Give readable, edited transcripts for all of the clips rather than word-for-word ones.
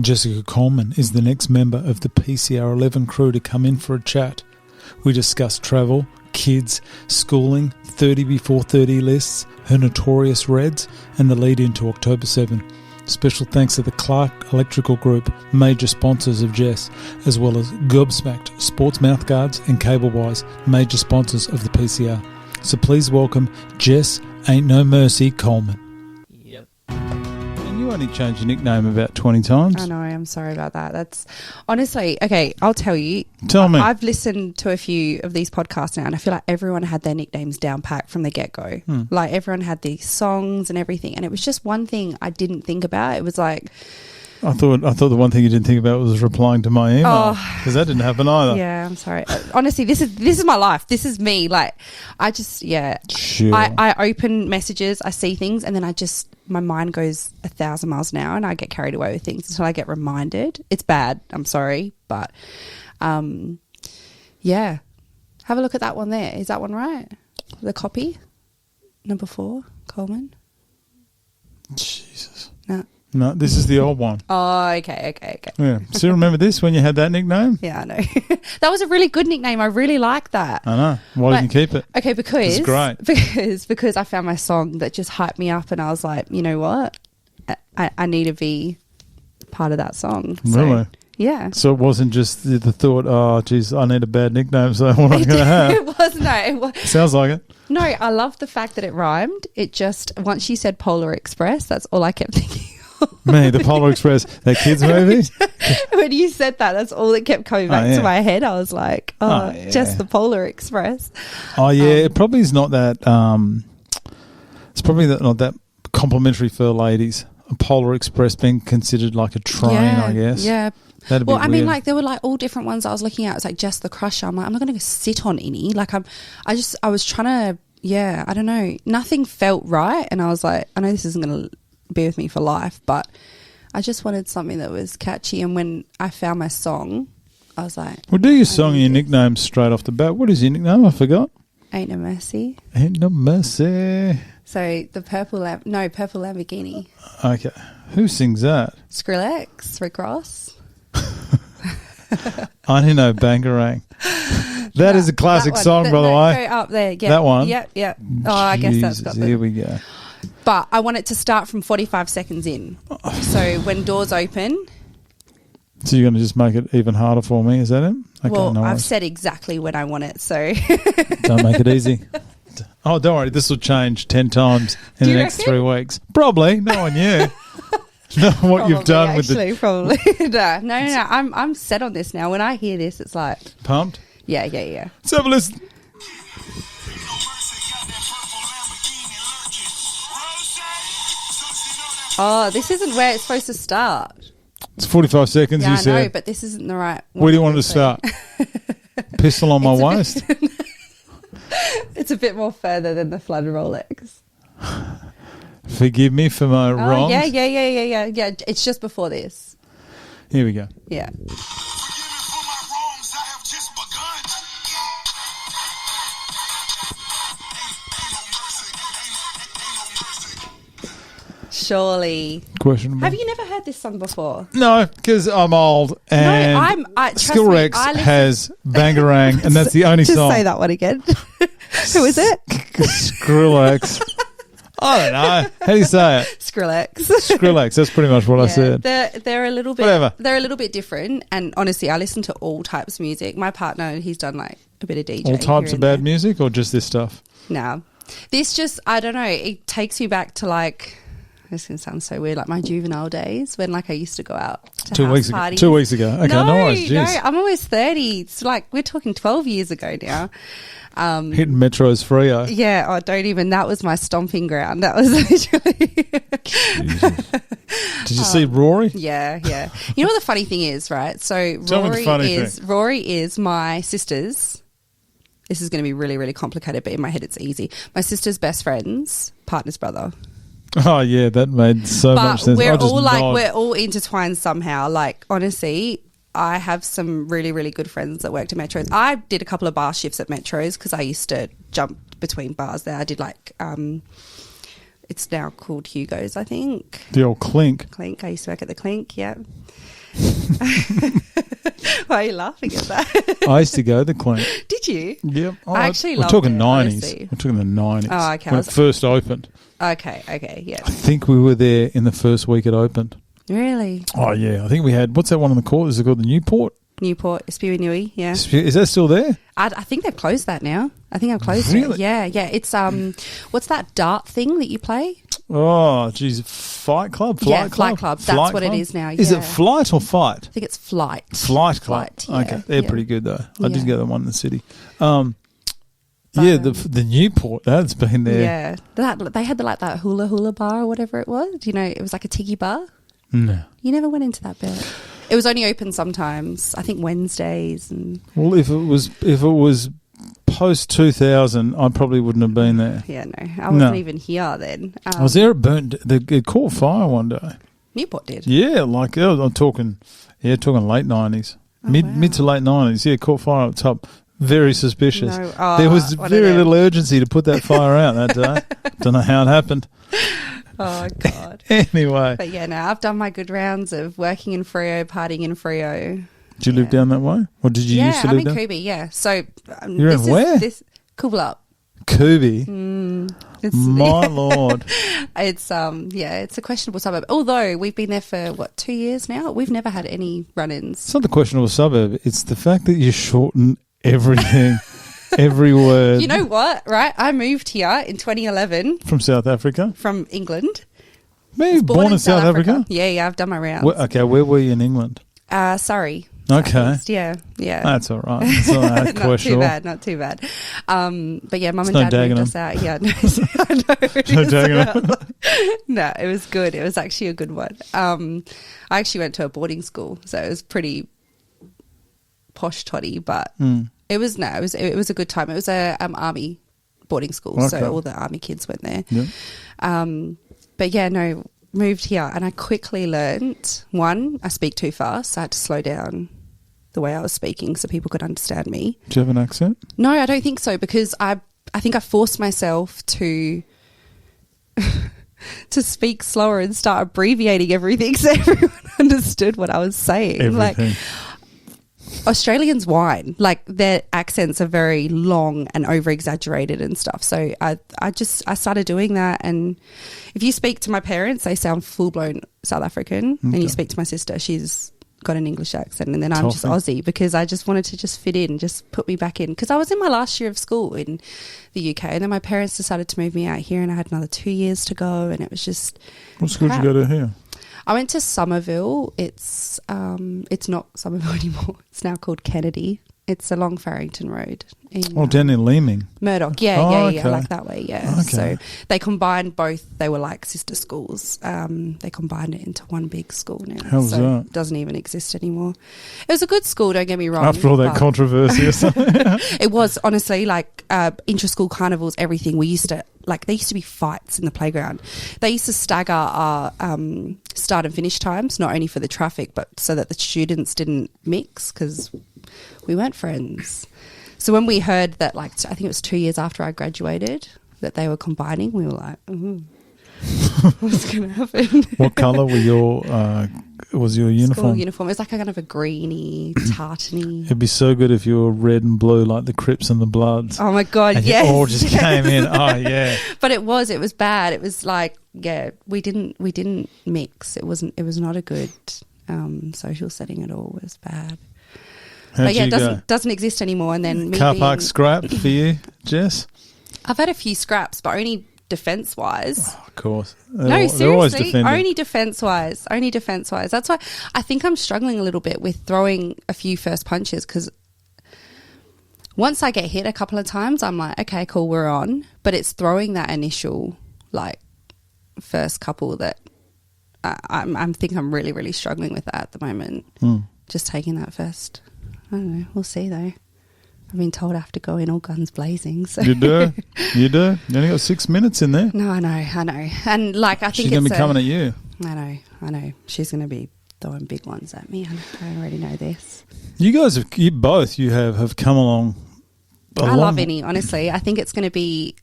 Jessica Coleman is the next member of the PCR 11 crew to come in for a chat. We discuss travel, kids, schooling, 30 before 30 lists, her notorious Reds, and the lead into October 7. Special thanks to the Clark Electrical Group, major sponsors of Jess, as well as Gobsmacked, Sports Mouthguards and Cablewise, major sponsors of the PCR. So please welcome Jess Ain't No Mercy Coleman. Yep. And you only changed your nickname about 20 times. I know, I'm sorry about that. That's honestly, okay, I'll tell you. Tell me. I've listened to a few of these podcasts now and I feel like everyone had their nicknames down packed from the get-go. Like everyone had these songs and everything, and it was just one thing I didn't think about. It was like, I thought the one thing you didn't think about was replying to my email, because that didn't happen either. yeah, I'm sorry. Honestly, this is my life. This is me. Like, I just, Sure. I open messages, I see things, and then my mind goes 1,000 miles an hour and I get carried away with things until I get reminded. It's bad. I'm sorry. But, yeah. Have a look at that one there. Is that one right? The copy? Number 4, Coleman? Jesus. No. No, this is the old one. Oh, okay. Yeah. Still remember this when you had that nickname? Yeah, I know. That was a really good nickname. I really like that. I know. Why didn't you keep it? Okay, because it's great. Because I found my song that just hyped me up, and I was like, you know what, I need to be part of that song. So, Really? Yeah. So it wasn't just the thought, oh, geez, I need a bad nickname, so what am I going to have? It was. Sounds like it. No, I love the fact that it rhymed. It just, once you said Polar Express, that's all I kept thinking. Me, the Polar Express, that kids movie. When you said that, that's all that kept coming back to my head. I was like, just the Polar Express. Oh yeah, it probably is not that. It's probably not that complimentary for ladies. A Polar Express being considered like a train, I guess. Yeah. That'd be I mean, weird. like there were like all different ones I was looking at. It's like Jess the Crusher. I'm like, I'm not going to go sit on any. Like I was trying to, I don't know. Nothing felt right, and I was like, I know this isn't going to be with me for life, but I just wanted something that was catchy. And when I found my song, I was like, well, do your song and your nickname straight off the bat. What is your nickname? I forgot. Ain't No Mercy. Ain't No Mercy. So the Purple Lamborghini. Okay. Who sings that? Skrillex, Rick Ross. I didn't know Bangarang. That is a classic song, by the way. Go up there. Yep. That one? Yep. Oh, I guess that's got Here we go. But I want it to start from 45 seconds in. So when doors open. So you're going to just make it even harder for me, is that it? Okay, well, no I've worries. said exactly when I want it, so. Don't make it easy. Oh, don't worry. This will change 10 times in the next 3 weeks. Probably. No one knew. Know what you've done with the... Probably. No. I'm set on this now. When I hear this, it's like... Pumped? Yeah. Let's have a listen. Oh, this isn't where it's supposed to start. It's 45 seconds, Yeah, you I said. know, but this isn't the right one. Where do you want it to start? Pistol on my It's a waist? bit- It's a bit more further than the flood Rolex. Forgive me for my wrongs. Yeah. It's just before this. Here we go. Yeah. Surely. Questionable. Have you never heard this song before? No, because I'm old and trust me, Skillrex I listen- has Bangarang, and that's the only Just song. say that one again. Who is it? Skrillex. I don't know. How do you say it? Skrillex. Skrillex. That's pretty much what I said. They're a little bit. Whatever. They're a little bit different, and honestly, I listen to all types of music. My partner, he's done like a bit of DJ. All types of bad music, or just this stuff? No, this just I don't know. It takes me back to like. This is going to sound so weird, like my juvenile days when like I used to go out to 2 house weeks parties. ago. 2 weeks ago. Okay, no worries. No, Jeez. I'm almost 30. It's like we're talking 12 years ago now. Hitting Metro's Frio. Yeah, don't even. That was my stomping ground. That was literally. Did you see Rory? Yeah. You know what the funny thing is, right? So Tell me the funny thing. Rory is my sister's. This is going to be really, really complicated, but in my head it's easy. My sister's best friend's partner's brother. Oh yeah, that made so much sense. We're I just all like nod. we're all intertwined somehow. Like honestly, I have some really, really good friends that worked at Metros. I did a couple of bar shifts at Metros because I used to jump between bars there. I did like It's now called Hugo's, I think. The old Clink. Clink. I used to work at the Clink, yeah. Why are you laughing at that? I used to go to the Clink. Did you? Yep. I actually we're loved talking it, 90s. honestly. We're talking the 90s. Oh, okay. When it first opened. Okay, yeah. I think we were there in the first week it opened. Really? Oh, yeah. I think we had, what's that one on the court? Is it called the Newport? Newport, Spewy Nui, yeah. Is that still there? I think they've closed that now. I think I've closed Really? it. Yeah. It's, what's that dart thing that you play? Oh, geez. Fight Club? Flight Club. That's what it is now, Is yeah. it Flight or Fight? I think it's Flight. Flight Club. Flight, yeah, Okay. They're yeah. pretty good, though. I Yeah. did go to one in the city. The Newport, that's been there. Yeah. They had that hula bar or whatever it was. You know, it was like a tiki bar. No. You never went into that bit. It was only open sometimes. I think Wednesdays and Well, if it was post 2000, I probably wouldn't have been there. yeah, no, I wasn't even here then. I was there. It caught fire one day. Newport did. Yeah, like I'm talking late 90s, mid to late 90s. Yeah, caught fire up top. Very suspicious. No, there was one of very them. little urgency to put that fire out that day. Don't know how it happened. Oh God. Anyway, But yeah, no, I've done my good rounds of working in Freo, partying in Freo. did you live down that way, or did you used to I'm live in down? Kubi. Yeah, so You're in where? Kublap. Kubi. My lord. It's it's a questionable suburb. Although we've been there for 2 years now, we've never had any run-ins. It's not the questionable suburb. It's the fact that you shorten everything, every word. You know what? Right, I moved here in 2011 from South Africa. from England. Maybe born in South Africa. Yeah, I've done my rounds. Where were you in England? Surrey. Okay. Southeast, yeah. That's all right. It's not that questionable. Not too bad. But yeah, mum It's and no dad moved dagenham. us out. Yeah, no, I know. No dagenham. No, it was good. It was actually a good one. I actually went to a boarding school, so it was pretty posh toddy, but it was a good time. It was a army boarding school, Okay. so all the army kids went there. Yeah. But yeah, no, moved here and I quickly learnt, one, I speak too fast, so I had to slow down the way I was speaking so people could understand me. Do you have an accent? No, I don't think so, because I think I forced myself to to speak slower and start abbreviating everything so everyone understood what I was saying. Everything. Like, Australians whine, like their accents are very long and over exaggerated and stuff. So I started doing that. And if you speak to my parents, they sound full blown South African. And you speak to my sister, she's got an English accent. And then I'm just Aussie, because I just wanted to just fit in, just put me back in. Because I was in my last year of school in the UK, and then my parents decided to move me out here, and I had another 2 years to go, and it was just What school did you go to here? I went to Somerville. It's not Somerville anymore. It's now called Kennedy. It's along Farrington Road. Down in Leeming. Murdoch. Yeah, okay. like that way, yeah. Okay. So they combined both. They were like sister schools. They combined it into one big school now. How's so that? It doesn't even exist anymore. It was a good school, don't get me wrong. After all that but controversy or something. it was, honestly, like intra-school carnivals, everything. We used to, like, there used to be fights in the playground. They used to stagger our start and finish times, not only for the traffic, but so that the students didn't mix, because we weren't friends. So when we heard that, like, I think it was 2 years after I graduated, that they were combining, we were like, what's going to happen? What colour was your uniform? School uniform. It was like a kind of a greeny, tartany. It'd be so good if you were red and blue like the Crips and the Bloods. Oh my God, and yes. you all just came in. Oh yeah. But it was bad. It was like, yeah, we didn't mix. It was not a good social setting at all. It was bad. How'd But yeah, you it doesn't exist anymore. And then me car being- park scrap for you, Jess? I've had a few scraps, but only defence wise. Oh, of course. No, They're always seriously, defending. only defence wise. That's why I think I'm struggling a little bit with throwing a few first punches, because once I get hit a couple of times, I'm like, okay, cool, we're on. But it's throwing that initial, like, first couple that I think I'm really, really struggling with that at the moment. Just taking that first. I don't know. We'll see, though. I've been told I have to go in all guns blazing. So. You do? You do? You only got 6 minutes in there. No, I know. And, like, I think she's going to be coming at you. I know. She's going to be throwing big ones at me. I already know this. You guys have come along. I love Innie, honestly. I think it's going to be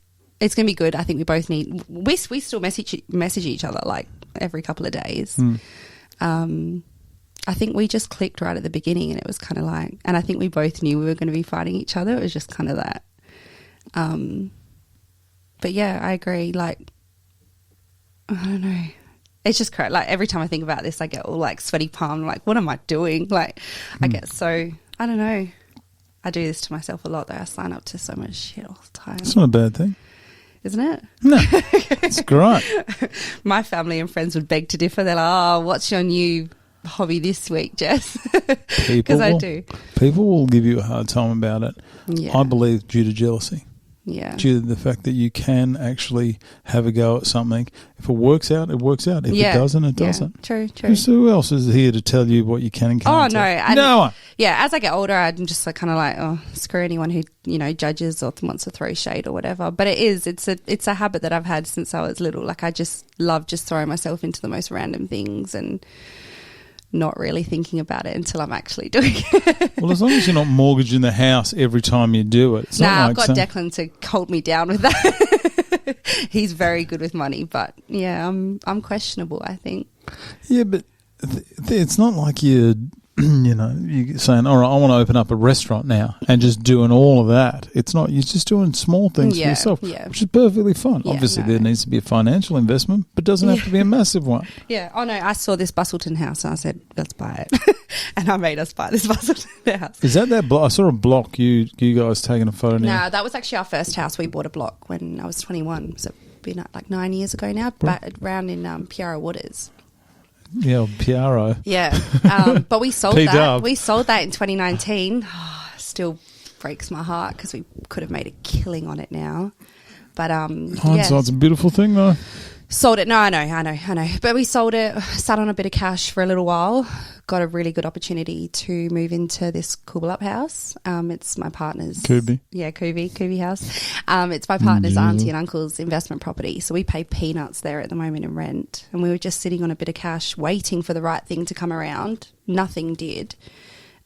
it's going to be good. I think we both need, we still message each other like every couple of days. I think we just clicked right at the beginning, and it was kind of like, and I think we both knew we were going to be fighting each other. It was just kind of that. But yeah, I agree. Like, I don't know. It's just crazy. Like, every time I think about this, I get all like sweaty palm. I'm like, what am I doing? Like, I get so, I don't know. I do this to myself a lot though. I sign up to so much shit all the time. It's not a bad thing. Isn't it? No, it's great. My family and friends would beg to differ. They're like, oh, what's your new hobby this week, Jess? Because I do. People will give you a hard time about it. Yeah. I believe due to jealousy. Yeah. Due to the fact that you can actually have a go at something. If it works out, it works out. If it doesn't, it doesn't. True. Who else is here to tell you what you can and can't do? No one. Yeah, as I get older, I'm just like, kind of like, oh, screw anyone who, judges or wants to throw shade or whatever. But it's a habit that I've had since I was little. Like, I just love just throwing myself into the most random things and not really thinking about it until I'm actually doing it. Well, as long as you're not mortgaging the house every time you do it. I've got Declan to hold me down with that. He's very good with money, but yeah, I'm questionable, I think. Yeah, but it's not like you're saying, all right, I want to open up a restaurant now and just doing all of that. It's not, you're just doing small things for yourself, which is perfectly fine. Yeah, obviously, there needs to be a financial investment, but doesn't have to be a massive one. Yeah. Oh, no, I saw this Bustleton house and I said, let's buy it. And I made us buy this Bustleton house. Is that block? I saw a block, you guys taking a photo now. No, that was actually our first house. We bought a block when I was 21. So it's been like 9 years ago now, around in PCR Waters. Yeah, PRO. Yeah, but we sold that. We sold that in 2019. Still breaks my heart because we could have made a killing on it now. But hindsight's a beautiful thing, though. Sold it. No, I know. But we sold it. Sat on a bit of cash for a little while. Got a really good opportunity to move into this Cool Up house. It's my partner's. Kubi. Yeah, Kubi house. It's my partner's auntie and uncle's investment property. So we pay peanuts there at the moment in rent. And we were just sitting on a bit of cash waiting for the right thing to come around. Nothing did.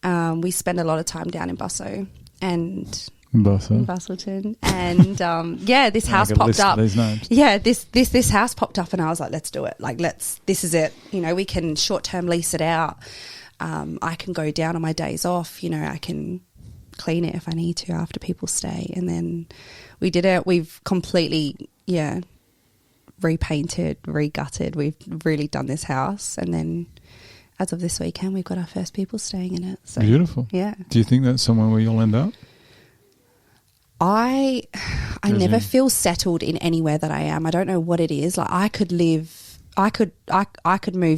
We spend a lot of time down in Bustleton. And this house popped up. Yeah, this house popped up, and I was like, let's do it. Like, this is it. We can short-term lease it out. I can go down on my days off. I can clean it if I need to after people stay. And then we did it. We've completely repainted, regutted. We've really done this house, and then as of this weekend, we've got our first people staying in it. So beautiful. Yeah. Do you think that's somewhere where you'll end up? I never feel settled in anywhere that I am. I don't know what it is. Like, I could move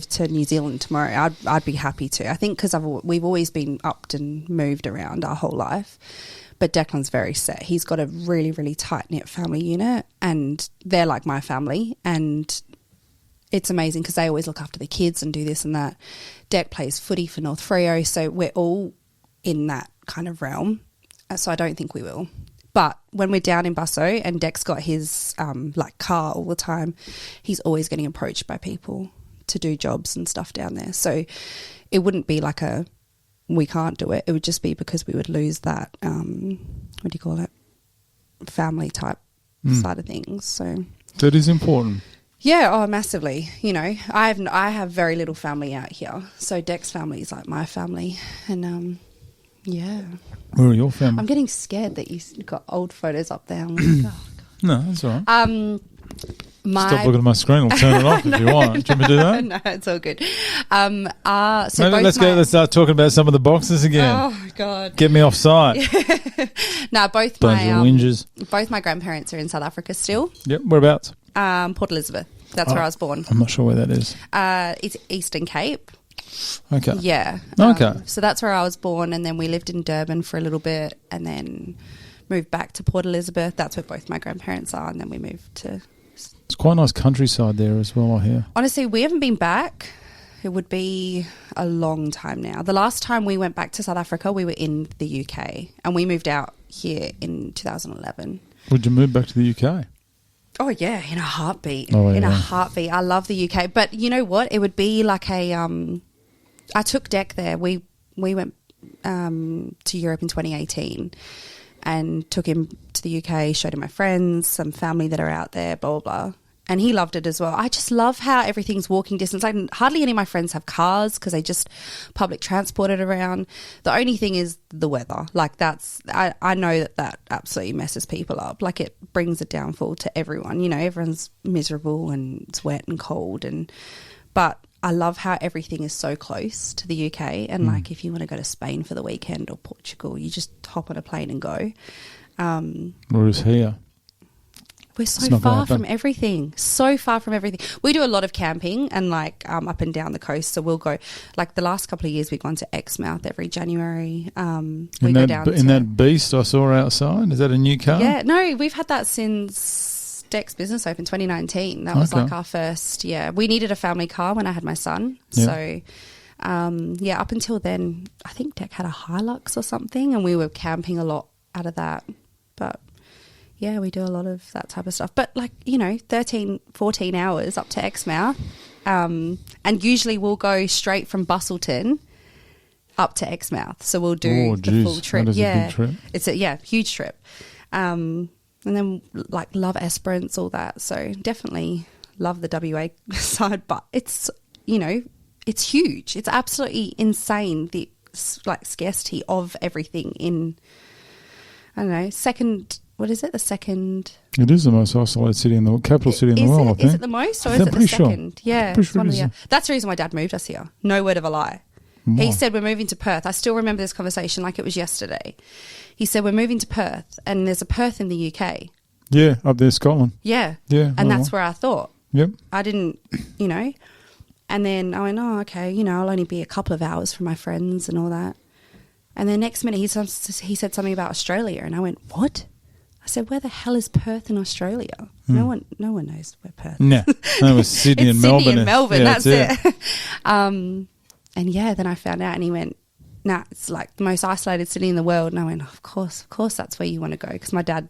to New Zealand tomorrow. I'd be happy to. I think because we've always been upped and moved around our whole life. But Declan's very set. He's got a really, really tight-knit family unit, and they're like my family. And it's amazing because they always look after the kids and do this and that. Dec plays footy for North Freo, so we're all in that kind of realm. So I don't think we will. But when we're down in Busso and Dec's got his car all the time, he's always getting approached by people to do jobs and stuff down there. So it wouldn't be like we can't do it. It would just be because we would lose that, family type side of things. So that is important. Yeah, massively. I have very little family out here. So Dec's family is like my family. And yeah. Where are your family? I'm getting scared that you've got old photos up there. I'm like, oh, God. No, that's all right. Stop looking at my screen. I'll turn it off if you want. Do you want me to do that? No, it's all good. Let's start talking about some of the boxes again. Oh, God. Get me off site. No, both my grandparents are in South Africa still. Yep. Whereabouts? Port Elizabeth. That's where I was born. I'm not sure where that is. It's Eastern Cape. Okay. Yeah. Okay. So that's where I was born, and then we lived in Durban for a little bit, and then moved back to Port Elizabeth. That's where both my grandparents are, and then we moved to... It's quite a nice countryside there as well, I hear. Honestly, we haven't been back. It would be a long time now. The last time we went back to South Africa, we were in the UK, and we moved out here in 2011. Would you move back to the UK? Oh, yeah, in a heartbeat. In a heartbeat. I love the UK. But you know what? It would be like I took Dec there. We went to Europe in 2018, and took him to the UK, showed him my friends, some family that are out there, blah, blah, blah. And he loved it as well. I just love how everything's walking distance. Like, hardly any of my friends have cars because they just public transport it around. The only thing is the weather. Like, I know that absolutely messes people up. Like, it brings a downfall to everyone. You know, everyone's miserable and it's wet and cold. But I love how everything is so close to the UK. And, like, if you want to go to Spain for the weekend or Portugal, you just hop on a plane and go. Whereas here, we're so far from everything. So far from everything. We do a lot of camping and like up and down the coast. So we'll go, like the last couple of years we've gone to Exmouth every January. We go down in that beast I saw outside. Is that a new car? Yeah, no, we've had that since Deck's Business Open 2019. That was like our first, we needed a family car when I had my son. Yeah. So up until then, I think Deck had a Hilux or something and we were camping a lot out of that. But yeah, we do a lot of that type of stuff. But like, 13, 14 hours up to Exmouth. And usually we'll go straight from Bustleton up to Exmouth. So we'll do the full trip. That is a big trip. It's a huge trip. And then like love Esperance, all that. So definitely love the WA side. But it's, it's huge. It's absolutely insane, the like scarcity of everything in, I don't know, what is it? The second? It is the most isolated city in the capital city in the world, I think. Is it the most or is it the second? Sure. Yeah. Pretty sure that's the reason my dad moved us here. No word of a lie. Why? He said we're moving to Perth. I still remember this conversation like it was yesterday. He said we're moving to Perth and there's a Perth in the UK. Yeah, up there, Scotland. Yeah. Yeah. And that's where I thought. Yep. I didn't, and then I went, oh, okay, I'll only be a couple of hours from my friends and all that. And then next minute he said something about Australia and I went, what? I said, where the hell is Perth in Australia? No one knows where Perth is. No, that was Sydney and Melbourne. Sydney and Melbourne, yeah, that's it. And then I found out and he went, nah, it's like the most isolated city in the world. And I went, of course that's where you want to go. Because my dad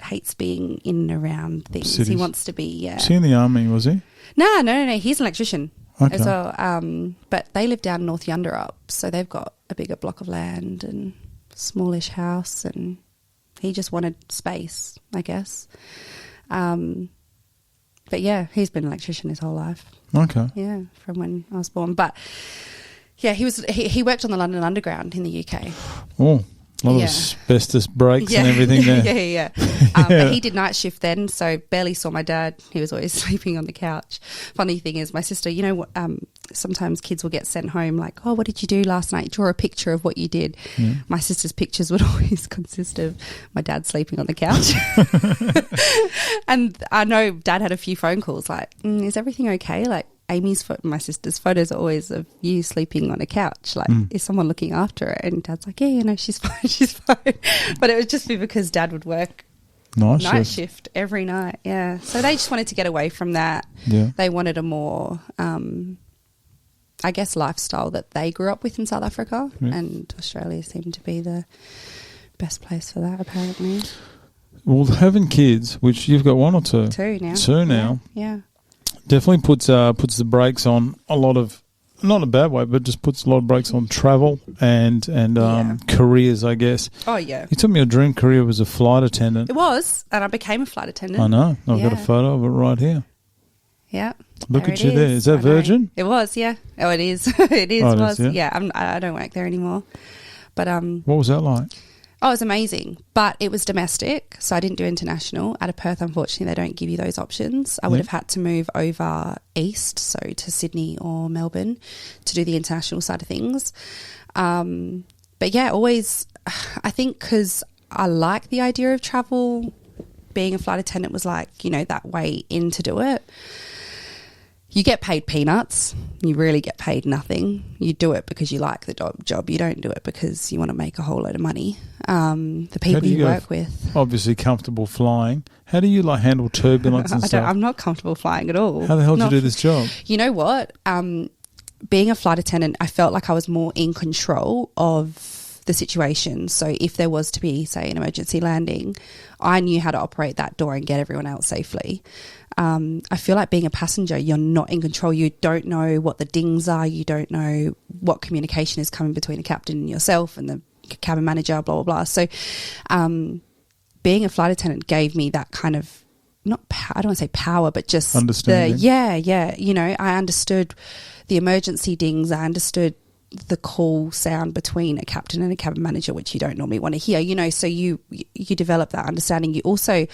hates being in and around things. Cities. He wants to be, Was he in the army, was he? No. He's an electrician. Okay. So, but they live down North Yunderup. So they've got a bigger block of land and smallish house and he just wanted space, I guess. But yeah, he's been an electrician his whole life. Okay. Yeah, from when I was born. But yeah, he worked on the London Underground in the UK. Oh, a lot of asbestos breaks and everything there. Yeah. But he did night shift then, so barely saw my dad. He was always sleeping on the couch. Funny thing is, my sister, sometimes kids will get sent home like, oh, what did you do last night? Draw a picture of what you did. Yeah. My sister's pictures would always consist of my dad sleeping on the couch. And I know Dad had a few phone calls like, is everything okay? Like, my sister's photos are always of you sleeping on a couch. Like, is someone looking after her? And Dad's like, yeah, she's fine, she's fine. But it would just be because Dad would work night shift every night. Yeah. So they just wanted to get away from that. Yeah. They wanted a more, I guess, lifestyle that they grew up with in South Africa. Yeah. And Australia seemed to be the best place for that, apparently. Well, having kids, which you've got one or two? Two now. Two now. Yeah. Definitely puts the brakes on a lot of, not in a bad way, but just puts a lot of brakes on travel and careers, I guess. Oh, yeah. You told me your dream career was a flight attendant. It was, and I became a flight attendant. I know. I've got a photo of it right here. Yeah. Look at you there. Is that Virgin? It was, yeah. Oh, it is. It was. Yeah, I don't work there anymore. But what was that like? Oh, it was amazing, but it was domestic, so I didn't do international. Out of Perth, unfortunately, they don't give you those options. I would have had to move over east, so to Sydney or Melbourne, to do the international side of things. But yeah, always, I think because I like the idea of travel, being a flight attendant was like, that way in to do it. You get paid peanuts. You really get paid nothing. You do it because you like the job. You don't do it because you want to make a whole load of money. The people you work with. Obviously comfortable flying. How do you handle turbulence and stuff? I'm not comfortable flying at all. How the hell did you do this job? You know what? Being a flight attendant, I felt like I was more in control of the situation. So if there was to be, say, an emergency landing, I knew how to operate that door and get everyone out safely. I feel like being a passenger, you're not in control. You don't know what the dings are. You don't know what communication is coming between the captain and yourself and the cabin manager, blah, blah, blah. So being a flight attendant gave me that kind of, I don't want to say power, but just understanding. You know, I understood the emergency dings. I understood the call sound between a captain and a cabin manager, which you don't normally want to hear, you know, so you develop that understanding. You also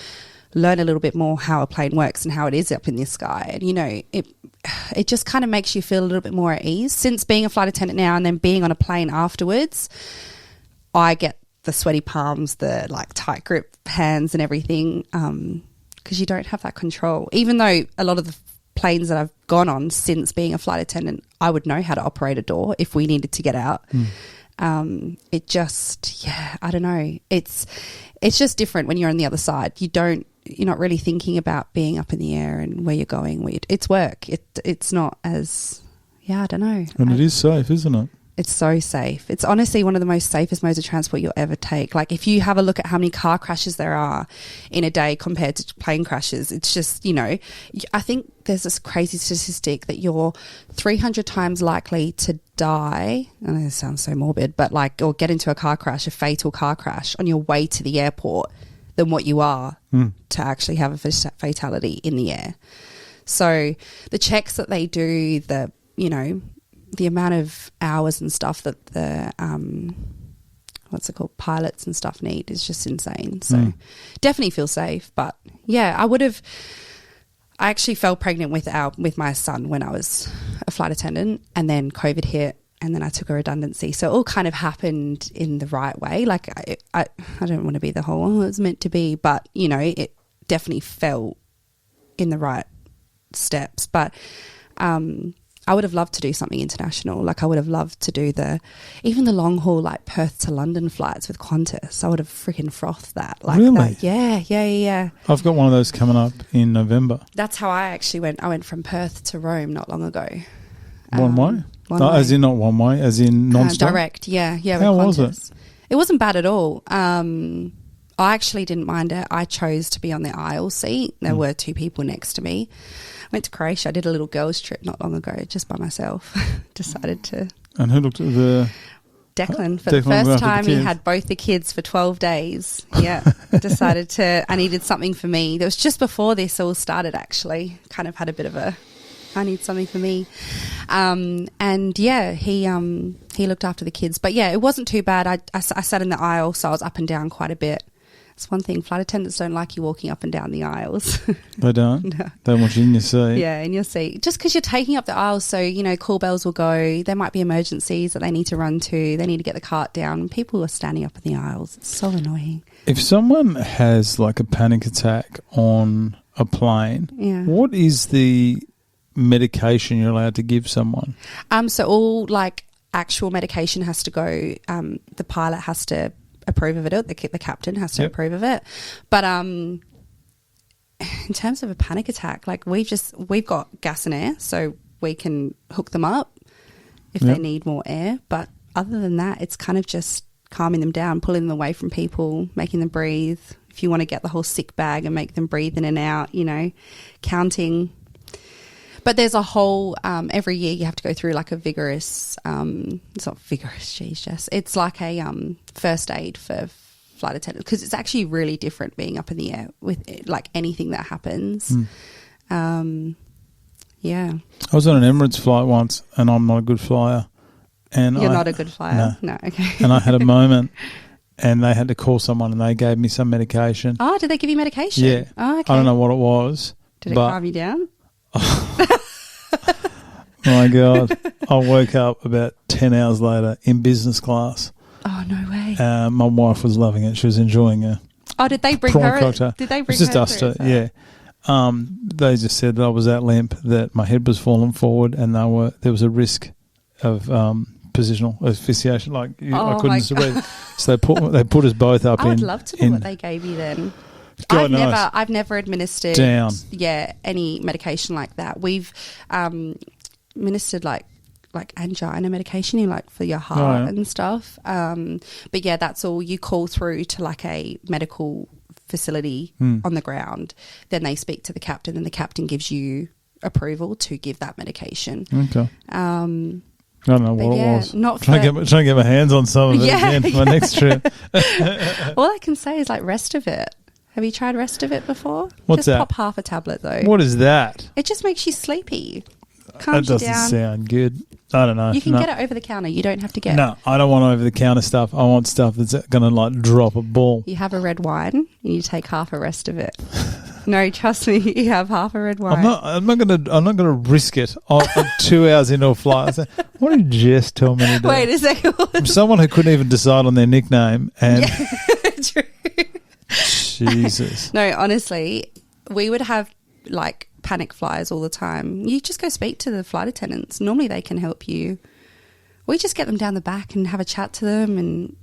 learn a little bit more how a plane works and how it is up in the sky. And, you know, it just kind of makes you feel a little bit more at ease. Since being a flight attendant now and then being on a plane afterwards, I get the sweaty palms, the like tight grip hands and everything, because you don't have that control. Even though a lot of the planes that I've gone on since being a flight attendant, I would know how to operate a door if we needed to get out. It just, I don't know. It's just different when you're on the other side. You're not really thinking about being up in the air and where you're going. It's work. It's not as, I don't know. And it is safe, isn't it? It's so safe. It's honestly one of the most safest modes of transport you'll ever take. Like if you have a look at how many car crashes there are in a day compared to plane crashes, it's just, you know, I think there's this crazy statistic that you're 300 times likely to die. I know this sounds so morbid, but like, or get into a car crash, a fatal car crash on your way to the airport than what you are to actually have a fatality in the air. So the checks that they do, the amount of hours and stuff that the pilots and stuff need is just insane. So definitely feel safe. But yeah, I actually fell pregnant with my son when I was a flight attendant, and then COVID hit, and then I took a redundancy. So it all kind of happened in the right way. Like I don't want to be the whole, it was meant to be, but you know, it definitely fell in the right steps. But I would have loved to do something international. Like I would have loved to do even the long haul, like Perth to London flights with Qantas. I would have freaking frothed that. Like really? That. Yeah. I've got one of those coming up in November. That's how I actually went. I went from Perth to Rome not long ago. One way? One way. As in not one way, as in non-stop? Direct, yeah. How was it? It wasn't bad at all. I actually didn't mind it. I chose to be on the aisle seat. There were two people next to me. Went to Croatia. I did a little girls trip not long ago, just by myself. Decided to. And who looked at the? Declan. For the first time, he had both the kids for 12 days. Yeah. Decided I needed something for me. That was just before this all started, actually. Kind of had a bit of I need something for me. And yeah, he looked after the kids. But yeah, it wasn't too bad. I sat in the aisle, so I was up and down quite a bit. It's one thing, flight attendants don't like you walking up and down the aisles. They don't? No. They want you in your seat? Yeah, in your seat. Just because you're taking up the aisles, so, you know, call bells will go. There might be emergencies that they need to run to. They need to get the cart down. People are standing up in the aisles. It's so annoying. If someone has like a panic attack on a plane, what is the medication you're allowed to give someone? So all like actual medication has to go. The pilot has to approve of it. The captain has to approve of it. But in terms of a panic attack, like we've got gas and air, so we can hook them up if they need more air. But other than that, it's kind of just calming them down, pulling them away from people, making them breathe. If you want to get the whole sick bag and make them breathe in and out, you know, counting. But there's a whole, every year you have to go through like a vigorous, it's not vigorous, geez, Jess. It's like a first aid for flight attendants, because it's actually really different being up in the air with like anything that happens. Yeah. I was on an Emirates flight once, and I'm not a good flyer. And You're not a good flyer? No, okay. And I had a moment, and they had to call someone, and they gave me some medication. Oh, did they give you medication? Yeah. Oh, okay. I don't know what it was. Did it calm you down? My God. I woke up about 10 hours later in business class. Oh, no way. My wife was loving it. She was enjoying it. Oh, did they bring her? Did they bring her? Just us, yeah. They just said that I was that limp, that my head was falling forward, and there was a risk of positional asphyxiation. Like I couldn't breathe. So they put us boboth up. I would love to know what they gave you then. God, I've never administered any medication like that. We've administered like angina medication, like for your heart and stuff. But yeah, that's all. You call through to like a medical facility on the ground. Then they speak to the captain, and the captain gives you approval to give that medication. Okay. I don't know But what yeah, it was. not Trying to get my hands on some of it Yeah, again for my next trip. All I can say is like rest of it. Have you tried rest of it before? What's just that? Pop half a tablet though. What is that? It just makes you sleepy. That Calms you doesn't down. sound good. I don't know. You can No. get it over the counter. You don't have to get. No, I don't want over the counter stuff. I want stuff that's going to like drop a ball. You have a red wine and you take half a rest of it. No, trust me, you have half a red wine. I'm not gonna risk it. 2 hours into a flight. I say, what did Jess tell me to do? Wait a second. From someone who couldn't even decide on their nickname, and True. Jesus. No, honestly, we would have like panic flyers all the time. You just go speak to the flight attendants. Normally they can help you. We just get them down the back and have a chat to them and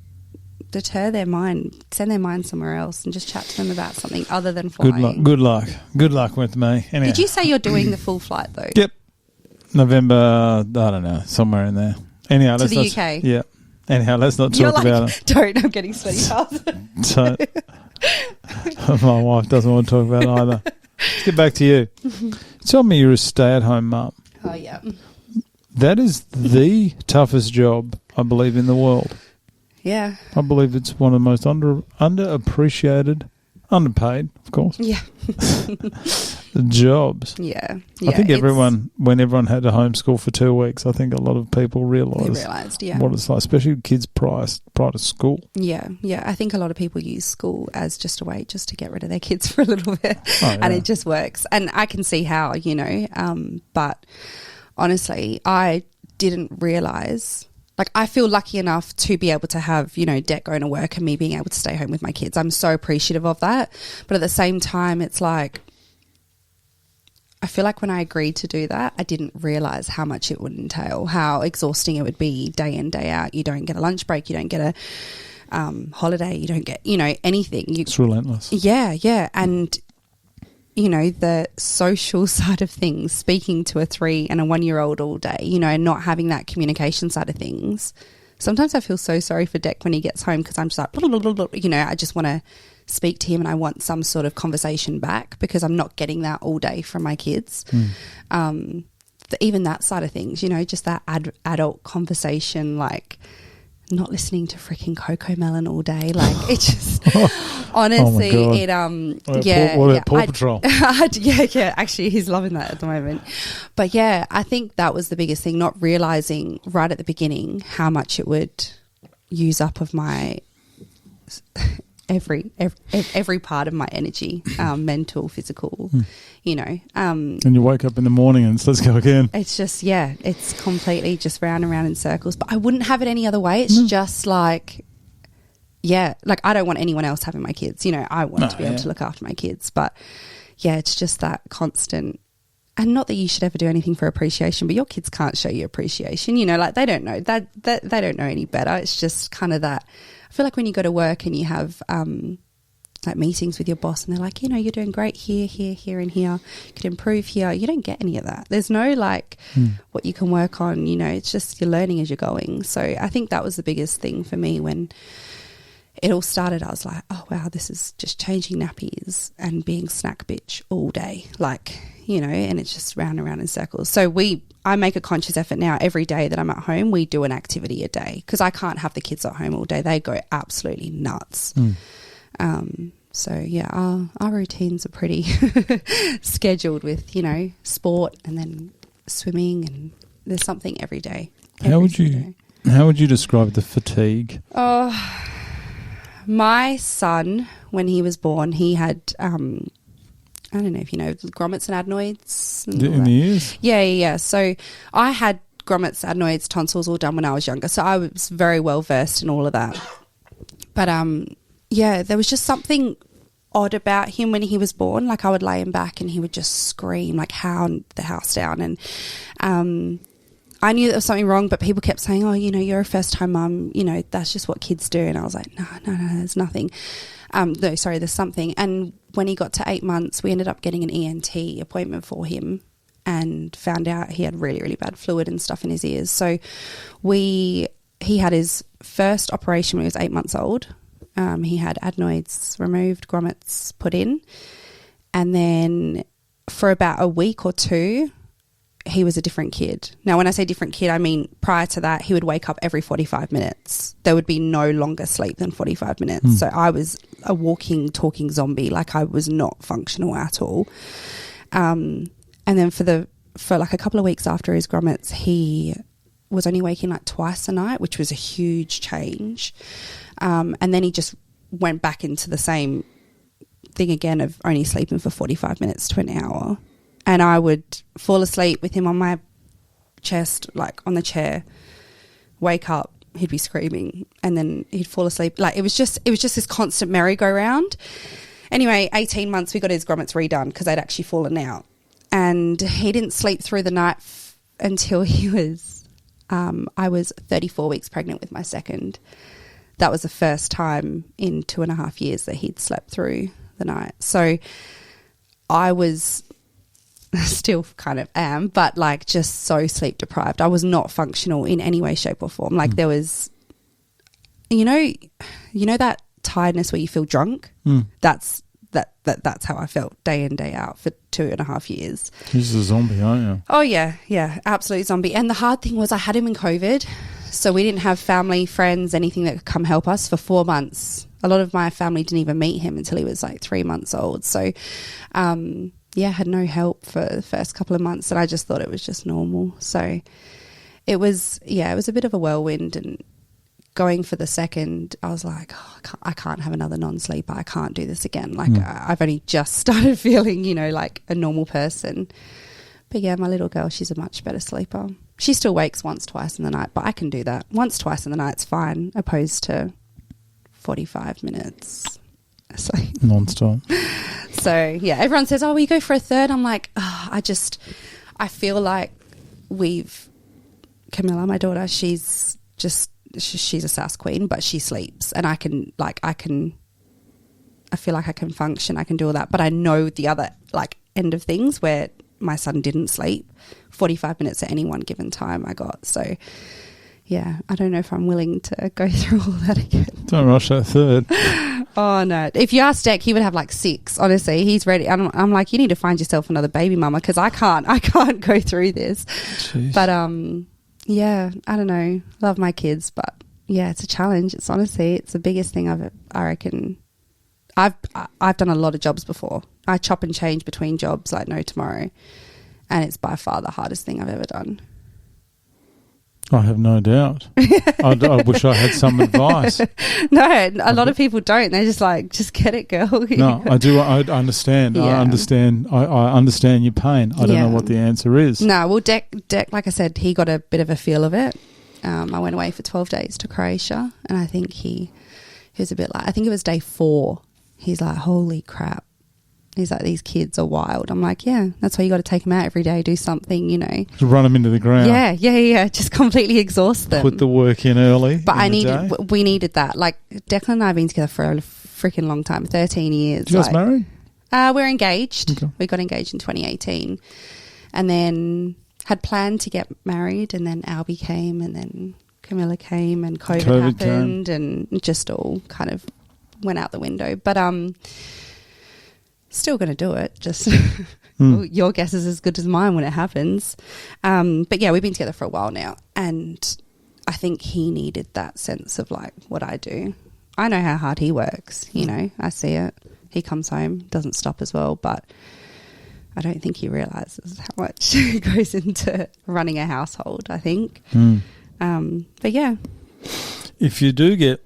deter their mind, send their mind somewhere else and just chat to them about something other than flying. Good luck with me. Anyway. Did you say you're doing the full flight though? Yep. November, I don't know, somewhere in there. Anyhow, To the UK? Yeah. Anyhow, let's not You're talk like, about it. don't, I'm getting sweaty palms. So, my wife doesn't want to talk about it either. Let's get back to you. Tell me you're a stay-at-home mum. Oh, yeah. That is the toughest job, I believe, in the world. Yeah. I believe it's one of the most underappreciated, underpaid, of course, Yeah. jobs. Yeah. I think when everyone had to homeschool for 2 weeks, I think a lot of people realised what it's like, especially with kids prior to school. Yeah, yeah. I think a lot of people use school as just a way just to get rid of their kids for a little bit, and it just works. And I can see how, but honestly, I didn't realise. Like, I feel lucky enough to be able to have, Dec going to work and me being able to stay home with my kids. I'm so appreciative of that. But at the same time, it's like, I feel like when I agreed to do that, I didn't realise how much it would entail, how exhausting it would be day in, day out. You don't get a lunch break. You don't get a holiday. You don't get, anything. It's relentless. Yeah, yeah. And, the social side of things, speaking to a 3 and a 1-year-old all day, not having that communication side of things. Sometimes I feel so sorry for Dec when he gets home because I'm just like, blah, blah, blah, blah, I just want to speak to him and I want some sort of conversation back because I'm not getting that all day from my kids. Even that side of things, just that adult conversation, like not listening to freaking Coco Melon all day. Like, it just, honestly, what about Paw Patrol? Yeah, actually he's loving that at the moment. But yeah, I think that was the biggest thing, not realising right at the beginning how much it would use up of my every part of my energy, mental, physical, and you wake up in the morning and let's go again. It's just, it's completely just round and round in circles. But I wouldn't have it any other way. It's just like, like I don't want anyone else having my kids. I want to be able to look after my kids. But yeah, it's just that constant. And not that you should ever do anything for appreciation, but your kids can't show you appreciation. Like they don't know that they don't know any better. It's just kind of that. I feel like when you go to work and you have like meetings with your boss and they're like, you're doing great here, here, here, and here. You could improve here. You don't get any of that. There's no like what you can work on. It's just you're learning as you're going. So I think that was the biggest thing for me when it all started. I was like, oh wow, this is just changing nappies and being snack bitch all day, like, and it's just round and round in circles. So I make a conscious effort now every day that I'm at home, we do an activity a day because I can't have the kids at home all day. They go absolutely nuts. So yeah, our routines are pretty scheduled with, sport and then swimming, and there's something every day. How would you describe the fatigue? Oh, my son, when he was born, he had, I don't know if you know, grommets and adenoids. And in the ears? Yeah. So I had grommets, adenoids, tonsils all done when I was younger. So I was very well versed in all of that. But there was just something odd about him when he was born. Like I would lay him back and he would just scream, like hound the house down. And I knew there was something wrong, but people kept saying, oh, you're a first-time mum, that's just what kids do. And I was like, no, there's nothing. There's something. And when he got to 8 months, we ended up getting an ENT appointment for him and found out he had really, really bad fluid and stuff in his ears. So he had his first operation when he was 8 months old. He had adenoids removed, grommets put in. And then for about a week or two, he was a different kid. Now, when I say different kid, I mean prior to that, he would wake up every 45 minutes. There would be no longer sleep than 45 minutes. So I was a walking, talking zombie. Like, I was not functional at all. And then for like a couple of weeks after his grommets, he was only waking like twice a night, which was a huge change. And then he just went back into the same thing again of only sleeping for 45 minutes to an hour. And I would fall asleep with him on my chest, like on the chair, wake up, he'd be screaming, and then he'd fall asleep. Like, it was just this constant merry-go-round. Anyway, 18 months, we got his grommets redone because they'd actually fallen out. And he didn't sleep through the night until he was, I was 34 weeks pregnant with my second. That was the first time in 2.5 years that he'd slept through the night. So I was, still kind of am, but like just so sleep deprived. I was not functional in any way, shape or form. Like there was, you know that tiredness where you feel drunk? That's how I felt day in, day out for 2.5 years. You're just a zombie, aren't you? Oh yeah, absolute zombie. And the hard thing was I had him in COVID, so we didn't have family, friends, anything that could come help us for 4 months. A lot of my family didn't even meet him until he was like 3 months old. So, yeah, had no help for the first couple of months, and I just thought it was just normal. So it was a bit of a whirlwind, and going for the second, I was like, oh, I can't have another non-sleeper. I can't do this again. Like I've only just started feeling, like a normal person. But yeah, my little girl, she's a much better sleeper. She still wakes once, twice in the night, but I can do that. Once, twice in the night's fine, opposed to 45 minutes. So non-stop. So yeah, everyone says, oh, will you go for a third? I'm like, oh, I feel like Camilla, my daughter, she's a sass queen, but she sleeps, and I feel like I can function, I can do all that. But I know the other end of things where my son didn't sleep 45 minutes at any one given time I got. So yeah, I don't know if I'm willing to go through all that again. Don't rush that third. Oh no. If you ask Deck, he would have like 6. Honestly, he's ready. I'm like, you need to find yourself another baby mama, because I can't go through this. Jeez. But yeah, I don't know. Love my kids, but yeah, it's a challenge. It's the biggest thing I reckon. I've done a lot of jobs before. I chop and change between jobs like no tomorrow, and it's by far the hardest thing I've ever done. I have no doubt. I wish I had some advice. No, a lot of people don't. They're just like, just get it, girl. No, I do. I understand. Yeah. I understand. I understand your pain. I don't know what the answer is. No, well, Deck, like I said, he got a bit of a feel of it. I went away for 12 days to Croatia, and I think he was a bit like, I think it was day 4. He's like, holy crap. He's like, these kids are wild. I'm like, yeah, that's why you got to take them out every day, do something, Just run them into the ground. Yeah. Just completely exhaust them. Put the work in early. But we needed that. Like, Declan and I have been together for a freaking long time, 13 years. Did you guys married? We're engaged. Okay. We got engaged in 2018, and then had planned to get married, and then Albie came, and then Camilla came, and COVID happened, and just all kind of went out the window. But still going to do it. Just your guess is as good as mine when it happens. But yeah, we've been together for a while now, and I think he needed that sense of like what I do. I know how hard he works. I see it. He comes home, doesn't stop as well, but I don't think he realises how much goes into running a household, I think. But yeah. If you do get,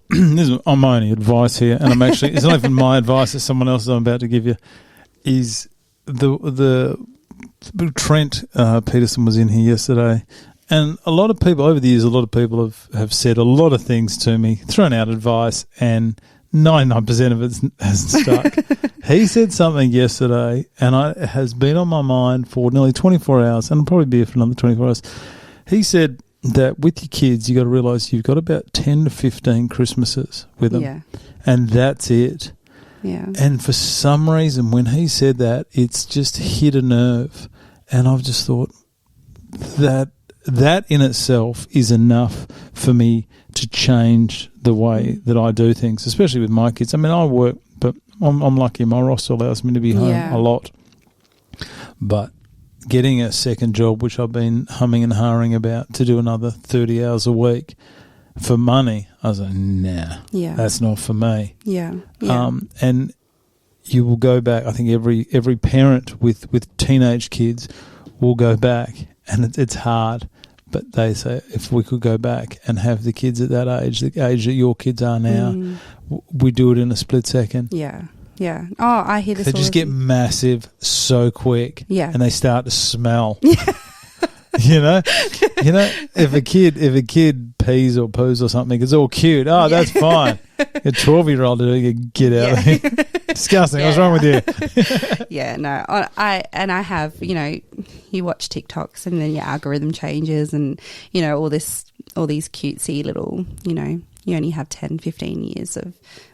I'm my only advice here, and I'm actually, it's not even my advice, it's someone else's I'm about to give you, is the Trent Peterson was in here yesterday, and a lot of people, over the years, a lot of people have said a lot of things to me, thrown out advice, and 99% of it hasn't stuck. He said something yesterday, and it has been on my mind for nearly 24 hours, and it'll probably be here for another 24 hours. He said that with your kids, you got to realise you've got about 10 to 15 Christmases with them, and that's it. Yeah. And for some reason, when he said that, it's just hit a nerve, and I've just thought that in itself is enough for me to change the way that I do things, especially with my kids. I mean, I work, but I'm lucky. My roster allows me to be home a lot, but getting a second job, which I've been humming and hawing about, to do another 30 hours a week for money, I was like, nah, that's not for me. Yeah. And you will go back. I think every parent with teenage kids will go back, and it's hard. But they say if we could go back and have the kids at that age, the age that your kids are now, we do it in a split second. Yeah. Yeah. Oh, I hear this. They just get massive so quick. Yeah. And they start to smell. You know, if a kid pees or poos or something, it's all cute. Oh, that's fine. A 12-year-old to get out of here. Disgusting. What's wrong with you? Yeah, no. I have, you watch TikToks and then your algorithm changes and, all these cutesy little, you only have 10, 15 years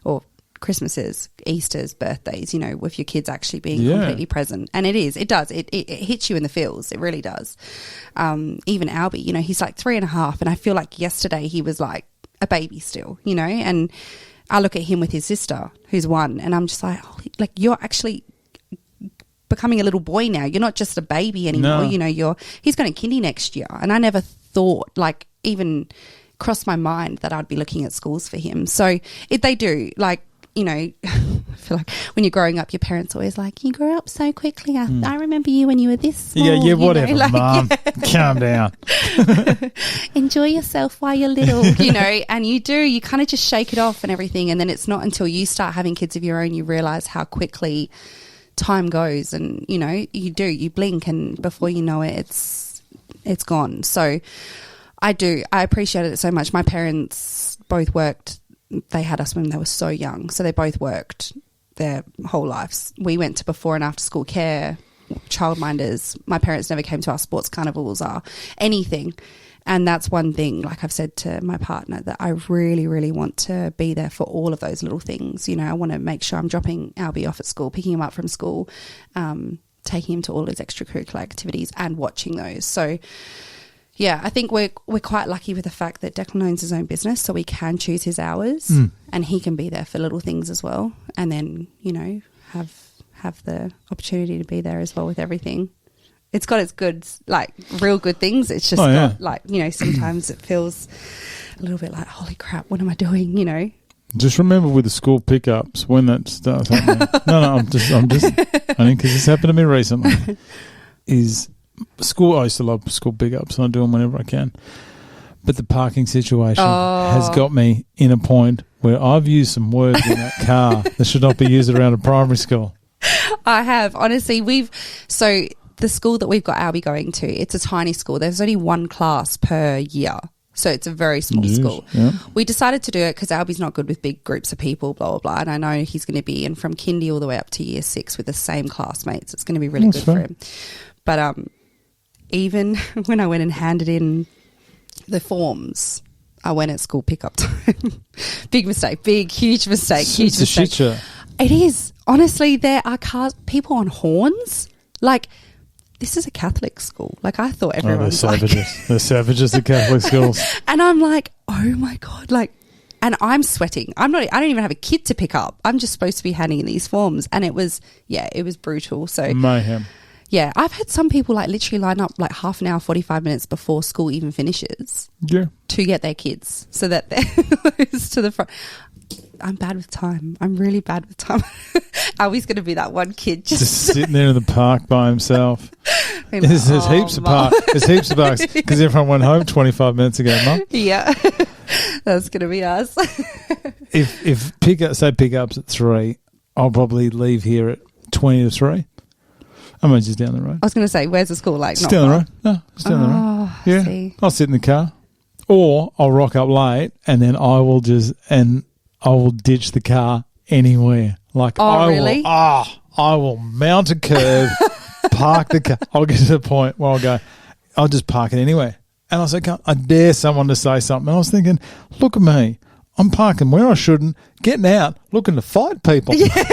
or Christmases, Easters, birthdays, with your kids actually being completely present. And it does. It hits you in the feels. It really does. Even Albie, he's like 3.5, and I feel like yesterday he was like a baby still, and I look at him with his sister who's 1, and I'm just like, holy, like you're actually becoming a little boy now. You're not just a baby anymore. No. He's going to kindy next year. And I never thought, like, even crossed my mind that I'd be looking at schools for him. So they do, like, I feel like when you're growing up, your parents always like, you grew up so quickly. I remember you when you were this small. Yeah, whatever, Mum. Calm down. Enjoy yourself while you're little, and you kind of just shake it off and everything. And then it's not until you start having kids of your own, you realise how quickly time goes. And, you blink and before you know it, it's gone. So I appreciated it so much. My parents both worked. They had us when they were so young, so they both worked their whole lives. We went to before and after school care, childminders. My parents never came to our sports carnivals or anything, and that's one thing, like I've said to my partner, that I really, really want to be there for all of those little things. I want to make sure I'm dropping Albie off at school, picking him up from school, taking him to all his extracurricular activities and watching those. So yeah, I think we're quite lucky with the fact that Declan owns his own business, so we can choose his hours and he can be there for little things as well, and then, have the opportunity to be there as well with everything. It's got its good, like, real good things. It's just got, like, sometimes it feels a little bit like, holy crap, what am I doing, Just remember with the school pickups, when that starts happening. No, I'm just, I think because this happened to me recently, is school. I used to love school pickups, and I do them whenever I can. But the parking situation has got me in a point where I've used some words in that car that should not be used around a primary school. I have. Honestly, so the school that we've got Albie going to, it's a tiny school. There's only one class per year. So it's a very small school. Yeah. We decided to do it because Albie's not good with big groups of people, blah, blah, blah. And I know he's going to be in from kindy all the way up to year 6 with the same classmates. It's going to be really good for him. But even when I went and handed in the forms, I went at school pickup time. Big mistake, huge mistake. It's a shit show. It is. Honestly, there are people on horns. Like, this is a Catholic school. Like, I thought everyone was savages. They're savages at Catholic schools. And I'm like, oh my God, like, and I'm sweating. I don't even have a kid to pick up. I'm just supposed to be handing in these forms. And it was brutal. So mayhem. Yeah, I've had some people like literally line up like half an hour, 45 minutes before school even finishes to get their kids so that they're close to the front. I'm bad with time. I'm really bad with time. Albie's going to be that one kid just sitting there in the park by himself. Like, there's heaps of parks. There's heaps of parks because everyone went home 25 minutes ago, Mum. Yeah, that's going to be us. if pickups at 3, I'll probably leave here at 20 to 3. I'm just down the road. I was going to say, where's the school? Like, it's down the road. No, it's down the road. Yeah, see. I'll sit in the car, or I'll rock up late, and then I will ditch the car anywhere. Like, really? I will mount a curb, park the car. I'll get to the point where I'll just park it anywhere. And I said, I dare someone to say something. I was thinking, look at me. I'm parking where I shouldn't, getting out, looking to fight people. Yeah.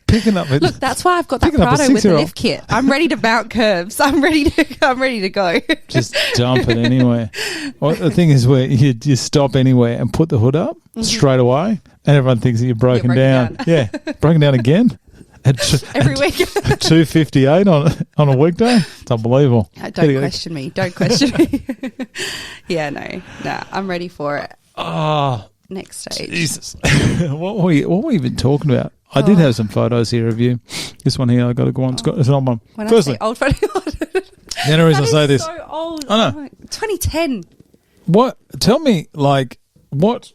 Picking up. Look, that's why I've got that Prado with the lift kit. I'm ready to mount curbs. I'm ready to go. Just dump it anywhere. Well, the thing is, where you stop anywhere and put the hood up straight away, and everyone thinks that you're broken down. Yeah, broken down again. every week. 2:58 on a weekday. It's unbelievable. Don't question me. Don't question me. Yeah, no, I'm ready for it. Oh, next stage. Jesus. What were we even talking about? I did have some photos here of you. This one here, I got to go on. It's an old one. When Firstly, I say old photo. the only reason I say this. So old. I know. 2010. What? Tell me, like, what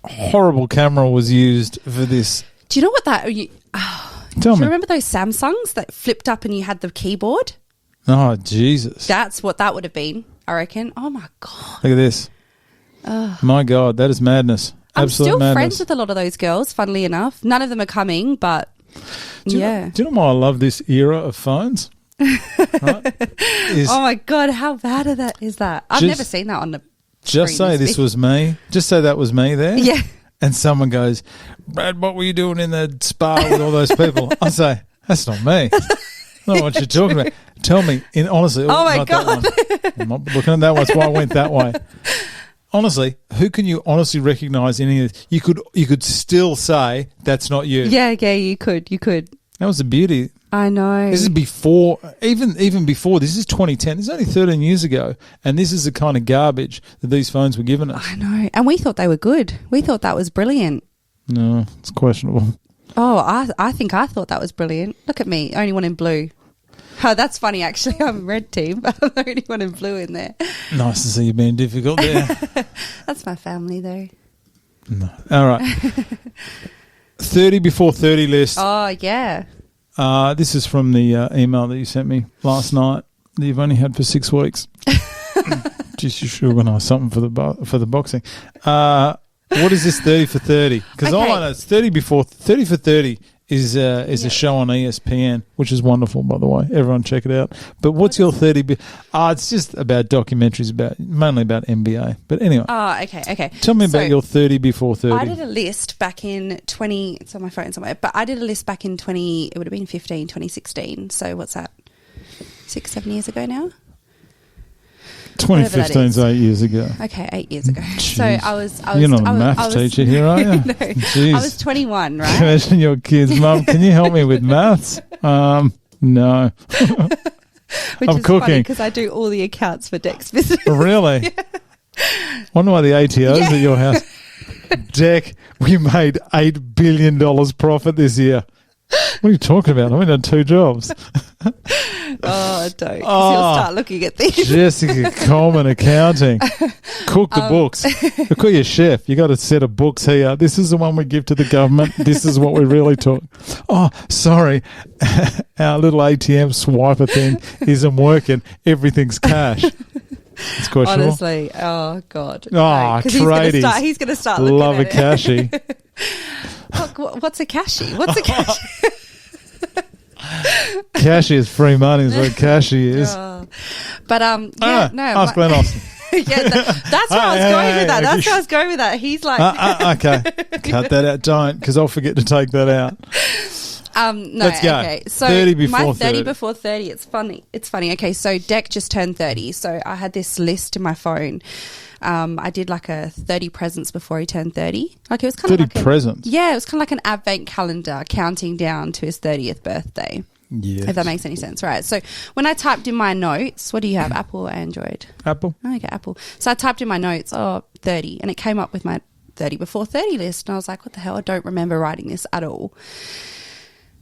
horrible camera was used for this? Do you know what that? Tell do me. you remember those Samsungs that flipped up and you had the keyboard? Oh, Jesus. That's what that would have been, I reckon. Oh, my God. Look at this. My God, that is madness. I'm Absolute still madness. friends with a lot of those girls, funnily enough. None of them are coming, but Do you know why I love this era of phones? Right? Oh, my God, how bad is that? I've never seen that on the Just say this was me. Just say that was me there. Yeah. And someone goes, Brad, what were you doing in the spa with all those people? I say, that's not me. I don't know what you're talking about. Tell me, honestly. Oh, my not God. That one. I'm not looking at that one. That's why I went that way. Honestly, who can you honestly recognise any of this? You could still say that's not you. Yeah, you could. That was the beauty. I know. This is before, even before. This is 2010. This is only 13 years ago, and this is the kind of garbage that these phones were giving us. I know, and we thought they were good. We thought that was brilliant. No, it's questionable. Oh, I think I thought that was brilliant. Look at me, only one in blue. Oh, that's funny, actually. I'm Red Team, but I'm the only one in blue in there. Nice to see you being difficult there. That's my family, though. No. All right. 30 before 30 list. Oh, yeah. This is from the email that you sent me last night that you've only had for 6 weeks. Just you should organise something for the boxing. What is this 30 for 30? Because all I know is 30 for 30 is a show on ESPN, which is wonderful, by the way. Everyone check it out. But what's your 30? It's just about documentaries, mainly about NBA. But anyway. Oh, okay. Tell me about your 30 before 30. I did a list back in 20. It's on my phone somewhere. But I did a list back in 20. It would have been 2016. So what's that? 6-7 years ago now. 2015 is 8 years ago. Okay, 8 years ago. Jeez. So I was. You're not a maths teacher here, are you? No, Jeez. I was 21, right? Imagine your kids, Mum, can you help me with maths? No. Which I'm is cooking. funny because I do all the accounts for Deck's business. Really? Yeah. Wonder why the ATOs at your house. Deck, we made $8 billion profit this year. What are you talking about? I've only done 2 jobs. Oh, don't. 'Cause you'll start looking at these. Jessica Coleman accounting. Cook the books. Look at your chef. You got a set of books here. This is the one we give to the government. This is what we really talk. Oh, sorry. Our little ATM swiper thing isn't working. Everything's cash. It's questionable. Honestly. Oh, God. Oh, tradies. He's going to start looking Love at a cashy. What's a cashy? What's a cashy? Cashy is free money is what cashy is. But ask Glenn Austin. Yeah, that's where I was going with that. That's where I was going with that. He's like, okay, cut that out. Don't, because I'll forget to take that out. No, let's go. Okay. So 30 before my 30 before 30. It's funny. Okay, so Deck just turned 30. So I had this list in my phone. I did like a 30 presents before he turned 30. Like it was kind of 30 presents. Yeah, it was kind of like an advent calendar counting down to his 30th birthday. Yes. If that makes any sense, right? So when I typed in my notes, what do you have? Apple or Android? Apple. Oh, okay, Apple. So I typed in my notes, 30, and it came up with my 30 before 30 list, and I was like, what the hell? I don't remember writing this at all.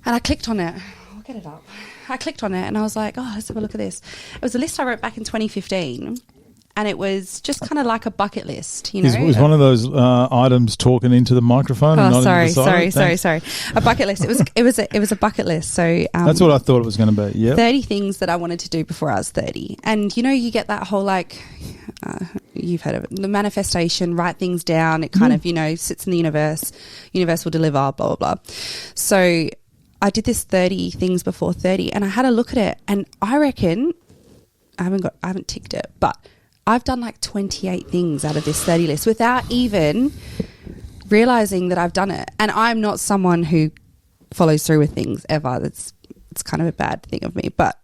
And I clicked on it. I'll get it up. I clicked on it, and I was like, let's have a look at this. It was a list I wrote back in 2015. And it was just kind of like a bucket list, you know. It was one of those items talking into the microphone. And not sorry. Sorry. A bucket list. It was a bucket list. So that's what I thought it was going to be. Yeah. 30 things that I wanted to do before I was 30, and you know, you get that whole you've heard of it, the manifestation. Write things down. It kind of sits in the universe. Universe will deliver. Blah blah blah. So I did this 30 things before 30, and I had a look at it, and I reckon I haven't ticked it, but I've done like 28 things out of this 30 list without even realizing that I've done it. And I'm not someone who follows through with things ever. It's kind of a bad thing of me. But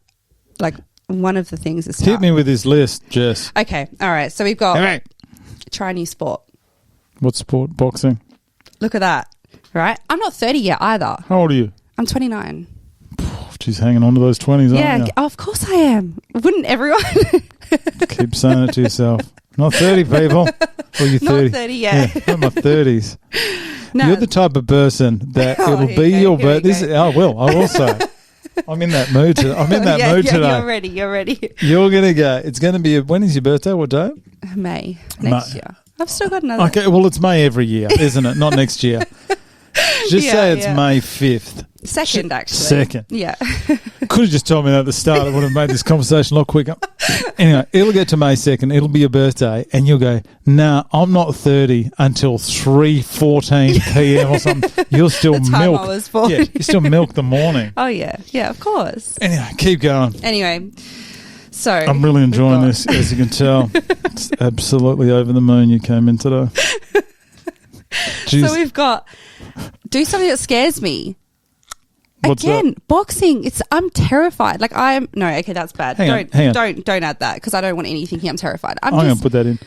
like one of the things is hit me with this list, Jess. Okay. All right. So we've got try a new sport. What sport? Boxing. Look at that. Right. I'm not 30 yet either. How old are you? I'm 29. She's hanging on to those 20s, aren't you? Yeah, of course I am. Wouldn't everyone? Keep saying it to yourself. Not 30, people. Or you 30. Not 30 yet. Yeah, not my 30s. No. You're the type of person that it'll be your birthday. I will say. I'm in that mood. I'm in that mood today. You're ready. You're going to go. It's going to be, when is your birthday? What day? May next year. I've still got another. Okay, well, it's May every year, isn't it? Not next year. Just say it's May 5th. Second, actually. Second. Yeah. Could have just told me that at the start. It would have made this conversation a lot quicker. Anyway, it'll get to May 2nd. It'll be your birthday. And you'll go, nah, I'm not 30 until 3:14 p.m. or something. You'll still the time milk. I was born. Yeah, you still milk the morning. Oh, yeah. Yeah, of course. Anyway, keep going. Anyway, so. I'm really enjoying this, as you can tell. It's absolutely over the moon you came in today. Jeez. So we've got, do something that scares me. What's Again, that? boxing. I'm terrified. Like okay, that's bad. Hang on. Don't add that because I don't want any thinking I'm terrified. I'm going to put that in.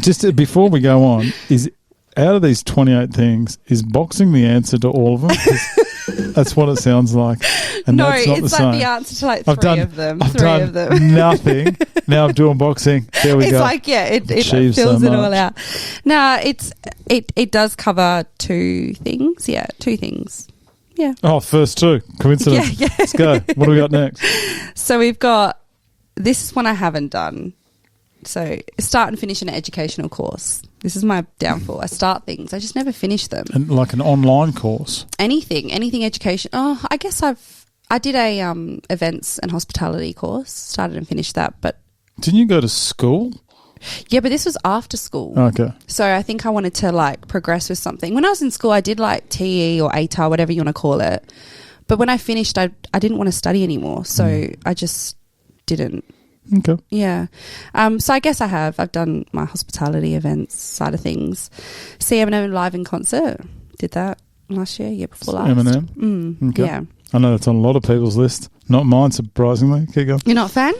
Just before we go on, is out of these 28 things, is boxing the answer to all of them? 'Cause that's what it sounds like. And no, that's not it's the like same. the answer to like three of them. I've done nothing. Now I'm doing boxing. There we it's go. It's like, yeah, it Achieved fills so it all much. out. No, it does cover two things. Yeah, two things. Yeah. Oh, first two. Coincidence. Yeah. Let's go. What do we got next? So we've got, this is one I haven't done. So start and finish an educational course. This is my downfall. I start things. I just never finish them. And like an online course? Anything education. Oh, I guess I did a events and hospitality course, started and finished that. But didn't you go to school? Yeah, but this was after school. Okay. So I think I wanted to like progress with something. When I was in school, I did like TE or ATAR, whatever you want to call it. But when I finished, I didn't want to study anymore. So I just didn't. Okay. Yeah. So I guess I've done my hospitality events side of things. See Eminem live in concert. Did that last year before last. Eminem? Okay. Yeah. I know that's on a lot of people's list. Not mine, surprisingly. Keep going. You're not a fan?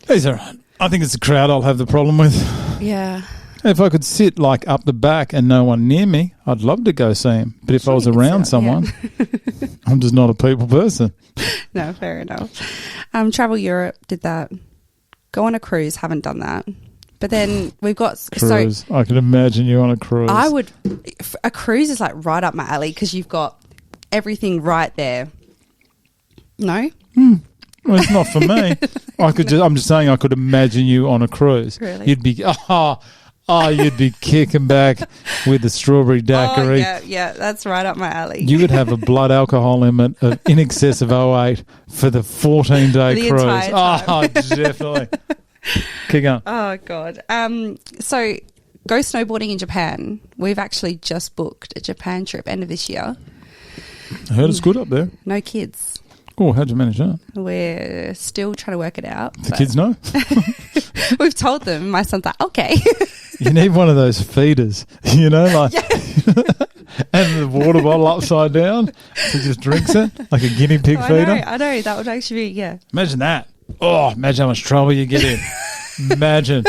He's all right. I think it's the crowd I'll have the problem with. Yeah. If I could sit like up the back and no one near me, I'd love to go see him. But if I was around someone, I'm just not a people person. No, fair enough. Travel Europe, did that. Go on a cruise, haven't done that. But then we've got... Cruise. I can imagine you on a cruise. A cruise is like right up my alley because you've got everything right there. No? Well, it's not for me. I'm just saying I could imagine you on a cruise. Really? You'd be you'd be kicking back with the strawberry daiquiri. Oh, yeah, that's right up my alley. You would have a blood alcohol limit of in excess of 0.8 for the 14-day cruise. Entire time. Oh, definitely. Keep going. Oh God. So go snowboarding in Japan. We've actually just booked a Japan trip end of this year. I heard it's good up there. No kids. Oh, how'd you manage that? We're still trying to work it out. The kids know? We've told them. My son's like, okay. You need one of those feeders, like, and the water bottle upside down, so just drinks it like a guinea pig feeder. I know. That would actually be, yeah. Imagine that. Oh, imagine how much trouble you get in. Imagine,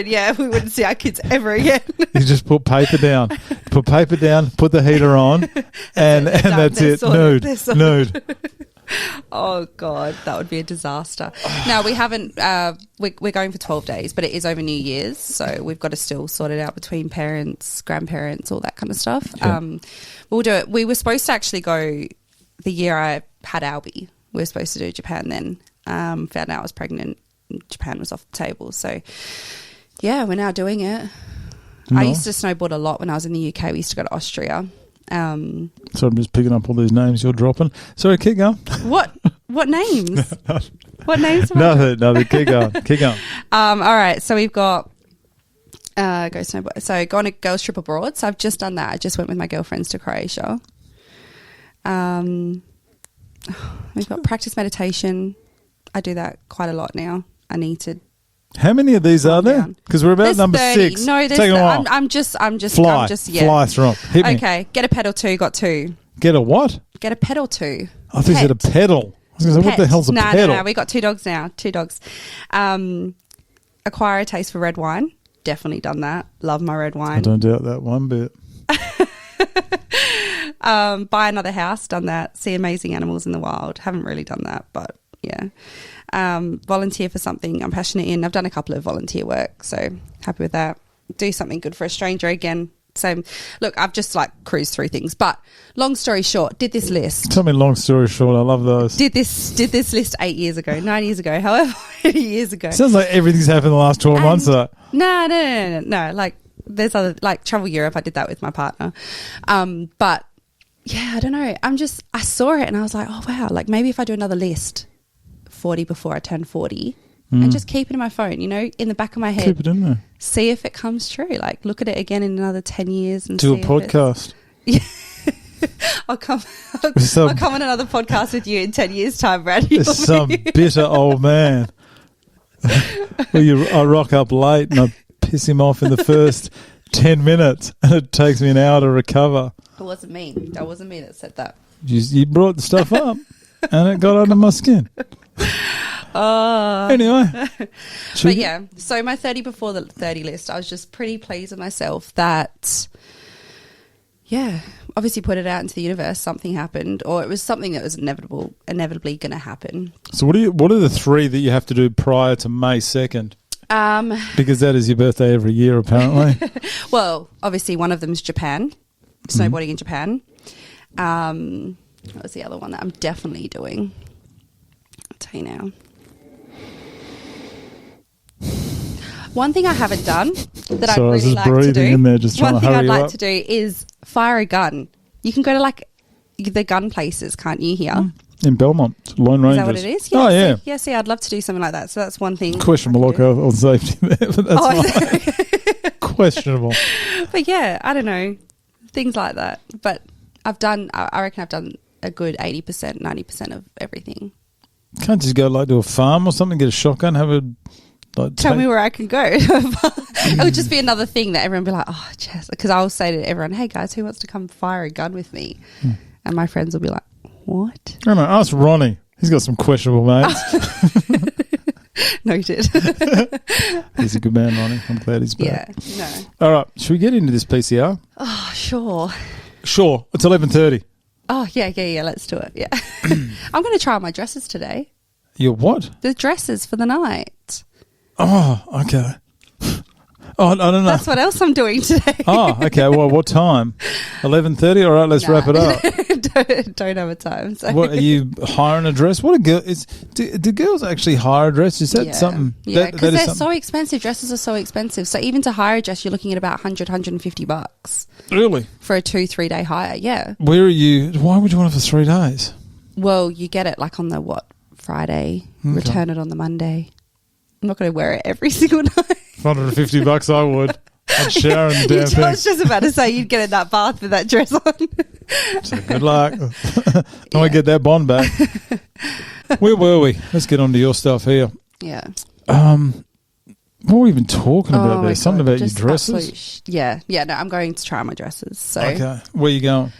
yeah, we wouldn't see our kids ever again. You just put paper down, put the heater on, and that's it. Nude. Oh God, that would be a disaster. No, we haven't. We're going for 12 days, but it is over New Year's, so we've got to still sort it out between parents, grandparents, all that kind of stuff. Yeah. We'll do it. We were supposed to actually go the year I had Albie. We were supposed to do Japan then. Found out I was pregnant. Japan was off the table, so yeah, we're now doing it. No. I used to snowboard a lot when I was in the UK. We used to go to Austria. So I'm just picking up all these names you're dropping. Sorry, keep going. What names? What names? Nothing. Keep going. All right. So we've got go snowboard. So go on a girls trip abroad. So I've just done that. I just went with my girlfriends to Croatia. We've got practice meditation. I do that quite a lot now. I need to. How many of these are there? Because we're about there's number 30. 6. No, there's. I'm just. Fly through. Hit me. Okay, get a pedal 2. Got 2. Get a what? Get a pedal 2. I think you said a pedal. I was going to say, what the hell's a pedal? No. We got 2 dogs now. 2 dogs. Acquire a taste for red wine. Definitely done that. Love my red wine. I don't doubt that one bit. Buy another house, done that. See amazing animals in the wild. Haven't really done that, but yeah. Volunteer for something I'm passionate in. I've done a couple of volunteer work, so happy with that. Do something good for a stranger again. So, look, I've just like cruised through things. But long story short, did this list. Tell me long story short. I love those. Did this list 8 years ago, 9 years ago, however many years ago. Sounds like everything's happened in the last 12 months. No. Like there's other, like travel Europe. I did that with my partner. But yeah, I don't know. I saw it and I was like, oh wow, like maybe if I do another list, 40 before I turn 40. And just keep it in my phone, in the back of my head. Keep it in there. See if it comes true. Like, look at it again in another 10 years. And do see a podcast. Yeah. I'll come on another podcast with you in 10 years' time, Brad. There's some bitter old man. I rock up late and I piss him off in the first 10 minutes and it takes me an hour to recover. It wasn't me. That wasn't me that said that. You brought the stuff up and it got under my skin. Anyway. But yeah, so my 30 before the 30 list, I was just pretty pleased with myself that, yeah, obviously put it out into the universe, something happened, or it was something that was inevitably going to happen. So what are the 3 that you have to do prior to May 2nd? Because that is your birthday every year, apparently. Well, obviously one of them is Japan, snowboarding in Japan. What was the other one that I'm definitely doing? I'll tell you now. One thing I haven't done that I'd really like to do. In there, just one thing I'd like up. to do is fire a gun. You can go to like the gun places, can't you? Here in Belmont, Lone Rangers. Is that what it is? Yeah, yeah. See, I'd love to do something like that. So that's one thing. Questionable look on safety there, but that's fine. Questionable. But yeah, I don't know, things like that. But I reckon I've done a good 80%, 90% of everything. Can't just go like to a farm or something, get a shotgun, have a... Tell me where I can go. It would just be another thing that everyone would be like, oh, Jess. Because I'll say to everyone, hey, guys, who wants to come fire a gun with me? And my friends will be like, what? I don't know. Ask Ronnie. He's got some questionable mates. Noted. He's a good man, Ronnie. I'm glad he's back. Yeah, no. All right. Should we get into this PCR? Oh, sure. Sure. It's 11:30. Oh, yeah. Let's do it. Yeah. I'm going to try on my dresses today. Your what? The dresses for the night. Oh, okay. Oh, I don't know. That's what else I'm doing today. Oh, okay. Well, what time? 11:30? All right, let's wrap it up. don't have a time. So. What, are you hiring a dress? What a girl is. Do girls actually hire a dress? Is that something? Yeah, because they're so expensive. Dresses are so expensive. So even to hire a dress, you're looking at about $100-$150. Really? For a 2-3 day hire, yeah. Where are you? Why would you want it for 3 days? Well, you get it like on the Friday, return it on the Monday. I'm not going to wear it every single night. $150, I would. I'd shower in the damn thing. I was just about to say you'd get in that bath with that dress on. So good luck. I get that bond back. Where were we? Let's get on to your stuff here. Yeah. What were we even talking about there? Something about your dresses? Yeah. No, I'm going to try my dresses. So. Okay. Where are you going?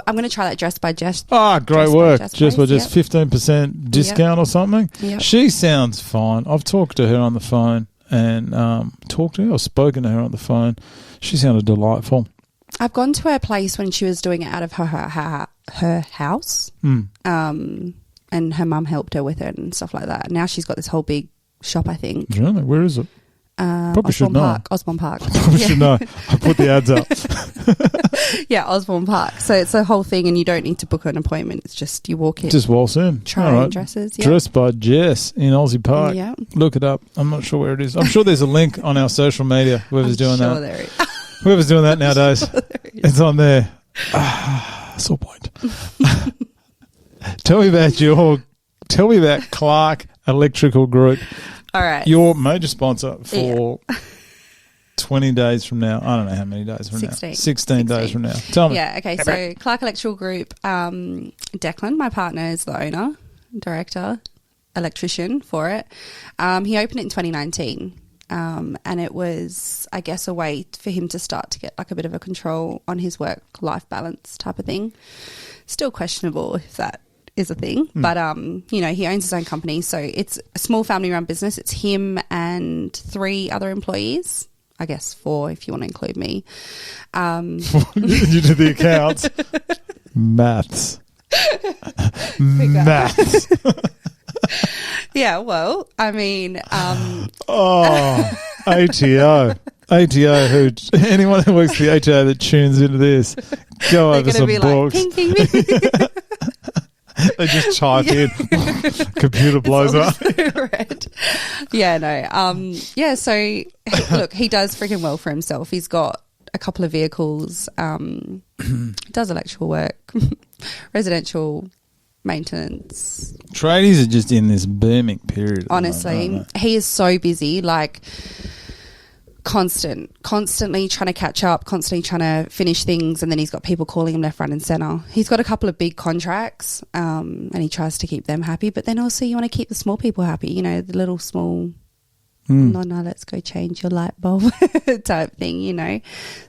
I'm going to try that Dress by Jess. Ah, great work. Jess by Jess, 15% discount or something. Yep. She sounds fine. I've talked to her on the phone and spoken to her on the phone. She sounded delightful. I've gone to her place when she was doing it out of her house. And her mum helped her with it and stuff like that. Now she's got this whole big shop, I think. Really? Where is it? Probably should know. Osborne Park. Probably should know. I put the ads up. Yeah, Osborne Park. So it's a whole thing and you don't need to book an appointment. It's just you walk in. Just waltz in. Try dresses. Yeah. Dressed by Jess in Aussie Park. Yeah. Look it up. I'm not sure where it is. I'm sure there's a link on our social media. Whoever's doing that. There is. Whoever's doing that nowadays. It's on there. That's all point. Tell me about Clark Electrical Group. All right. Your major sponsor for 20 days from now. I don't know how many days from 16. now. 16 days from now. Tell me. Yeah, okay. So Clark Electrical Group, Declan, my partner, is the owner, director, electrician for it. He opened it in 2019. And it was, I guess, a way for him to start to get like a bit of a control on his work-life balance type of thing. Still questionable if that is a thing, but he owns his own company, so it's a small family-run business. It's him and 3 other employees, I guess 4 if you want to include me. You did the accounts. Maths. Maths. Yeah, well, I mean... ATO. ATO, anyone who works for the ATO that tunes into this, go They're over some be books. Like, ping, ping, ping. They just type in, computer blows up. Red. Yeah, no. Yeah, so look, he does freaking well for himself. He's got a couple of vehicles, does electrical work, residential maintenance. Tradies are just in this booming period. Honestly, he is so busy, like constantly trying to catch up, constantly trying to finish things, and then he's got people calling him left, right and centre. He's got a couple of big contracts, and he tries to keep them happy, but then also you want to keep the small people happy, you know, the little small no, let's go change your light bulb type thing, you know.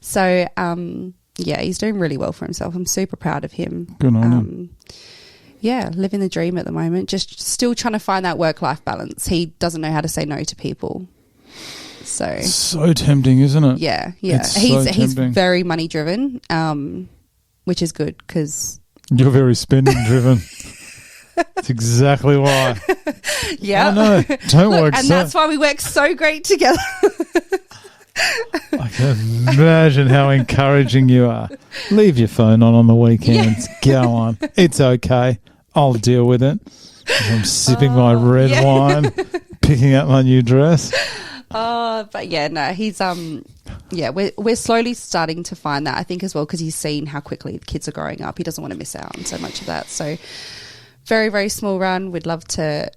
So yeah, he's doing really well for himself. I'm super proud of him. Good on him. Yeah, living the dream at the moment, just still trying to find that work-life balance. He doesn't know how to say no to people. So tempting, isn't it? Yeah. He's very money driven, which is good because you're very spending driven. That's exactly why. Yeah, I know. Don't work. And that's why we work so great together. I can imagine how encouraging you are. Leave your phone on the weekends. Yeah. Go on. It's okay. I'll deal with it. I'm sipping my red wine, picking up my new dress. But yeah, no, he's we're slowly starting to find that, I think, as well, because he's seen how quickly the kids are growing up. He doesn't want to miss out on so much of that. So very, very small run. We'd love to.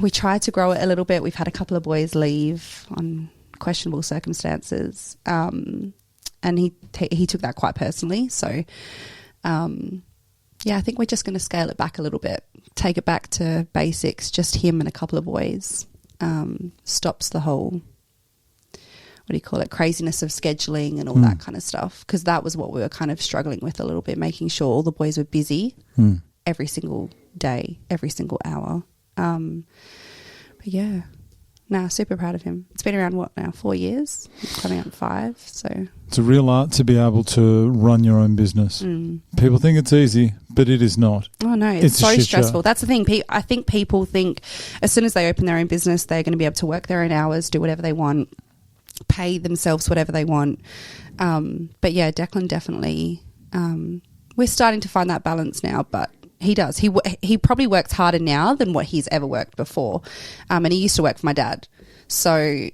We tried to grow it a little bit. We've had a couple of boys leave on questionable circumstances, and he took that quite personally. So yeah, I think we're just going to scale it back a little bit, take it back to basics, just him and a couple of boys. Stops the whole, craziness of scheduling and all that kind of stuff, because that was what we were kind of struggling with a little bit, making sure all the boys were busy every single day, every single hour. But yeah, super proud of him. It's been around 4 years? It's coming up 5, so... It's a real art to be able to run your own business. People think it's easy, but it is not. Oh, no, it's so stressful. That's the thing. I think people think as soon as they open their own business, they're going to be able to work their own hours, do whatever they want, pay themselves whatever they want. But yeah, Declan definitely... we're starting to find that balance now, but he does. He probably works harder now than what he's ever worked before. And he used to work for my dad. So...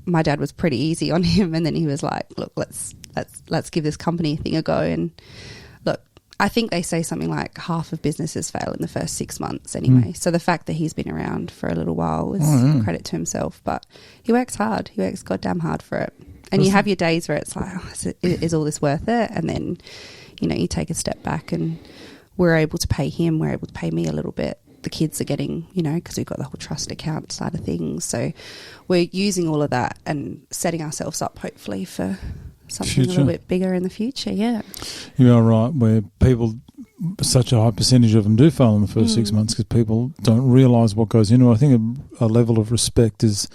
my dad was pretty easy on him, and then he was like, look, let's give this company thing a go. And look, I think they say something like half of businesses fail in the first 6 months anyway. So the fact that he's been around for a little while is credit to himself, but he works hard. He works goddamn hard for it. And you have your days where it's like, is all this worth it? And then, you take a step back, and we're able to pay him, we're able to pay me a little bit. The kids are getting, because we've got the whole trust account side of things. So we're using all of that and setting ourselves up hopefully for something a little bit bigger in the future, yeah. You are right, where people, such a high percentage of them do fail in the first 6 months because people don't realise what goes into it. I think a level of respect is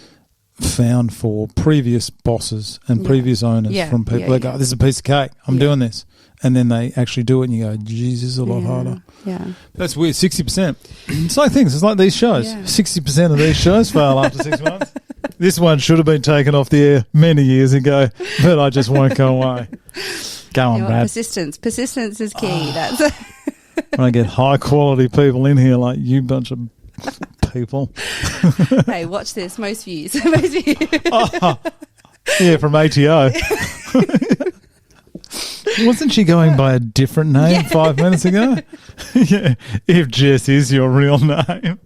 found for previous bosses and previous owners from people that go, this is a piece of cake, I'm doing this. And then they actually do it and you go, geez, this is a lot harder. Yeah. That's weird, 60%. It's like things, it's like these shows. Yeah. 60% of these shows fail after 6 months. This one should have been taken off the air many years ago, but I just won't go away. Go on, Brad. Persistence is key. That's when I get high quality people in here like you bunch of people. Hey, watch this. Most views. Yeah, from ATO. Wasn't she going by a different name 5 minutes ago? Yeah. If Jess is your real name.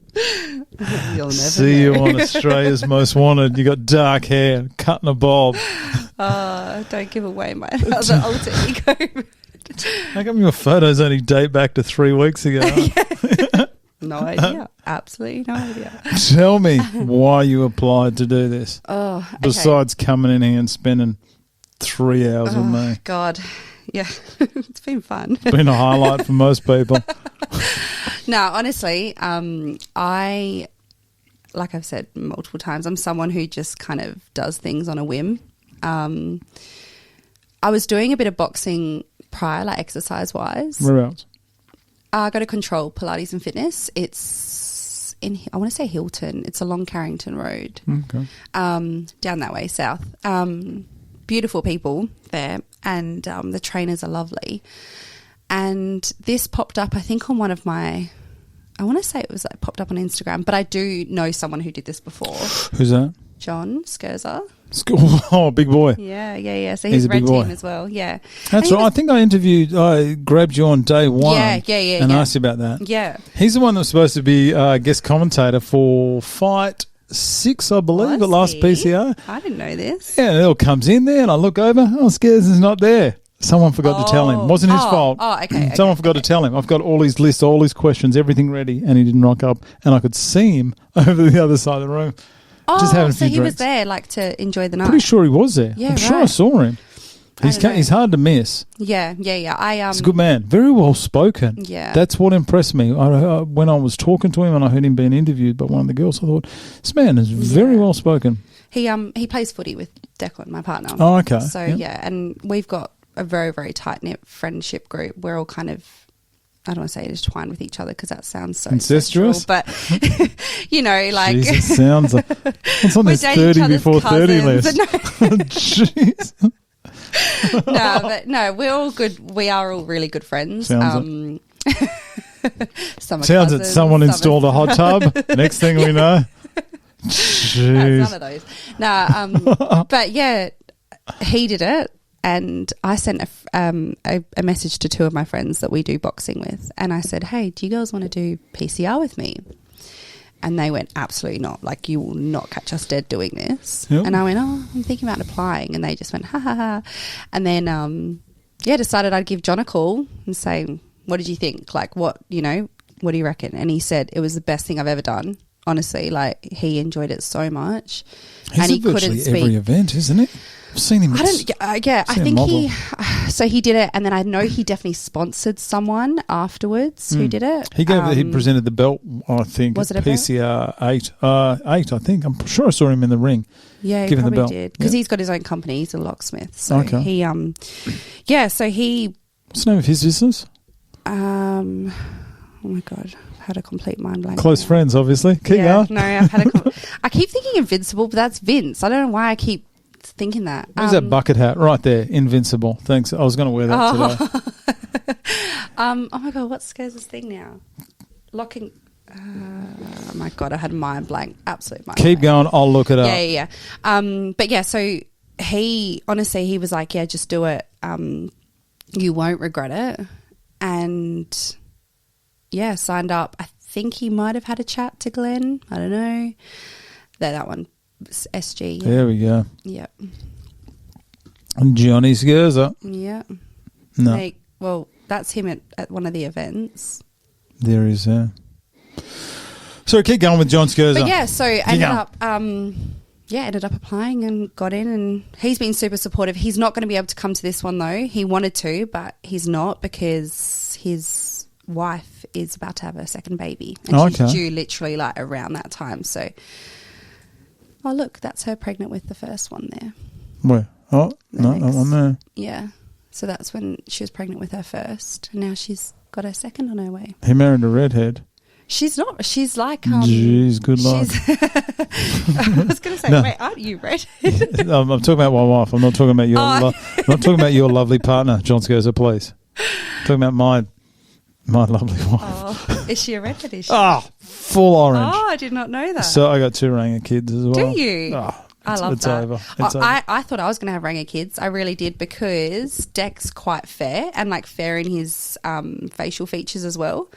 You'll never See know. You on Australia's Most Wanted. You got dark hair, cutting a bob. Don't give away my other alter ego. How come your photos only date back to 3 weeks ago? No idea. Absolutely no idea. Tell me why you applied to do this. Oh, okay. Besides coming in here and spending 3 hours with me. God. Yeah. It's been fun. It's been a highlight for most people. No, honestly, I, like I've said multiple times, I'm someone who just kind of does things on a whim. I was doing a bit of boxing prior, like exercise-wise. Whereabouts? I go to Control Pilates and Fitness. It's I want to say Hilton. It's along Carrington Road. Okay. Down that way, south. Beautiful people there, and the trainers are lovely. And this popped up, I think, on one of my, I want to say it was like popped up on Instagram, but I do know someone who did this before. Who's that? John Scherzer. Oh, big boy. Yeah. So he's a big Red boy. Team as well. Yeah. That's right. I think I grabbed you on day one. And asked you about that. Yeah. He's the one that was supposed to be guest commentator for Fight 6, I believe, at last PCR. I didn't know this. Yeah, it all comes in there, and I look over. Oh, Scherzer's not there. Someone forgot to tell him. Wasn't his fault. Oh, okay. Someone forgot to tell him. I've got all his lists, all his questions, everything ready, and he didn't rock up. And I could see him over the other side of the room. Just having a few so he drinks. was there, like, to enjoy the night. Pretty sure he was there. Yeah, I'm sure I saw him. He's hard to miss. Yeah. He's a good man. Very well spoken. Yeah. That's what impressed me. When I was talking to him and I heard him being interviewed by one of the girls, I thought, this man is very well spoken. He plays footy with Declan, my partner. Oh, okay. So, and we've got a very, very tight-knit friendship group. We're all kind of, I don't want to say intertwined with each other because that sounds so incestuous, but you know, like Jesus, sounds like it's on this 30 before 30 list. Jeez. No, we're all good. We are all really good friends. Sounds some sounds that someone installed a hot tub. Next thing we know, no, none of those. No, but yeah, he did it. And I sent a message to two of my friends that we do boxing with. And I said, hey, do you girls want to do PCR with me? And they went, absolutely not. Like, you will not catch us dead doing this. Yep. And I went, I'm thinking about applying. And they just went, ha, ha, ha. And then, decided I'd give John a call and say, what did you think? Like, what do you reckon? And he said, it was the best thing I've ever done. Honestly, like, he enjoyed it so much. He's and he at couldn't speak. Every event, isn't it? I've seen him. I think he did it, and then I know he definitely sponsored someone afterwards who did it. He presented the belt, I think. Was it a PCR 8? 8, I think. I'm sure I saw him in the ring. Yeah, he probably did because he's got his own company. He's a locksmith. So he, so he. What's the name of his business? Oh my God. I've had a complete mind blank. Close friends, obviously. Keep going. No, I've had I keep thinking Invincible, but that's Vince. I don't know why I keep thinking that. Where's that bucket hat? Right there. Invincible. Thanks. I was going to wear that today. Oh my God, what scares this thing now? Locking. Oh my God, I had a mind blank. Absolute mind blank. Keep going. I'll look it up. Yeah. But yeah, so he was like, yeah, just do it. You won't regret it. And yeah, signed up. I think he might have had a chat to Glenn. I don't know. That one. SG. Yeah. There we go. Yep. And Johnny Scherzer. Yeah. No. Well, that's him at one of the events. There is. So keep going with John Scherzer. But yeah, so ended up applying and got in, and he's been super supportive. He's not going to be able to come to this one though. He wanted to, but he's not because his wife is about to have her second baby, and she's due literally like around that time. So, oh look, that's her pregnant with the first one there. Where? Oh, no, that one there. Yeah, so that's when she was pregnant with her first, and now she's got her second on her way. He married a redhead. She's not. She's like. Jeez, good luck. I was going to say, wait, aren't you redhead? I'm talking about my wife. I'm not talking about your. I'm not talking about your lovely partner, John Scherzer, please. I'm talking about my lovely wife. Oh, is she a redhead? Is she? Full orange. Oh, I did not know that. So I got 2 Ranger kids as well. Do you? I love it's that. Over. I thought I was going to have Ranger kids. I really did because Deck's quite fair and like fair in his facial features as well.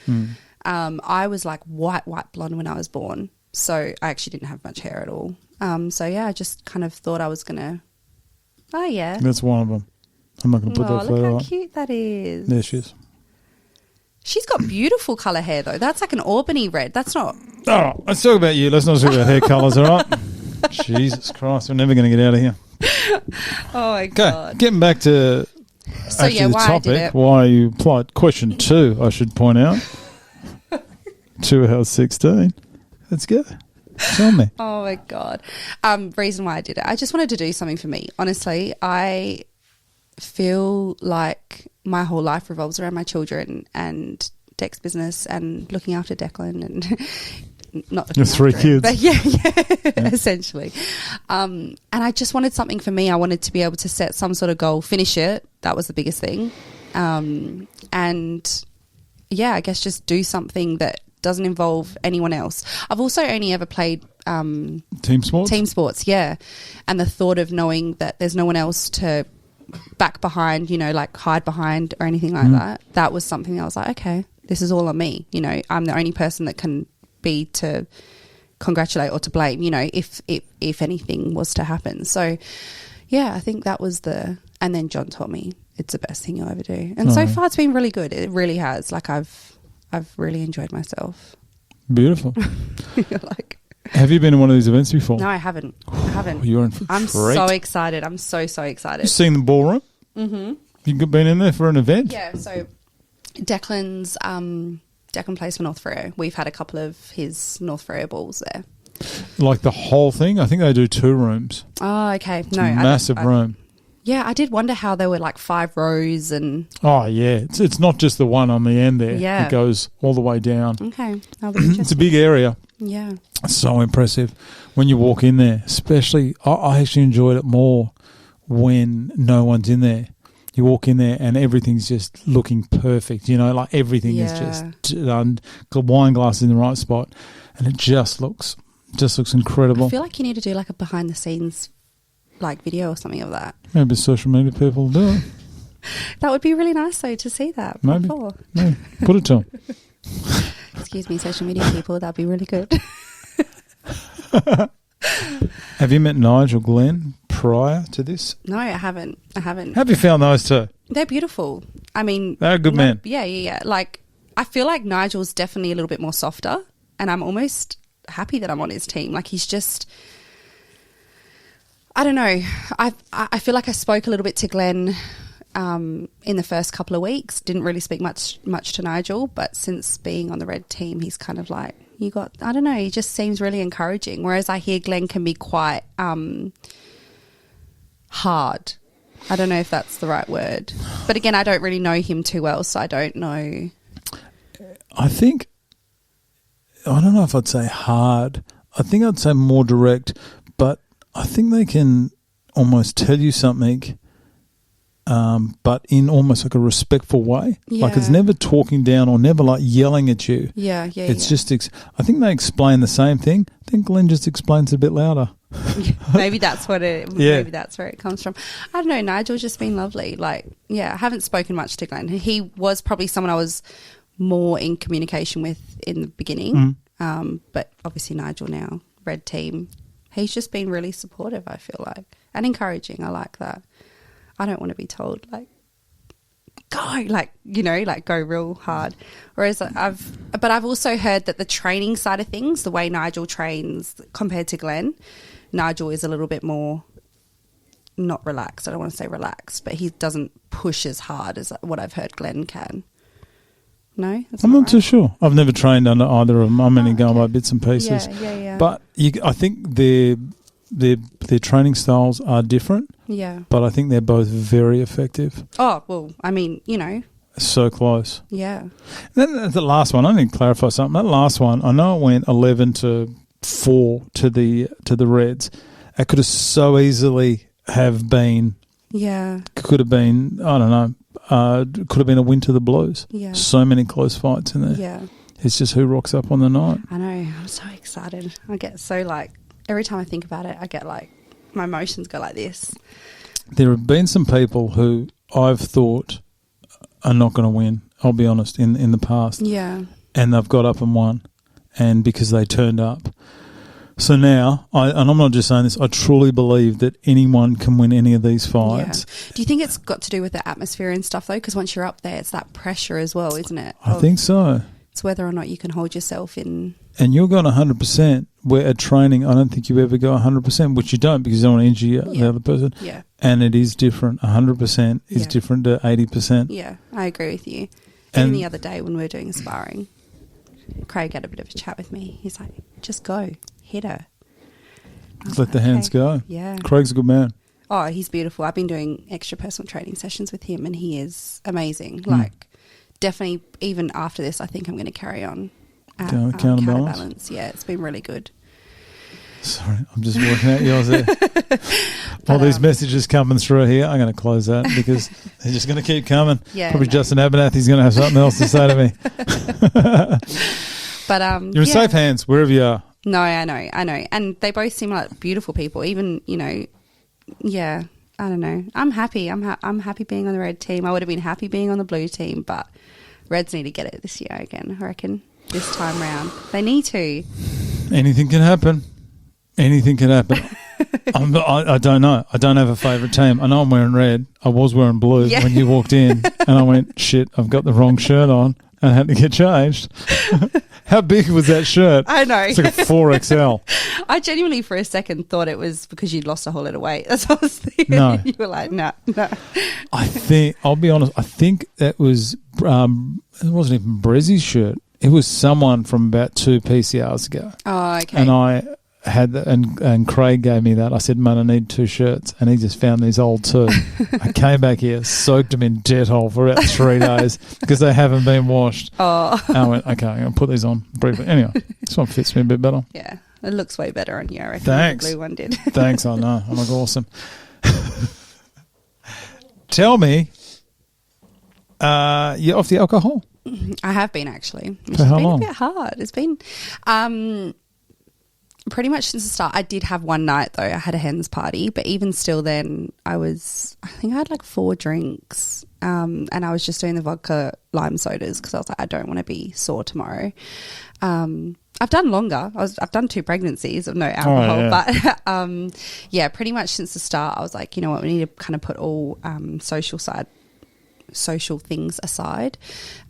I was like white blonde when I was born. So I actually didn't have much hair at all. So yeah, I just kind of thought I was going to. Oh yeah. That's one of them. I'm not going to put that photo look how cute that is. There she is. She's got beautiful colour hair though. That's like an Albany red. That's not. Oh, let's talk about you. Let's not talk about hair colours, all right? Jesus Christ, we're never going to get out of here. Oh my God. Okay, getting back to the topic, why you applied. Question 2, I should point out. 2 hours 16. Let's go. Tell me. Oh my God. Reason why I did it. I just wanted to do something for me. Honestly, I feel like my whole life revolves around my children and Deck's business and looking after Declan and not looking Your three after him, kids. but yeah, essentially. And I just wanted something for me. I wanted to be able to set some sort of goal, finish it. That was the biggest thing. And yeah, I guess just do something that doesn't involve anyone else. I've also only ever played Team sports, yeah. And the thought of knowing that there's no one else to back behind, you know, like hide behind or anything like that was something I was like, okay, this is all on me. You know, I'm the only person that can be to congratulate or to blame, you know, if anything was to happen. So yeah, I think that was and then John taught me it's the best thing you'll ever do. And so far it's been really good. It really has. Like I've really enjoyed myself. Beautiful. Like, have you been to one of these events before? no, I haven't. You're in for a I'm treat. so excited. I'm so excited. You've seen the ballroom? Mm-hmm. You've been in there for an event? Yeah, so Declan plays for North Freo. We've had a couple of his North Freo balls there. Like the whole thing? I think they do 2 rooms. Oh, okay. It's a massive room. Yeah, I did wonder how there were like 5 rows and... Oh, yeah. It's not just the one on the end there. Yeah. It goes all the way down. Okay. That'll be interesting. It's a big area. Yeah. It's so impressive when you walk in there. Especially, I actually enjoyed it more when no one's in there. You walk in there and everything's just looking perfect. You know, like everything is just done. Wine glass in the right spot. And it just looks incredible. I feel like you need to do like a behind the scenes like video or something of that. Maybe social media people do it. That would be really nice though to see that. Maybe. Before. Maybe. Put it to them. Excuse me, social media people, that'd be really good. Have you met Nigel Glenn prior to this? No, I haven't. Have you found those two? They're beautiful. I mean... They're a good man. Yeah. Like, I feel like Nigel's definitely a little bit more softer and I'm almost happy that I'm on his team. Like, he's just... I don't know. I feel like I spoke a little bit to Glenn in the first couple of weeks. Didn't really speak much to Nigel, but since being on the Red Team, he's kind of like, I don't know, he just seems really encouraging. Whereas I hear Glenn can be quite hard. I don't know if that's the right word. But again, I don't really know him too well, so I don't know. I don't know if I'd say hard. I think I'd say more direct, but I think they can almost tell you something, but in almost like a respectful way. Yeah. Like it's never talking down or never like yelling at you. Yeah. It's just, I think they explain the same thing. I think Glenn just explains it a bit louder. Maybe that's maybe that's where it comes from. I don't know. Nigel's just been lovely. Like, yeah, I haven't spoken much to Glenn. He was probably someone I was more in communication with in the beginning. But obviously Nigel now, Red Team, he's just been really supportive, I feel like, and encouraging. I like that. I don't want to be told, like, go, like, you know, like go real hard. Whereas I've also heard that the training side of things, the way Nigel trains compared to Glenn, Nigel is a little bit more not relaxed. I don't want to say relaxed, but he doesn't push as hard as what I've heard Glenn can. No? I'm not too sure. I've never trained under either of them. I'm only going by bits and pieces. Yeah. But I think their training styles are different. Yeah. But I think they're both very effective. Oh, well, I mean, you know. So close. Yeah. Then the last one, I need to clarify something. That last one, I know it went 11-4 to the Reds. It could have so easily have been. Yeah. Could have been, I don't know. Could have been a win to the Blues. Yeah. So many close fights in there. Yeah. It's just who rocks up on the night. I know. I'm so excited. I get so like, every time I think about it, I get like, my emotions go like this. There have been some people who I've thought are not going to win, I'll be honest, in the past. Yeah. And they've got up and won. And because they turned up. So now, and I'm not just saying this, I truly believe that anyone can win any of these fights. Yeah. Do you think it's got to do with the atmosphere and stuff though? Because once you're up there, it's that pressure as well, isn't it? I think so. It's whether or not you can hold yourself in. And you're going 100%, where at training, I don't think you ever go 100%, which you don't because you don't want to injure the other person. Yeah. And it is different. 100% is different to 80%. Yeah, I agree with you. And even the other day when we were doing sparring, Craig had a bit of a chat with me. He's like, just go. Hit her. Let the hands go. Yeah. Craig's a good man. Oh, he's beautiful. I've been doing extra personal training sessions with him and he is amazing. Like, definitely, even after this, I think I'm going to carry on. Counterbalance. Yeah, it's been really good. Sorry, I'm just working out yours there. All these messages coming through here, I'm going to close that because they're just going to keep coming. Yeah, Probably Justin Abernathy's going to have something else to say to me. But you're in safe hands wherever you are. No, I know, and they both seem like beautiful people. Even yeah, I don't know. I'm happy. I'm happy being on the red team. I would have been happy being on the blue team, but Reds need to get it this year again. I reckon this time round they need to. Anything can happen. I don't know. I don't have a favourite team. I know I'm wearing red. I was wearing blue when you walked in, and I went, shit, I've got the wrong shirt on, and I had to get changed. How big was that shirt? I know. It's like a 4XL. I genuinely, for a second, thought it was because you'd lost a whole lot of weight. That's what I was thinking. No. You were like, no. I'll be honest, I think that was, it wasn't even Brezzy's shirt. It was someone from about 2 PCRs ago. Oh, okay. And I had that, and Craig gave me that. I said, man, I need 2 shirts. And he just found these old 2. I came back here, soaked them in Dettol for about 3 days because they haven't been washed. Oh. And I went, okay, I'm going to put these on briefly. Anyway, this one fits me a bit better. Yeah, it looks way better on you, I reckon. Thanks. The blue one did. Thanks, I know. I look awesome. Tell me, you're off the alcohol? I have been, actually. For how long? It's been a bit hard. It's been pretty much since the start. I did have one night, though. I had a hens party, but even still then, I think I had like 4 drinks, and I was just doing the vodka lime sodas because I was like, I don't want to be sore tomorrow. I've done longer. I've done 2 pregnancies of no alcohol, but yeah, pretty much since the start, I was like, you know what, we need to kind of put all social things aside.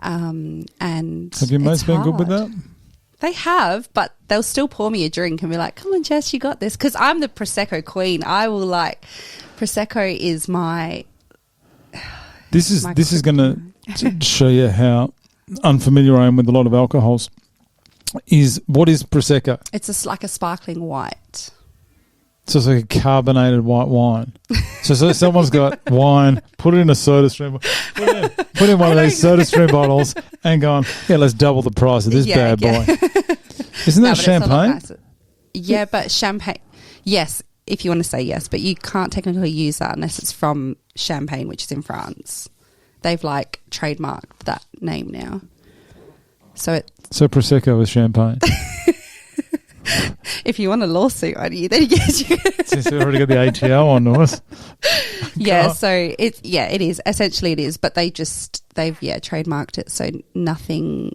And have your mates been good with that? They have, but they'll still pour me a drink and be like, come on, Jess, you got this. Because I'm the Prosecco queen. I will Prosecco is my... This is going to show you how unfamiliar I am with a lot of alcohols. What is Prosecco? It's like a sparkling white. So it's like a carbonated white wine. So someone's got wine, put it in a soda stream, put in one of these soda stream bottles and gone, yeah, let's double the price of this bad boy. Isn't that champagne? Yeah, but champagne, yes, if you want to say yes, but you can't technically use that unless it's from Champagne, which is in France. They've trademarked that name now. So Prosecco is champagne. If you want a lawsuit on you, then yes, you can. Since we already got the ATO on to us. Yeah, so it is. Essentially it is, but they've trademarked it, so nothing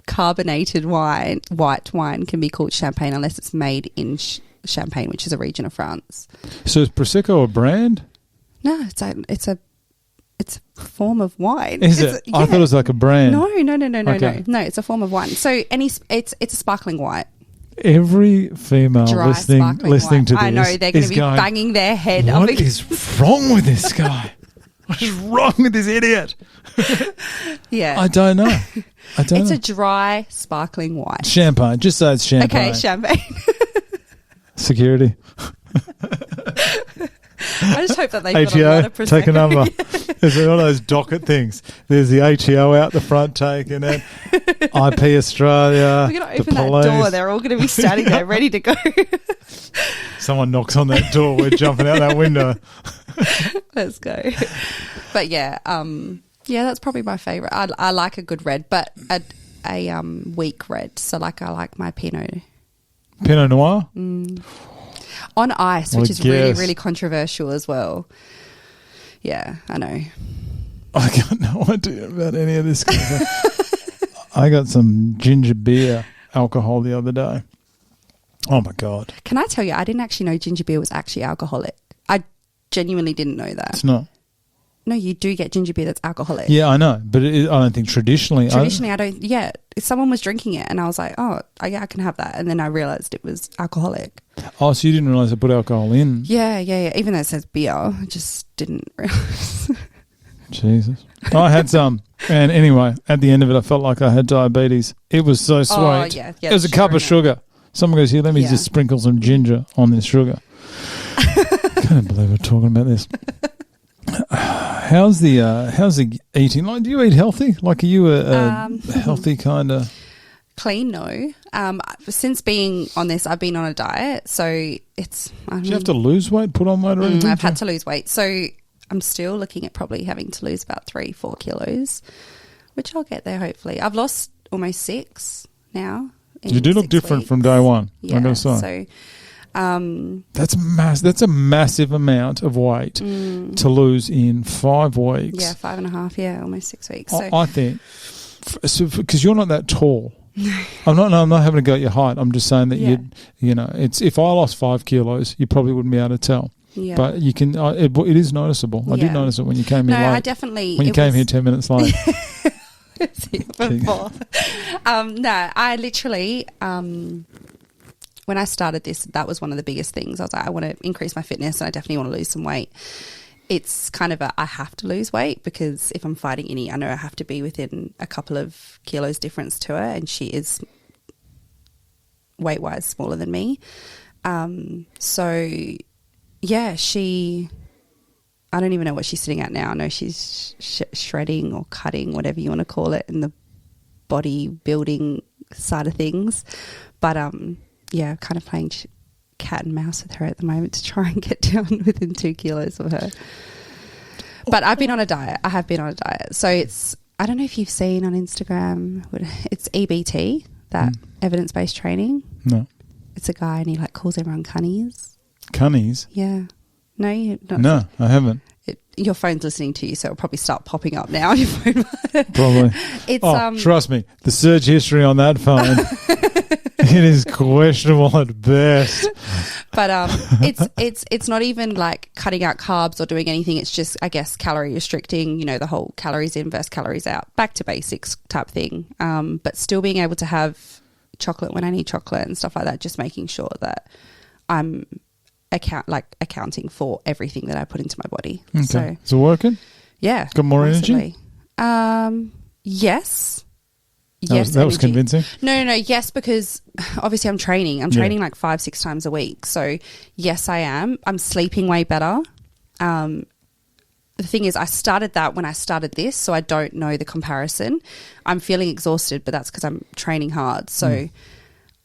carbonated white wine can be called champagne unless it's made in Champagne, which is a region of France. So is Prosecco a brand? No, it's a form of wine. Is it? Yeah. I thought it was like a brand. No. Okay. No, it's a form of wine. So it's a sparkling white. Every female listening to this, I know they're going to be banging their head. What is wrong with this guy? What is wrong with this idiot? Yeah, I don't know. It's a dry sparkling white. Champagne. Just say it's champagne. Okay, champagne. Security. I just hope that they've got a lot of Prosecco. Take a number. There's all those docket things. There's the ATO out the front taking it. IP Australia. We're going to open that door. They're all going to be standing there ready to go. Someone knocks on that door. We're jumping out that window. Let's go. But yeah, that's probably my favourite. I like a good red, but a weak red. So I like my Pinot Noir? On ice, which is really, really controversial as well. Yeah, I know. I got no idea about any of this. I got some ginger beer alcohol the other day. Oh, my God. Can I tell you, I didn't actually know ginger beer was actually alcoholic. I genuinely didn't know that. It's not. No, you do get ginger beer that's alcoholic. Yeah, I know. But I don't think traditionally. I don't. Yeah. If someone was drinking it and I was like, oh, I can have that. And then I realised it was alcoholic. Oh, so you didn't realise they put alcohol in? Yeah. Even though it says beer, I just didn't realise. Jesus. I had some. And anyway, at the end of it, I felt like I had diabetes. It was so sweet. Oh, yeah. It was a cup of sugar. Someone goes, here, let me just sprinkle some ginger on this sugar. I can't believe we're talking about this. How's the eating? Like, do you eat healthy? Like, are you a healthy kind of? Clean, no. Since being on this, I've been on a diet, so it's. Do you have to lose weight, put on weight, or anything? I've had to lose weight, so I'm still looking at probably having to lose about 3-4 kilos, which I'll get there hopefully. I've lost almost 6 now. You do look different weeks. from day one. Yeah, I'm going to say. So That's a massive amount of weight to lose in 5 weeks. Yeah, 5.5. Yeah, almost 6 weeks. So. I think because you're not that tall. I'm not having to go at your height. I'm just saying that it's if I lost 5 kilos, you probably wouldn't be able to tell. Yeah. But you can. It is noticeable. I did notice it when you came here late. No, I definitely. When you came here 10 minutes late. Before. No, I literally. When I started this, that was one of the biggest things. I was like, I want to increase my fitness, and I definitely want to lose some weight. It's kind of I have to lose weight because if I'm fighting any, I know I have to be within a couple of kilos difference to her, and she is weight-wise smaller than me. So, yeah, I don't even know what she's sitting at now. I know she's shredding or cutting, whatever you want to call it, in the bodybuilding side of things. But, yeah, kind of playing cat and mouse with her at the moment to try and get down within 2 kilos of her. But I've been on a diet. I have been on a diet. So I don't know if you've seen on Instagram, it's EBT, that evidence-based training. No. It's a guy and he calls everyone cunnies. Cunnies? Yeah. No, you're not. No, I haven't. Your phone's listening to you, so it'll probably start popping up now on your phone. Probably. It's trust me, the search history on that phone, it is questionable at best. But it's not even like cutting out carbs or doing anything. It's just, I guess, calorie restricting. The whole calories in versus calories out, back to basics type thing. But still being able to have chocolate when I need chocolate and stuff like that. Just making sure that I'm accounting for everything that I put into my body. Okay. So, is it working? Yeah. Got more energy? Yes. That was convincing. No. Yes, because obviously I'm training. I'm training 5-6 times a week. So yes, I am. I'm sleeping way better. The thing is, I started that when I started this, so I don't know the comparison. I'm feeling exhausted, but that's because I'm training hard. So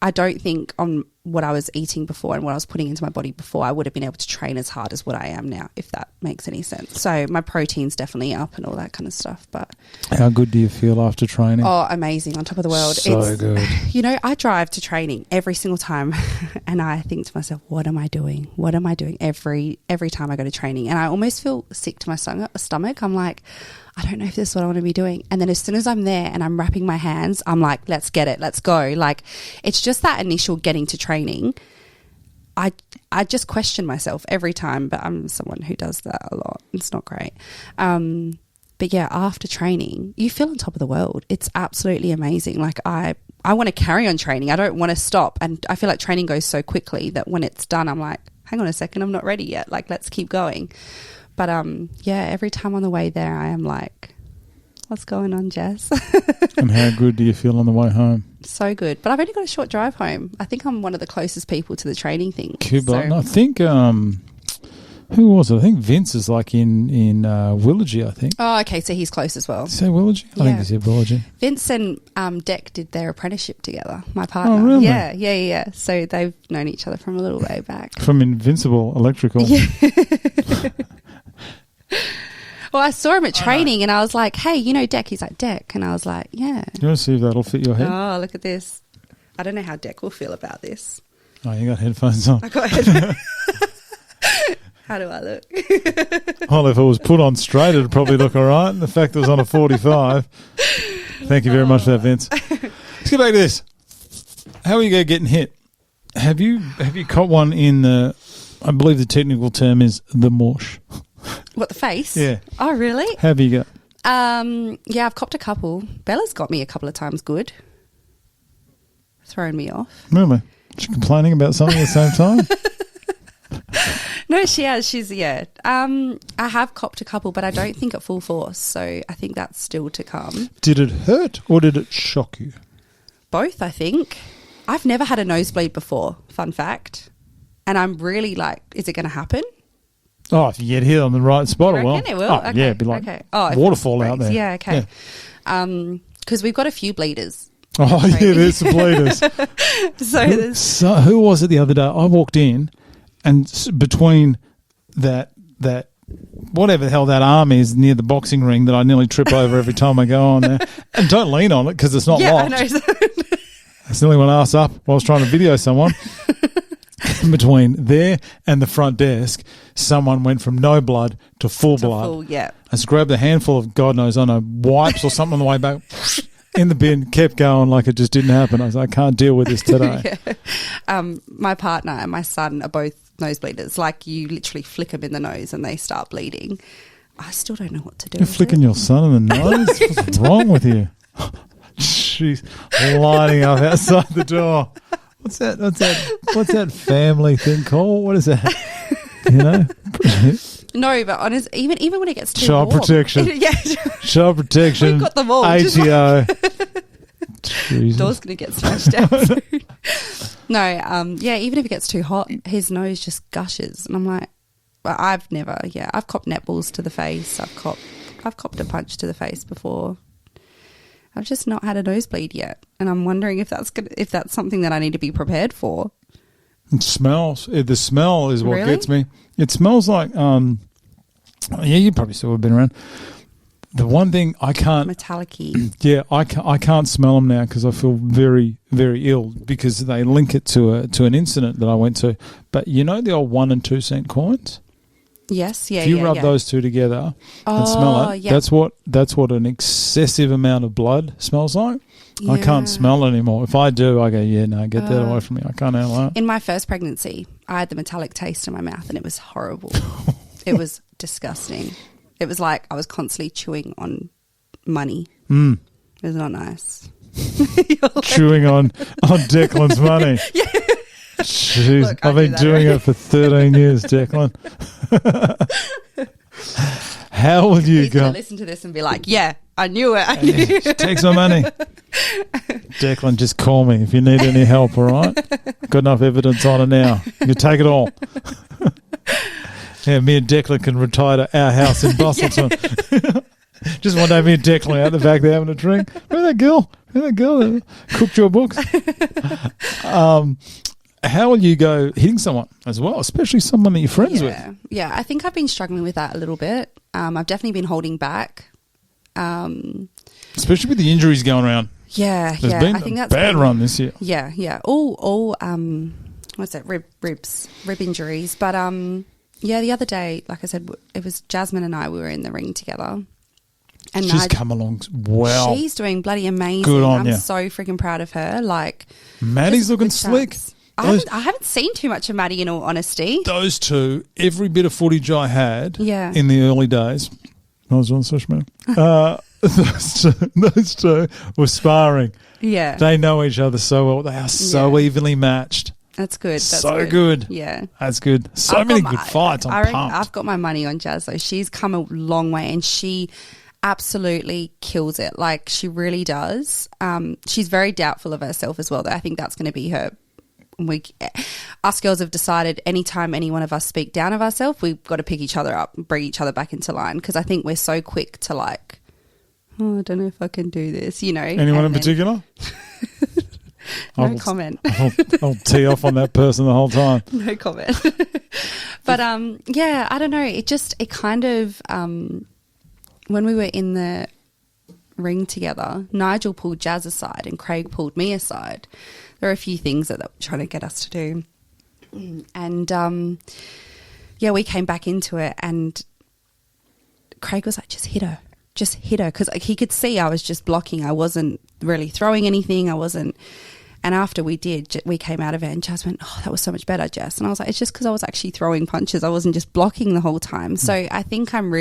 I don't think on what I was eating before and what I was putting into my body before, I would have been able to train as hard as what I am now, if that makes any sense. So my protein's definitely up and all that kind of stuff. But how good do you feel after training? Oh, amazing, on top of the world. So good. I drive to training every single time and I think to myself, what am I doing? What am I doing every time I go to training? And I almost feel sick to my stomach. I'm like, I don't know if this is what I want to be doing. And then as soon as I'm there and I'm wrapping my hands, I'm like, let's get it. Let's go. Like, it's just that initial getting to training. I just question myself every time, but I'm someone who does that a lot. It's not great. But yeah, after training, you feel on top of the world. It's absolutely amazing. Like I want to carry on training. I don't want to stop. And I feel like training goes so quickly that when it's done, I'm like, hang on a second, I'm not ready yet. Like, let's keep going. But yeah, every time on the way there, I am like, what's going on, Jess? And how good do you feel on the way home? So good. But I've only got a short drive home. I think I'm one of the closest people to the training thing. Cuba. So. I think, who was it? I think Vince is like in Willagee, I think. Oh, okay. So he's close as well. Did you say Willagee? I think he said Willagee. Vince and Deck did their apprenticeship together, my partner. Oh, really? Yeah. So they've known each other from a little way back. From Invincible Electrical. Yeah. Well, I saw him at training and I was like, hey, Deck? He's like, Deck. And I was like, yeah. You want to see if that'll fit your head? Oh, look at this. I don't know how Deck will feel about this. Oh, you got headphones on. I got headphones. How do I look? Well, if it was put on straight, it'd probably look all right. And the fact it was on a 45. Thank you very much for that, Vince. Let's get back to this. How are you getting hit? Have you caught one in the, I believe the technical term is the mush? What, the face? Yeah. Oh, really? How have you got? Yeah, I've copped a couple. Bella's got me a couple of times good. Throwing me off. Really? She's complaining about something at the same time? No, she has. I have copped a couple, but I don't think at full force. So I think that's still to come. Did it hurt or did it shock you? Both, I think. I've never had a nosebleed before, fun fact. And I'm really like, is it going to happen? Oh, if you get hit on the right spot, You it will. reckon it will? Oh, Okay. yeah, it'd be like if waterfall it out there. Yeah, okay. Because we've got a few bleeders. Oh, yeah, there's some bleeders. So who was it the other day? I walked in, and between that whatever the hell that arm is near the boxing ring that I nearly trip over every time I go on there, and don't lean on it because it's not locked. I know. I nearly went ass up while I was trying to video someone. Between there and the front desk, someone went from no blood to full blood. Full, yeah. I just grabbed a handful of God knows, I don't know, wipes or something on the way back, in the bin, kept going like it just didn't happen. I was like, I can't deal with this today. Yeah. My partner and my son are both nosebleeders. Like, you literally flick them in the nose and they start bleeding. I still don't know what to do. You're flicking your son in the nose? What's wrong with you? She's lining up outside the door. What's that family thing called? What is that? You know? No, but honest, even when it gets too Child warm. protection. Yeah. Child protection. We've got them all. ATO. Door's going to get smashed out soon. No, even if it gets too hot, his nose just gushes. And I'm like, well, I've copped netballs to the face. I've copped a punch to the face before. I've just not had a nosebleed yet. And I'm wondering if that's something that I need to be prepared for. It smells. The smell is what Really? gets me. It smells like, you probably still have been around. The one thing I can't... Metallic-y. Yeah, I can't smell them now because I feel very, very ill because they link it to an incident that I went to. But you know the old 1 and 2 cent coins? Yes, yeah, if you rub those two together and smell it, yeah. that's what an excessive amount of blood smells like. Yeah. I can't smell it anymore. If I do, I go, yeah, no, get that away from me. I can't handle that. In my first pregnancy, I had the metallic taste in my mouth and it was horrible. It was disgusting. It was like I was constantly chewing on money. It was not nice. Chewing on Declan's money. Yeah. Jeez, Look, I've been doing it for 13 years, Declan. How will you He's go? going to listen to this and be like, yeah, I knew it. She takes my money. Declan, just call me if you need any help, all right? Got enough evidence on it now. You take it all. Yeah, me and Declan can retire to our house in Bustleton. Just one day, me and Declan out the back there having a drink. Remember that girl? That cooked your books? How will you go hitting someone as well, especially someone that you're friends with? Yeah, I think I've been struggling with that a little bit. I've definitely been holding back. Especially with the injuries going around. Yeah, There's been I think a that's bad run this year. Yeah. All what's that? Rib injuries. But the other day, like I said, it was Jasmine and I. We were in the ring together, and she's come along well. She's doing bloody amazing. Good on you. I'm so freaking proud of her. Like, Maddie's looking slick. I haven't seen too much of Maddie, in all honesty. Those two, every bit of footage I had in the early days, I was on social media. Those two were sparring. Yeah. They know each other so well. They are so evenly matched. That's good. That's so good. Yeah. That's good. So many good fights. I'm pumped. I've got my money on Jazz, though. She's come a long way and she absolutely kills it. Like, she really does. She's very doubtful of herself as well, though. I think that's going to be her. Us girls have decided anytime any one of us speak down of ourselves, we've got to pick each other up and bring each other back into line, because I think we're so quick to like, oh, I don't know if I can do this, you know. Anyone in particular? No comment. I'll tee off on that person the whole time. No comment. But I don't know. It kind of when we were in the ring together, Nigel pulled Jazz aside and Craig pulled me aside. There are a few things that they were trying to get us to do. And, we came back into it and Craig was like, just hit her. Because he could see I was just blocking. I wasn't really throwing anything. And after we did, we came out of it and Jazz went, oh, that was so much better, Jess. And I was like, it's just because I was actually throwing punches. I wasn't just blocking the whole time. So I think I'm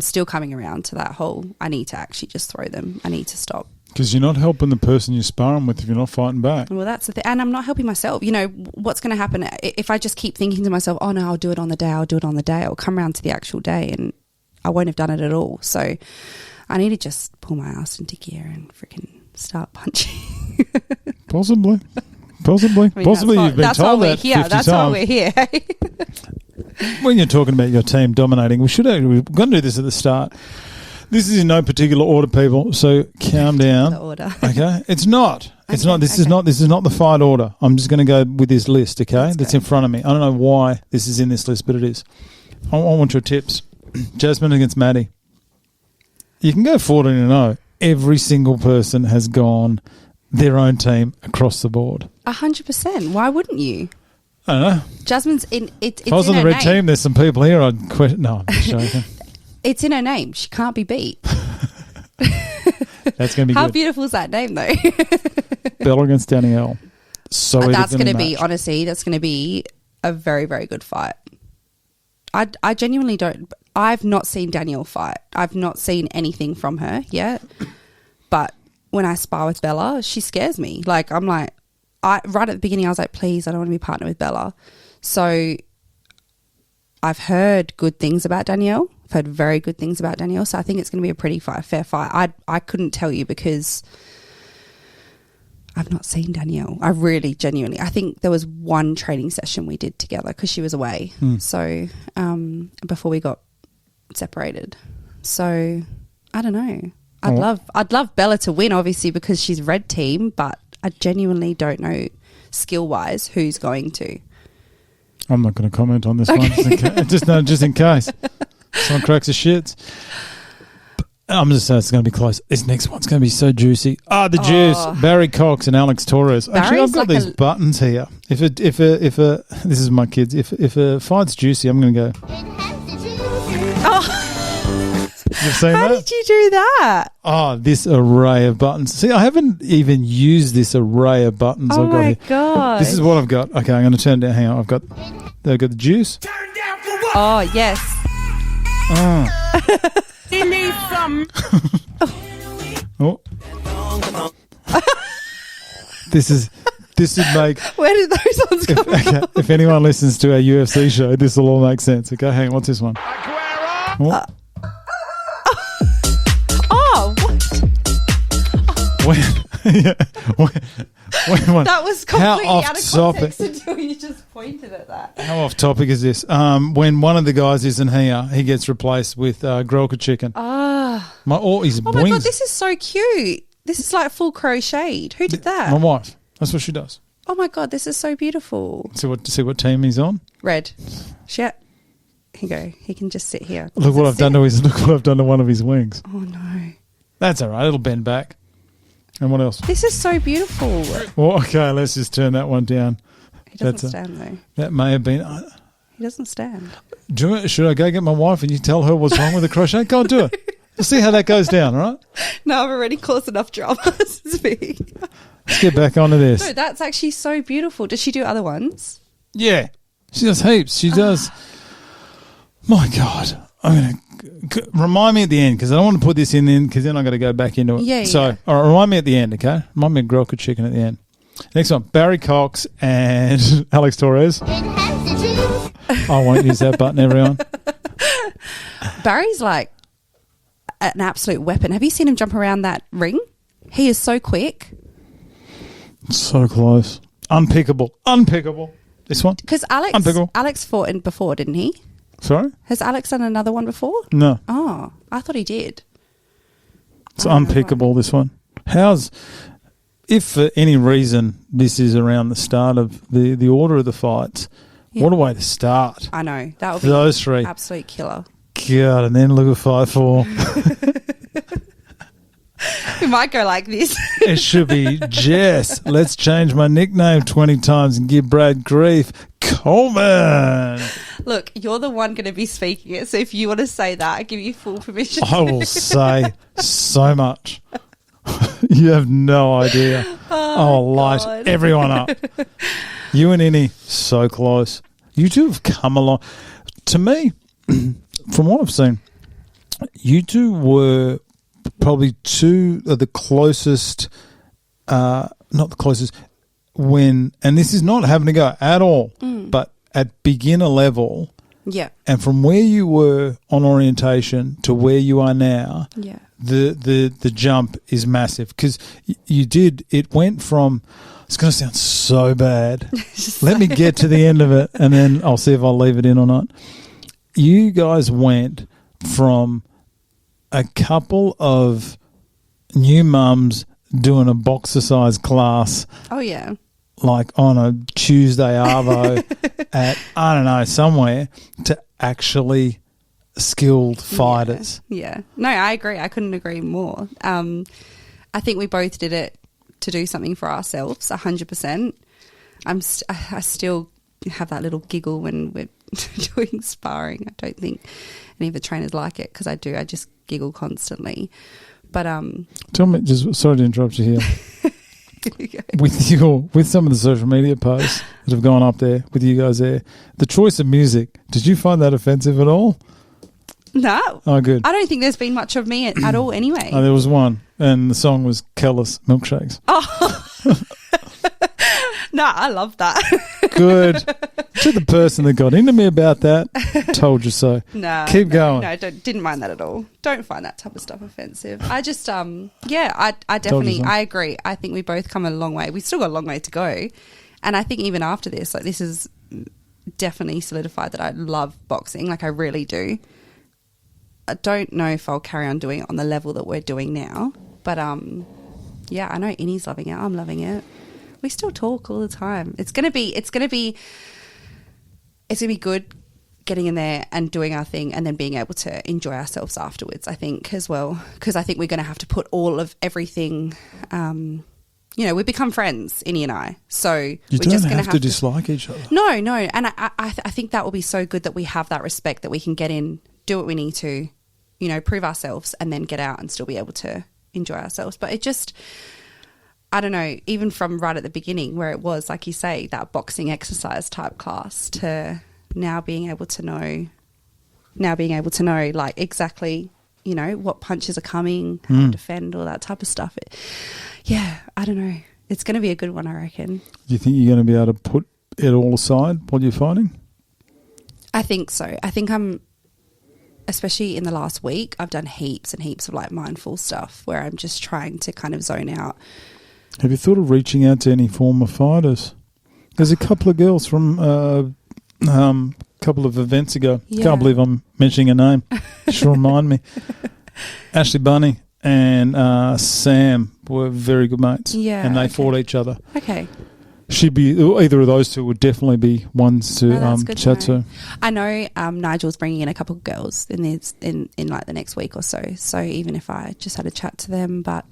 still coming around to that whole, I need to actually just throw them. I need to stop. Because you're not helping the person you're sparring with if you're not fighting back. Well, that's the thing. And I'm not helping myself. You know, what's going to happen if I just keep thinking to myself, oh, no, I'll do it on the day. I'll come around to the actual day and I won't have done it at all. So I need to just pull my ass into gear and freaking start punching. Possibly. I mean, Possibly you've been told that 50 times. That's why we're here. when you're talking about your team dominating, we're going to do this at the start. This is in no particular order, people. So calm down. The order. Okay, it's not. It's Okay, not. This okay. is not. This is not the fight order. I'm just going to go with this list. Okay, that's in front of me. I don't know why this is in this list, but it is. I want your tips. Jasmine against Maddie. You can go 14-0. Every single person has gone their own team across the board. 100%. Why wouldn't you? I don't know. Jasmine's in it. It's If I was in on the her red name. team, there's some people here I'd question. No, I'm just joking. It's in her name. She can't be beat. That's going to be How good. beautiful is that name, though? Bella against Danielle. So That's going to be, match. honestly, that's going to be a very, very good fight. I genuinely don't. I've not seen Danielle fight. I've not seen anything from her yet. But when I spar with Bella, she scares me. Like, I'm like, right at the beginning, I was like, please, I don't want to be partnered with Bella. So I've heard good things about Danielle. I've heard very good things about Danielle. So I think it's going to be a pretty fair fight. I couldn't tell you because I've not seen Danielle. I really, genuinely, I think there was one training session we did together because she was away. So before we got separated. So I don't know. I'd love Bella to win, obviously, because she's red team, but I genuinely don't know skill wise who's going to. I'm not going to comment on this one. Just in case someone cracks the shits. I'm just saying it's going to be close. This next one's going to be so juicy. The juice. Barry Cox and Alex Torres. Actually, I've got these buttons here. If this is my kids. If a fight's juicy, I'm going to go. You've seen How that? did you do that? Oh, this array of buttons. See, I haven't even used this array of buttons Oh I've got my here. God. This is what I've got. Okay, I'm going to turn down. Hang on. I've got the juice. Oh, yes. He needs some. Oh. This would make... Where did those ones come from? Okay, if anyone listens to our UFC show, this will all make sense. Okay, hang on. What's this one? Oh. Oh, what? When That was how completely off out of topic? context until you just pointed at that. How off topic is this? When one of the guys isn't here, he gets replaced with Grelka chicken. Ah. His Oh my wings. God, this is so cute. This is like full crocheted. Who did that? My wife. That's what she does. Oh my God, this is so beautiful. See what team he's on. Red. Shit. Here you go. He can just sit here. Look what I've done to one of his wings. Oh no. That's all right. It'll bend back. And what else? This is so beautiful. Well, okay, let's just turn that one down. He doesn't stand though. That may have been. He doesn't stand. Should I go get my wife and you tell her what's wrong with the crochet? Go and do it. We'll see how that goes down, all right? No, I've already caused enough drama to speak. Let's get back onto this. No, that's actually so beautiful. Does she do other ones? Yeah. She does heaps. She does. My God. I'm going to remind me at the end because I don't want to put this in because then I've got to go back into it. Yeah, so, yeah. all right, remind me at the end, okay? Remind me of Grelka chicken at the end. Next one, Barry Cox and Alex Torres. I won't use that button, everyone. Barry's like an absolute weapon. Have you seen him jump around that ring? He is so quick. So close. Unpickable. This one? Because Unpickable. Alex fought in before, didn't he? Sorry? Has Alex done another one before? No. Oh, I thought he did. It's unpickable, this one. If for any reason this is around the start of the order of the fights, what a way to start. I know. That would For be those three. absolute killer. God, and then look at 5-4. We might go like this. It should be Jess. Let's change my nickname 20 times and give Brad grief. Coleman. Look, you're the one going to be speaking it, so if you want to say that, I give you full permission. I will say so much. You have no idea. I'll light God. everyone up. You and Innie, so close. You two have come along. To me, from what I've seen, you two were probably two of the closest, not the closest, and this is not having to go at all, but at beginner level, Yeah. and from where you were on orientation to where you are now, Yeah. the jump is massive because it went from It's going to sound so bad. Let me get to the end of it, and then I'll see if I'll leave it in or not. You guys went from a couple of new mums doing a boxercise class. Oh, yeah. Like on a Tuesday arvo at, I don't know, somewhere, to actually skilled fighters. Yeah. No, I agree. I couldn't agree more. I think we both did it to do something for ourselves, 100%. I still have that little giggle when we're doing sparring. I don't think any of the trainers like it because I do. I just giggle constantly. But tell me, just sorry to interrupt you here. With some of the social media posts that have gone up there with you guys there, the choice of music, did you find that offensive at all? No. Oh, good. I don't think there's been much of me at all anyway. Oh, there was one, and the song was Kellis Milkshakes. Oh. No, I love that. Good. To the person that got into me about that, told you so. No. Keep going. No, didn't mind that at all. Don't find that type of stuff offensive. I just, I definitely, I agree. I think we both come a long way. We've still got a long way to go. And I think even after this, like, this is definitely solidified that I love boxing. Like, I really do. I don't know if I'll carry on doing it on the level that we're doing now. But, yeah, I know Innie's loving it. I'm loving it. We still talk all the time. It's gonna be good getting in there and doing our thing and then being able to enjoy ourselves afterwards, I think, as well. Because I think we're going to have to put all of everything, we become friends, Innie and I. So you don't have to dislike each other. No. And I think that will be so good that we have that respect, that we can get in, do what we need to, prove ourselves and then get out and still be able to enjoy ourselves. But it just... I don't know, even from right at the beginning where it was, like you say, that boxing exercise type class to now being able to know like exactly, what punches are coming, how to defend, all that type of stuff. I don't know. It's going to be a good one, I reckon. Do you think you're going to be able to put it all aside while you're fighting? I think so. I think especially in the last week, I've done heaps and heaps of like mindful stuff where I'm just trying to kind of zone out. Have you thought of reaching out to any former fighters? There's a couple of girls from a couple of events ago. Yeah. Can't believe I'm mentioning a name. Should remind me. Ashley Bunny and Sam were very good mates. Yeah, and they fought each other. Okay. Either of those two would definitely be ones to chat to. I know Nigel's bringing in a couple of girls in like the next week or so. So even if I just had a chat to them, but.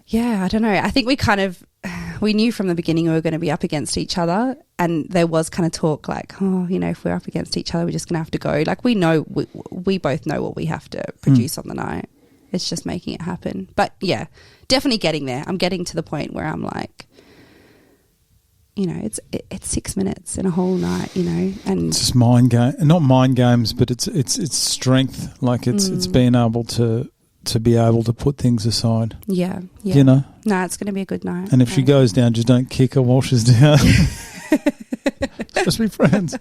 Yeah, I don't know. I think we knew from the beginning we were going to be up against each other, and there was kind of talk like, if we're up against each other, we're just going to have to go. Like, we know, we both know what we have to produce on the night. It's just making it happen. But yeah, definitely getting there. I'm getting to the point where I'm like, it's 6 minutes in a whole night, and it's just mind game, not mind games, but it's strength. Like it's being able to be able to put things aside. Yeah. No, it's going to be a good night. And if she goes down, just don't kick her while she's down. Just be friends.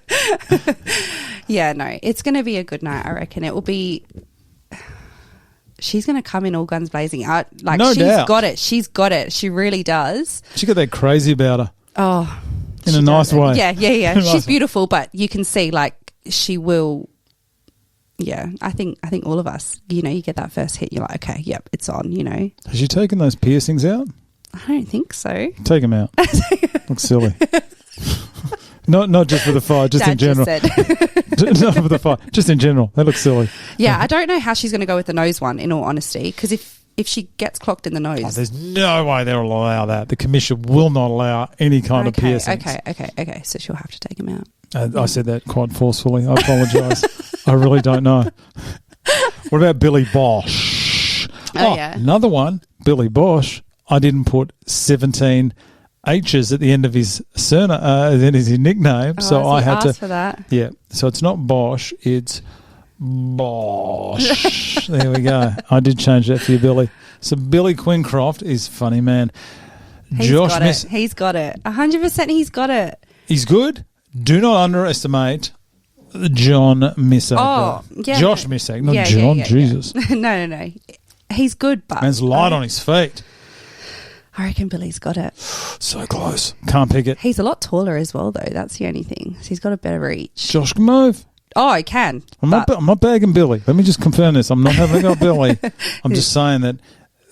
Yeah, no, it's going to be a good night, I reckon. It will be... She's going to come in all guns blazing. No doubt. Got it. She's got it. She really does. She got that crazy about her. Oh. In a nice way. Yeah. She's beautiful, but you can see, like, she will... Yeah, I think all of us, you get that first hit, you're like, okay, yep, it's on, Has she taken those piercings out? I don't think so. Take them out. Looks silly. Not just for the fight, just Dad in general. Not for the fight, just in general. They look silly. Yeah, I don't know how she's going to go with the nose one, in all honesty, because if she gets clocked in the nose... there's no way they'll allow that. The commission will not allow any kind of piercings. Okay, so she'll have to take them out. I said that quite forcefully. I apologise. I really don't know. What about Billy Bosch? Oh, yeah. Another one, Billy Bosch. I didn't put 17 H's at the end of his surname, his nickname. So I had to. For that. Yeah. So it's not Bosch, it's Bosch. There we go. I did change that for you, Billy. So Billy Quincroft is funny, man. He's got it. 100% he's got it. He's good. Do not underestimate John Missack. Oh, yeah. Josh Missack, not John. Jesus. No. He's good, but... Man's light on his feet. I reckon Billy's got it. So close. Can't pick it. He's a lot taller as well, though. That's the only thing. So he's got a better reach. Josh can move. Oh, he can. I'm not bagging Billy. Let me just confirm this. I'm not having a go at Billy. I'm just saying that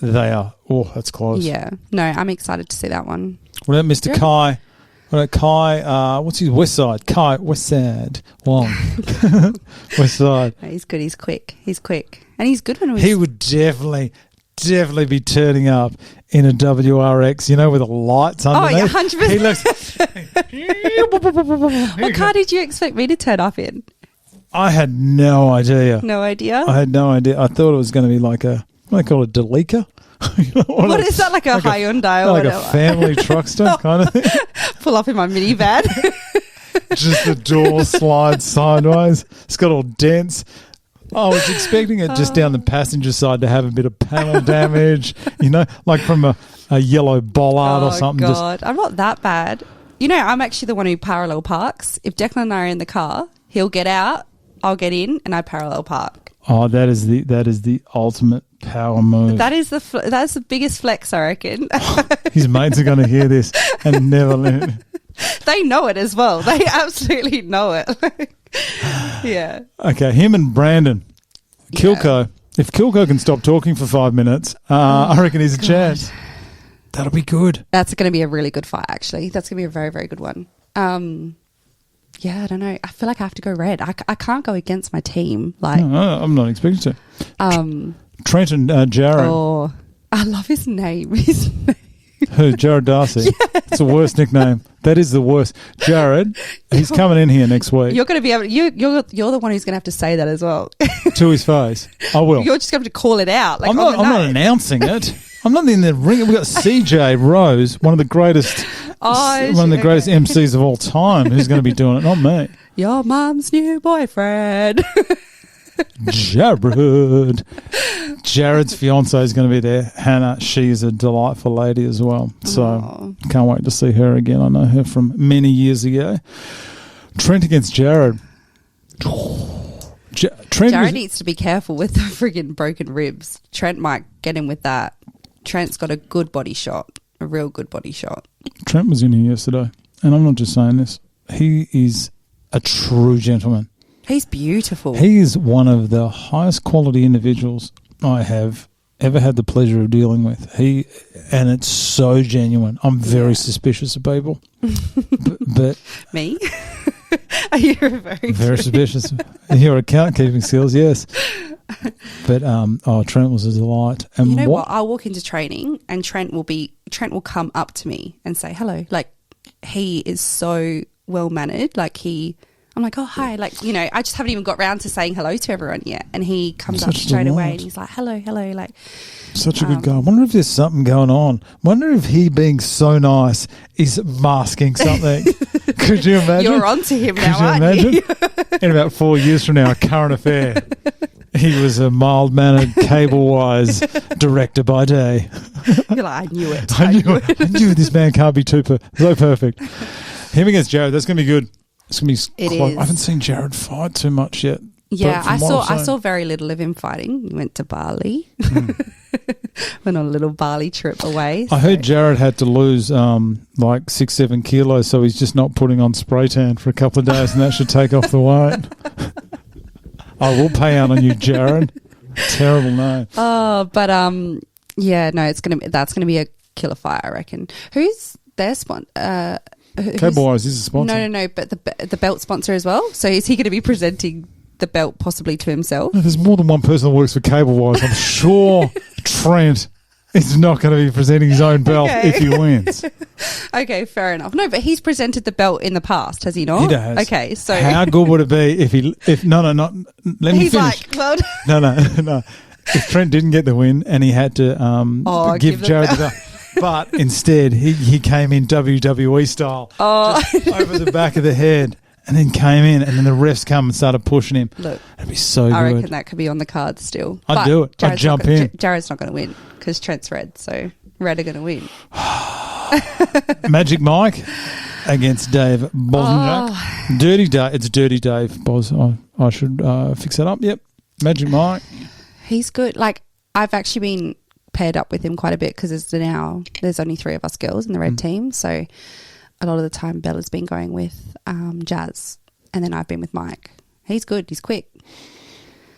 they are. Oh, that's close. Yeah. No, I'm excited to see that one. What about Mr. Kai? What about Kai? What's his West Side? Kai West Side. Long. West Side. No, he's good. He's quick. And he's good when he would definitely be turning up in a WRX, with the lights underneath. Oh, yeah, 100%. He looks... What car did you expect me to turn up in? I had no idea. No idea? I had no idea. I thought it was going to be like a, what do they call it, Delica? What is that, like a Hyundai or whatever? Like a family truckster kind of thing? Pull up in my minivan. Just the door slides sideways. It's got all dents. I was expecting it just down the passenger side to have a bit of panel damage, like from a yellow bollard or something. Oh, God. I'm not that bad. I'm actually the one who parallel parks. If Declan and I are in the car, he'll get out, I'll get in, and I parallel park. Oh, that is the ultimate power move. That's the biggest flex, I reckon. His mates are going to hear this and never learn. They know it as well. They absolutely know it. Yeah. Okay, him and Brandon. Kilco. If Kilco can stop talking for 5 minutes, I reckon he's a chance. That'll be good. That's going to be a really good fight, actually. That's going to be a very, very good one. Yeah, I don't know. I feel like I have to go red. I can't go against my team. Like, no, I'm not expecting to. Trent and Jared. Oh, I love his name. Who? Jared Darcy? Yes. It's the worst nickname. That is the worst. Jared, he's coming in here next week. You're going to be able. You're the one who's going to have to say that as well. To his face. I will. You're just going to have to call it out. Like, I'm not announcing it. I'm not in the ring. We've got CJ Rose, one of the greatest MCs of all time, who's going to be doing it, not me. Your mum's new boyfriend. Jared's fiance is going to be there. Hannah, she's a delightful lady as well. So can't wait to see her again. I know her from many years ago. Trent against Jared. Jared needs to be careful with the friggin' broken ribs. Trent might get him with that. Trent's got a good body shot, a real good body shot. Trent was in here yesterday, and I'm not just saying this. He is a true gentleman. He's beautiful. He is one of the highest quality individuals I have ever had the pleasure of dealing with. And it's so genuine. I'm very suspicious of people. but me? Are you referring very to suspicious. Your account keeping skills, yes. But Trent was a delight. And you know what? I'll walk into training and Trent will come up to me and say hello. Like, he is so well mannered. Like, I'm like, oh, hi. Like, I just haven't even got round to saying hello to everyone yet. And he comes up straight away and he's like, hello. Like, such a good guy. I wonder if there's something going on. Wonder if he being so nice is masking something. Could you imagine? You're onto him now, aren't you? In about 4 years from now, a current affair. He was a mild-mannered, cable-wise director by day. You're like, I knew it. I knew this man can't be so perfect. Him against Jared, that's going to be good. It's going to be close. I haven't seen Jared fight too much yet. Yeah, I saw very little of him fighting. He went to Bali. Went on a little Bali trip away. I heard Jared had to lose like 6-7 kilos, so he's just not putting on spray tan for a couple of days, and that should take off the weight. I will pay out on you, Jared. Terrible name. Oh, but yeah, no, that's gonna be a killer fight, I reckon. Who's their sponsor? Cable Wise is a sponsor. No, but the belt sponsor as well. So is he going to be presenting the belt possibly to himself? No, there's more than one person that works for Cable Wise. I'm sure Trent is not going to be presenting his own belt if he wins. Okay, fair enough. No, but he's presented the belt in the past, has he not? He does. Okay, so how good would it be if let me he's finish. Like, well, no. If Trent didn't get the win and he had to give Jared the belt. But instead, he came in WWE style, just over the back of the head, and then came in, and then the refs come and started pushing him. Look, that'd be so good. I reckon that could be on the card still. I'd do it. I'd jump in. Jared's not going to win because Trent's red, so red are going to win. Magic Mike against Dave Bosniak. Dirty Dave. It's Dirty Dave Bos. I should fix that up. Yep. Magic Mike. He's good. Like, I've actually been paired up with him quite a bit because there's only 3 of us girls in the red team. So a lot of the time Bella's been going with Jazz, and then I've been with Mike. He's good. He's quick.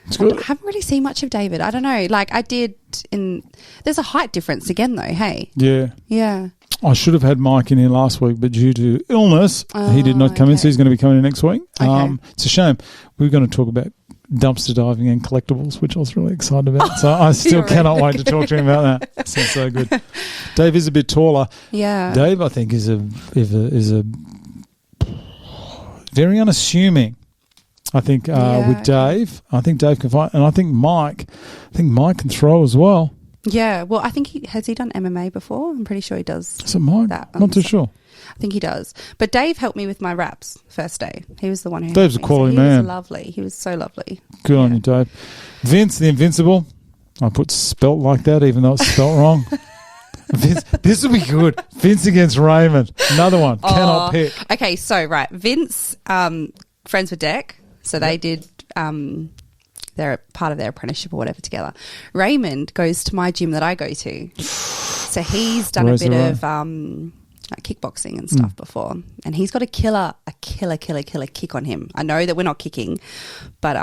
It's good. I haven't really seen much of David. I don't know. Like I did there's a height difference again though, hey? Yeah. Yeah. I should have had Mike in here last week, but due to illness, he did not come in, so he's going to be coming in next week. Okay. It's a shame. We were going to talk about dumpster diving and collectibles, which I was really excited about. So I still cannot wait to talk to him about that. Sounds so good. Dave is a bit taller. Yeah. Dave, I think, is a very unassuming. I think with Dave, I think Dave can fight, and I think Mike can throw as well. Yeah, well, I think has he done MMA before? I'm pretty sure he does. Is it Mike? That. Not too sure. I think he does. But Dave helped me with my raps first day. He was the one who Dave's a quality man. He was lovely. He was so lovely. Good on you, Dave. Vince, the Invincible. I put spelt like that, even though it's spelt wrong. Vince, this will be good. Vince against Raymond. Another one. Cannot pick. Okay, so, right. Vince, friends with Deck. So they did... they're part of their apprenticeship or whatever together. Raymond goes to my gym that I go to. So he's done a bit of like kickboxing and stuff before. And he's got a killer kick on him. I know that we're not kicking, but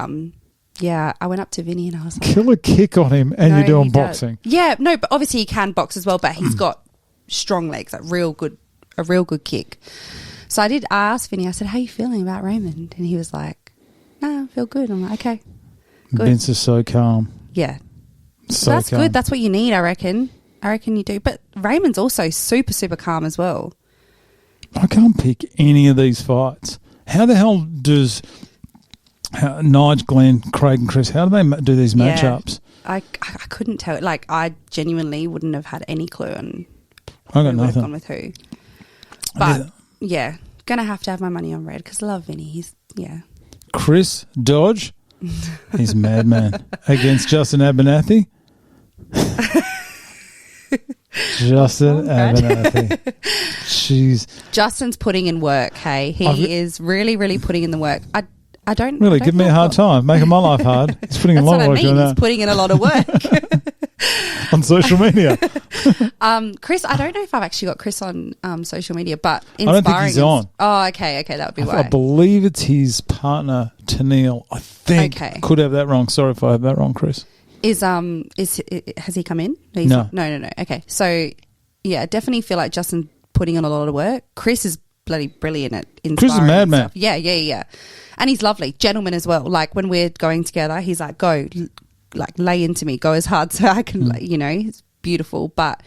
yeah, I went up to Vinny and I was like... Killer kick on him and you're doing boxing. Yeah, no, but obviously he can box as well, but he's got strong legs, like a real good kick. So I ask Vinny, I said, how are you feeling about Raymond? And he was like, nah, I feel good. I'm like, okay. Good. Vince is so calm. Yeah. So that's calm. good. That's what you need, I reckon. I reckon you do. But Raymond's also super, super calm as well. I can't pick any of these fights. How the hell does Nige, Glenn, Craig and Chris, how do they do these matchups? I couldn't tell. Like, I genuinely wouldn't have had any clue on I got who would have nothing. gone with who. But, yeah, going to have my money on Red because I love Vinny. Chris Dodge. He's a madman. Against Justin Abernathy. Justin Abernathy. Jeez. Justin's putting in work, hey. He is really, really putting in the work. I don't... Really, give me a hard time. Making my life hard. He's putting in a lot of work doing that. He's putting in a lot of work. On social media. Chris, I don't know if I've actually got Chris on social media, but I don't think he's on. Oh, okay, that would be why. I believe it's his partner, Tennille. I think. Okay. Could have that wrong. Sorry if I have that wrong, Chris. Has he come in? No. No. Okay, so yeah, definitely feel like Justin putting in a lot of work. Chris is bloody brilliant at inspiring. Chris is a madman. Yeah. And he's lovely, gentleman as well. Like when we're going together, he's like, go, like lay into me, go as hard so I can, it's beautiful. But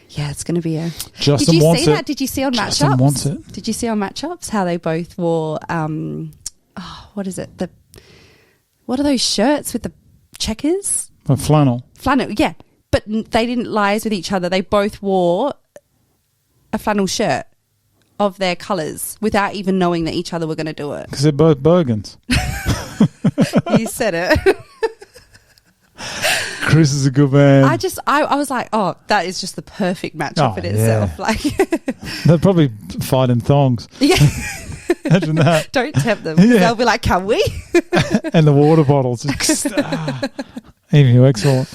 yeah, it's going to be a... Justin Did you wants see it. that? Did you see on Justin Matchups? Wants it. Did you see on Matchups how they both wore, what is it? What are those shirts with the checkers? A flannel. Flannel, yeah. But they didn't liaise with each other. They both wore a flannel shirt of their colours without even knowing that each other were going to do it. Because they're both Bogans. You said it. Chris is a good man. I was like, oh, that is just the perfect matchup in itself. Like, they'll probably fight in thongs. Yeah. Imagine that. Don't tempt them. Yeah. They'll be like, can we? And the water bottles. Anyway, excellent.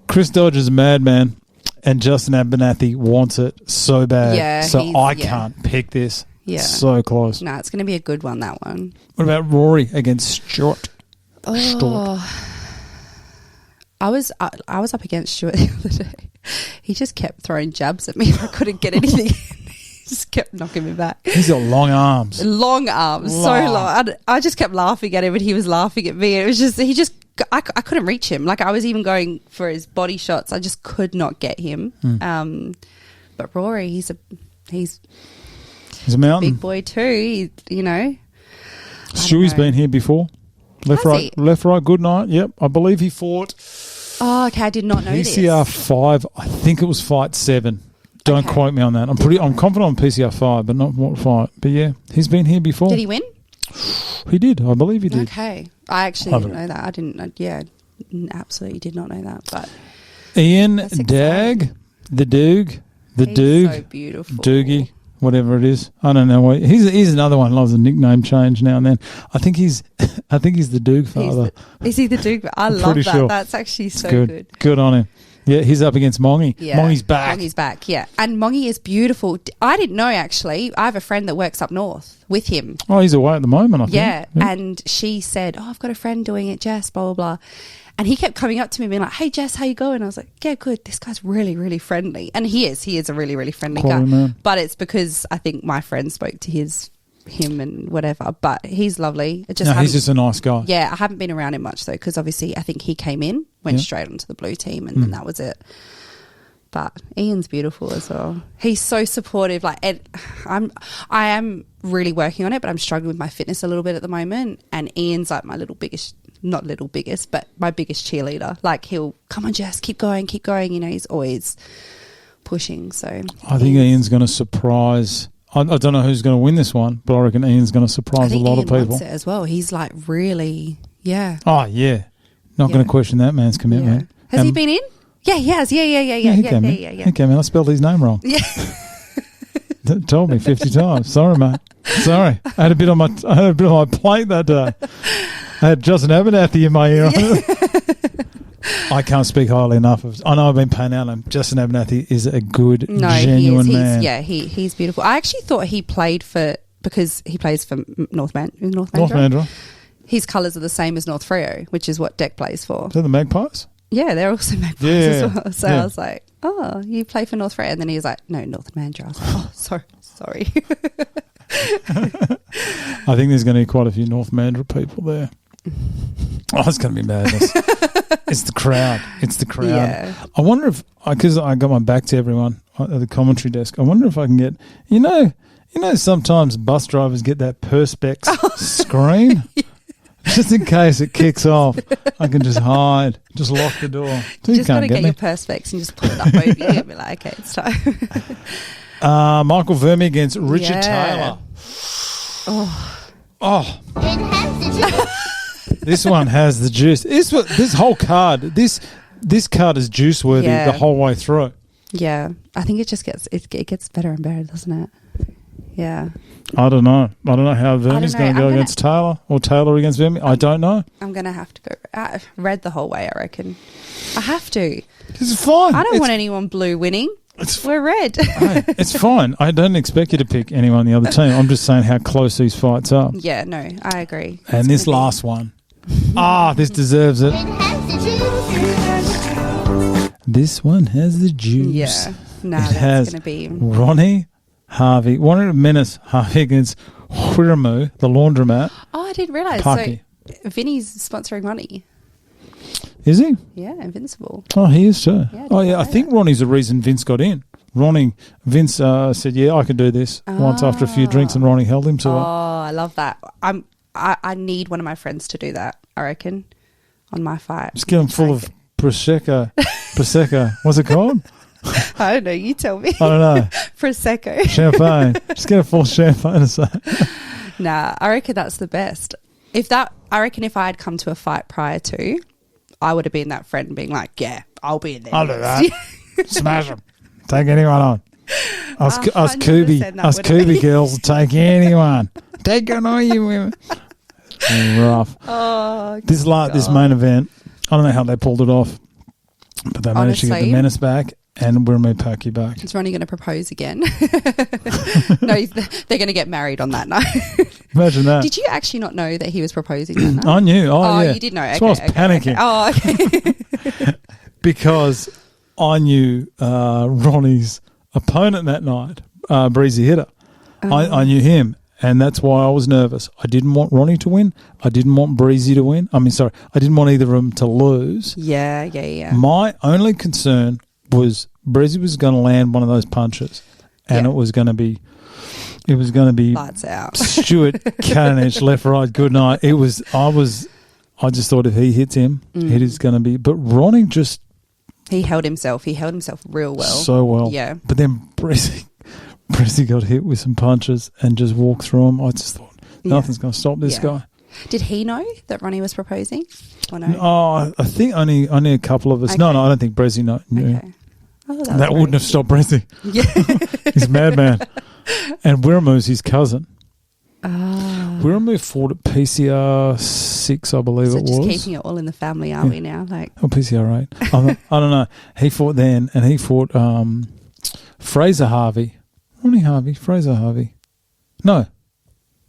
Chris Dodge is a madman. And Justin Abernathy wants it so bad. Yeah, so I can't pick this. Yeah. So close. No, it's going to be a good one, that one. What about Rory against Stuart? I was up against Stuart the other day. He just kept throwing jabs at me. I couldn't get anything. He just kept knocking me back. He's got long arms. Long arms. So long. I just kept laughing at him and he was laughing at me. It was just, I couldn't reach him. Like I was even going for his body shots. I just could not get him. But Rory, he's a mountain. Big boy too. Stewie's been here before. Left, right, good night. Yep. I believe he fought. Oh, okay. I did not know this. PCR 5. I think it was fight 7. Don't quote me on that. I'm confident on PCR 5, but not what fight. But yeah, he's been here before. Did he win? He did. I believe he did. Okay. I actually didn't know that. I didn't. Yeah, absolutely did not know that. But Ian Dag, the Doog, so beautiful. Doogie, whatever it is. I don't know. He's another one. Loves a nickname change now and then. I think he's the Doog father. Is he the Doog? I love that. Sure. That's actually so good. Good on him. Yeah, he's up against Mongy. Yeah. Mongy's back. Mongy's back, yeah. And Mongy is beautiful. I didn't know, actually. I have a friend that works up north with him. Oh, he's away at the moment, I think. Yeah, and she said, I've got a friend doing it, Jess, blah, blah, blah. And he kept coming up to me being like, hey, Jess, how you going? I was like, yeah, good. This guy's really, really friendly. And he is a really, really friendly guy. Man. But it's because I think my friend spoke to him and whatever. But he's lovely. He's just a nice guy. Yeah, I haven't been around him much, though, because obviously I think he came in, went straight onto the blue team, and then that was it. But Ian's beautiful as well. He's so supportive. Like, I am really working on it, but I'm struggling with my fitness a little bit at the moment. And Ian's like my not little biggest, but my biggest cheerleader. Like, he'll, come on, Jess, keep going. You know, he's always pushing. So I think Ian's going to surprise. I don't know who's going to win this one, but I reckon Ian's going to surprise a lot of people. Wants it as well. He's like really, yeah. Oh yeah, not going to question that man's commitment. Yeah. Has he been in? Yeah, he has. Yeah. He came in. I spelled his name wrong. Yeah. Told me 50 times. Sorry, mate. Sorry. I had a bit on my plate that day. I had Justin Abernathy in my ear. Yeah. I can't speak highly enough of. I know I've been paying out on him. Justin Abernathy is a good, genuine man. He's beautiful. I actually thought he played because he plays for North Mandurah. His colours are the same as North Freo, which is what Deck plays for. Is that the Magpies? Yeah, they're also Magpies as well. So I was like, oh, you play for North Freo? And then he was like, no, North Mandurah. I was like, oh, sorry. I think there's going to be quite a few North Mandurah people there. Oh, it's going to be madness. It's the crowd. Yeah. I wonder if, because I got my back to everyone at the commentary desk, I wonder if I can get, you know, sometimes bus drivers get that Perspex screen. Just in case it kicks off, I can just hide, just lock the door. You just got to get your Perspex and just pull it up over you and be like, okay, it's time. Michael Verme against Richard Taylor. Oh. This one has the juice. This whole card, this card is juice worthy the whole way through. Yeah, I think it just gets better and better, doesn't it? Yeah. I don't know how Verme's going to go against Taylor or Taylor against Verme. I don't know. I'm going to have to go red the whole way, I reckon. I have to. This is fine. I don't want anyone blue winning. We're red. Hey, it's fine. I don't expect you to pick anyone on the other team. I'm just saying how close these fights are. Yeah, no, I agree. And this last one. This deserves it. This one has the juice. Yeah. No, that's going to be... Ronnie Harvey, Menace Harvey against Whiramu, the laundromat. Oh, I didn't realise. Pucky. So Vinny's sponsoring Ronnie. Is he? Yeah, Invincible. Oh, he is too. Yeah, I think Ronnie's the reason Vince got in. Vince said, yeah, I can do this once after a few drinks, and Ronnie held him to it. Oh, I love that. I need one of my friends to do that, I reckon, on my fight. Just get him full of Prosecco. What's it called? I don't know. You tell me. I don't know. Prosecco. Champagne. Just get a full champagne or something. Nah, I reckon that's the best. I reckon if I had come to a fight prior to, I would have been that friend being like, yeah, I'll be in there. I'll do that. Smash them. Take anyone on. Us Kubi girls will take anyone. Take on all you women. Rough. Oh, this main event, I don't know how they pulled it off, but they managed to get the Menace back and Wirmu Paki back. Is Ronnie going to propose again? No, they're going to get married on that night. Imagine that. Did you actually not know that he was proposing that night? I knew. Oh, yeah. You did know. That's why I was panicking. Okay. Oh, okay. Because I knew Ronnie's opponent that night, Breezy Hitter. I knew him, and that's why I was nervous. I didn't want Ronnie to win. I didn't want Breezy to win. I didn't want either of them to lose. Yeah. My only concern was Breezy was going to land one of those punches, and it was going to be lights out. Stuart Catanich, left, right, good night. I just thought if he hits him, it is going to be. But Ronnie just he held himself real well, so well. Yeah. But then Breezy got hit with some punches and just walked through him. I just thought nothing's going to stop this guy. Did he know that Ronnie was proposing? Or no? Oh, I think only a couple of us. Okay. No, I don't think Breezy knew. Okay. Oh, that wouldn't have stopped Breezy. Yeah. He's a madman. And Wiramu's his cousin. Wiremu fought at PCR 6, I believe So it was. just keeping it all in the family, are we now? Like, Or PCR 8. I don't know. He fought then, and he fought Fraser Harvey. Ronnie Harvey? Fraser Harvey. No.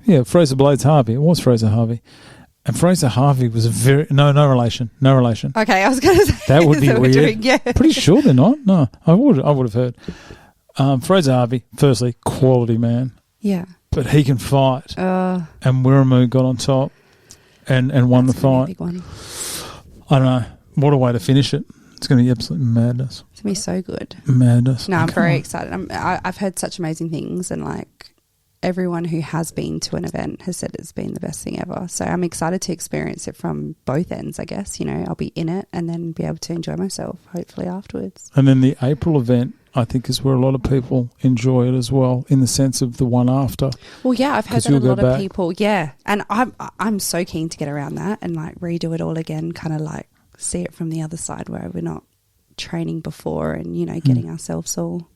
Yeah, Fraser Blades Harvey. It was Fraser Harvey. And Fraser Harvey was a very... No relation. No relation. okay, I was going to say That would be that's what we're weird. doing, yeah. Pretty sure they're not. No, I would have heard. Fraser Harvey, firstly, quality man. Yeah. But he can fight. Uh, And Wiremu got on top and won the that's gonna fight. be a big one. I don't know. What a way to finish it. It's going to be absolute madness. It's going to be so good. Madness. No, I'm Come very on. excited. I've heard such amazing things, and like everyone who has been to an event has said it's been the best thing ever. So I'm excited to experience it from both ends, I guess. You know, I'll be in it and then be able to enjoy myself, hopefully, afterwards. And then the April event, I think, is where a lot of people enjoy it as well, in the sense of the one after. Well, yeah, I've heard 'Cause that a you'll go lot of back. people, yeah. And I'm so keen to get around that and like redo it all again, kind of like see it from the other side where we're not training before and, you know, getting ourselves all...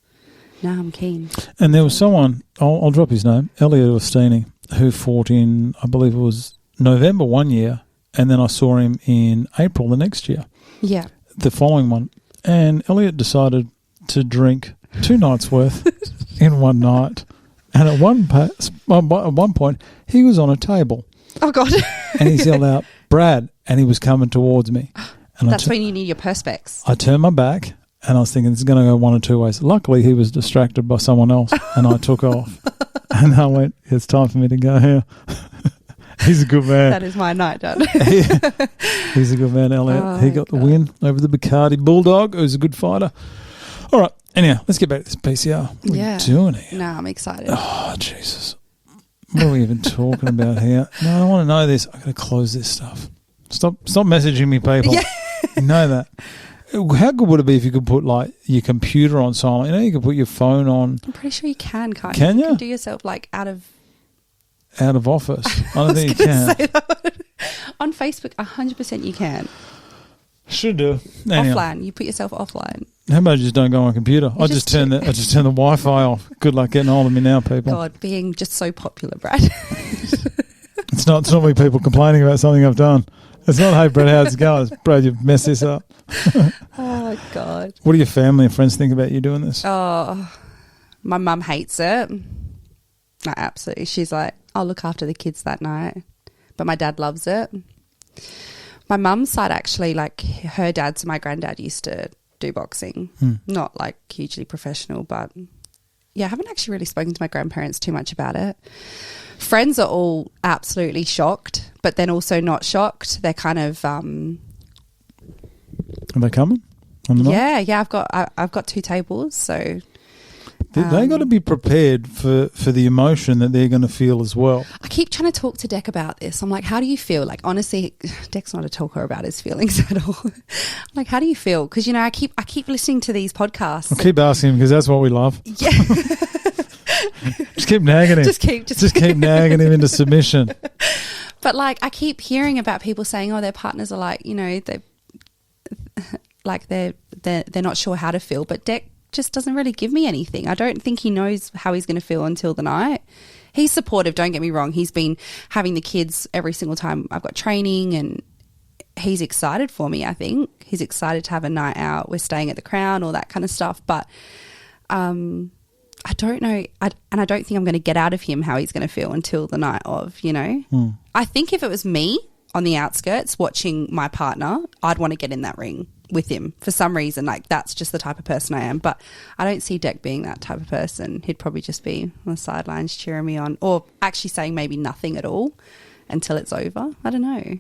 No, I'm keen. And there was someone, I'll drop his name, Elliot Ostini, who fought in, I believe it was November one year, and then I saw him in April the next year, Yeah. the following one. And Elliot decided to drink 2 nights' worth in one night. And at one point, he was on a table. Oh, God. And he yelled out, "Brad," and he was coming towards me. And That's when you need your perspex. I turned my back, and I was thinking, it's going to go one or two ways. Luckily, he was distracted by someone else, and I took off. And I went, it's time for me to go here. He's a good man. That is my night done. He's a good man, Elliot. Oh, He got the win over the Bacardi Bulldog, who's a good fighter. All right. Anyhow, let's get back to this PCR. What are Yeah. we doing here? No, I'm excited. Oh, Jesus. What are we even talking about here? No, I don't want to know this. I've got to close this stuff. Stop messaging me, people. Yeah. You know that. How good would it be if you could put like your computer on silent? You know, you could put your phone on I'm pretty sure you can't you? Can You you? can do yourself like out of... office. I don't think you gonna can. say that. On Facebook, 100% you can. Should do. Anyhow, Offline. You put yourself offline. how about you just don't go on computer? I just turn the Wi-Fi off. Good luck getting hold of me now, people. God, being just so popular, Brad. It's not me people complaining about something I've done. It's not, hey, Brad, how's it going? It's, Brad, you've messed this up. Oh, God. What do your family and friends think about you doing this? Oh, my mum hates it. No, absolutely. She's like, I'll look after the kids that night. But my dad loves it. My mum's side, actually, like her dad, so my granddad used to do boxing. Not like hugely professional, but yeah, I haven't actually really spoken to my grandparents too much about it. Friends are all absolutely shocked, but then also not shocked. They're kind of Are they coming? On the night? yeah. I've got 2 tables, so They got to be prepared for the emotion that they're going to feel as well. I keep trying to talk to Dec about this. I'm like, how do you feel? Like, honestly, Dec's not a talker about his feelings at all. I'm like, how do you feel? Because, you know, I keep listening to these podcasts. I'll keep asking him because that's what we love. Yeah. Just keep nagging him. Just keep nagging him into submission. But like, I keep hearing about people saying, oh, their partners are like, you know, they're not sure how to feel. But Dec just doesn't really give me anything. I don't think he knows how he's going to feel until the night. He's supportive, don't get me wrong. He's been having the kids every single time I've got training, and he's excited for me, I think. He's excited to have a night out. We're staying at the Crown, all that kind of stuff. But I don't know. I don't think I'm going to get out of him how he's going to feel until the night of, you know. I think if it was me on the outskirts watching my partner, I'd want to get in that ring with him for some reason. Like, that's just the type of person I am. But I don't see Dec being that type of person. He'd probably just be on the sidelines cheering me on, or actually saying maybe nothing at all until it's over. I don't know.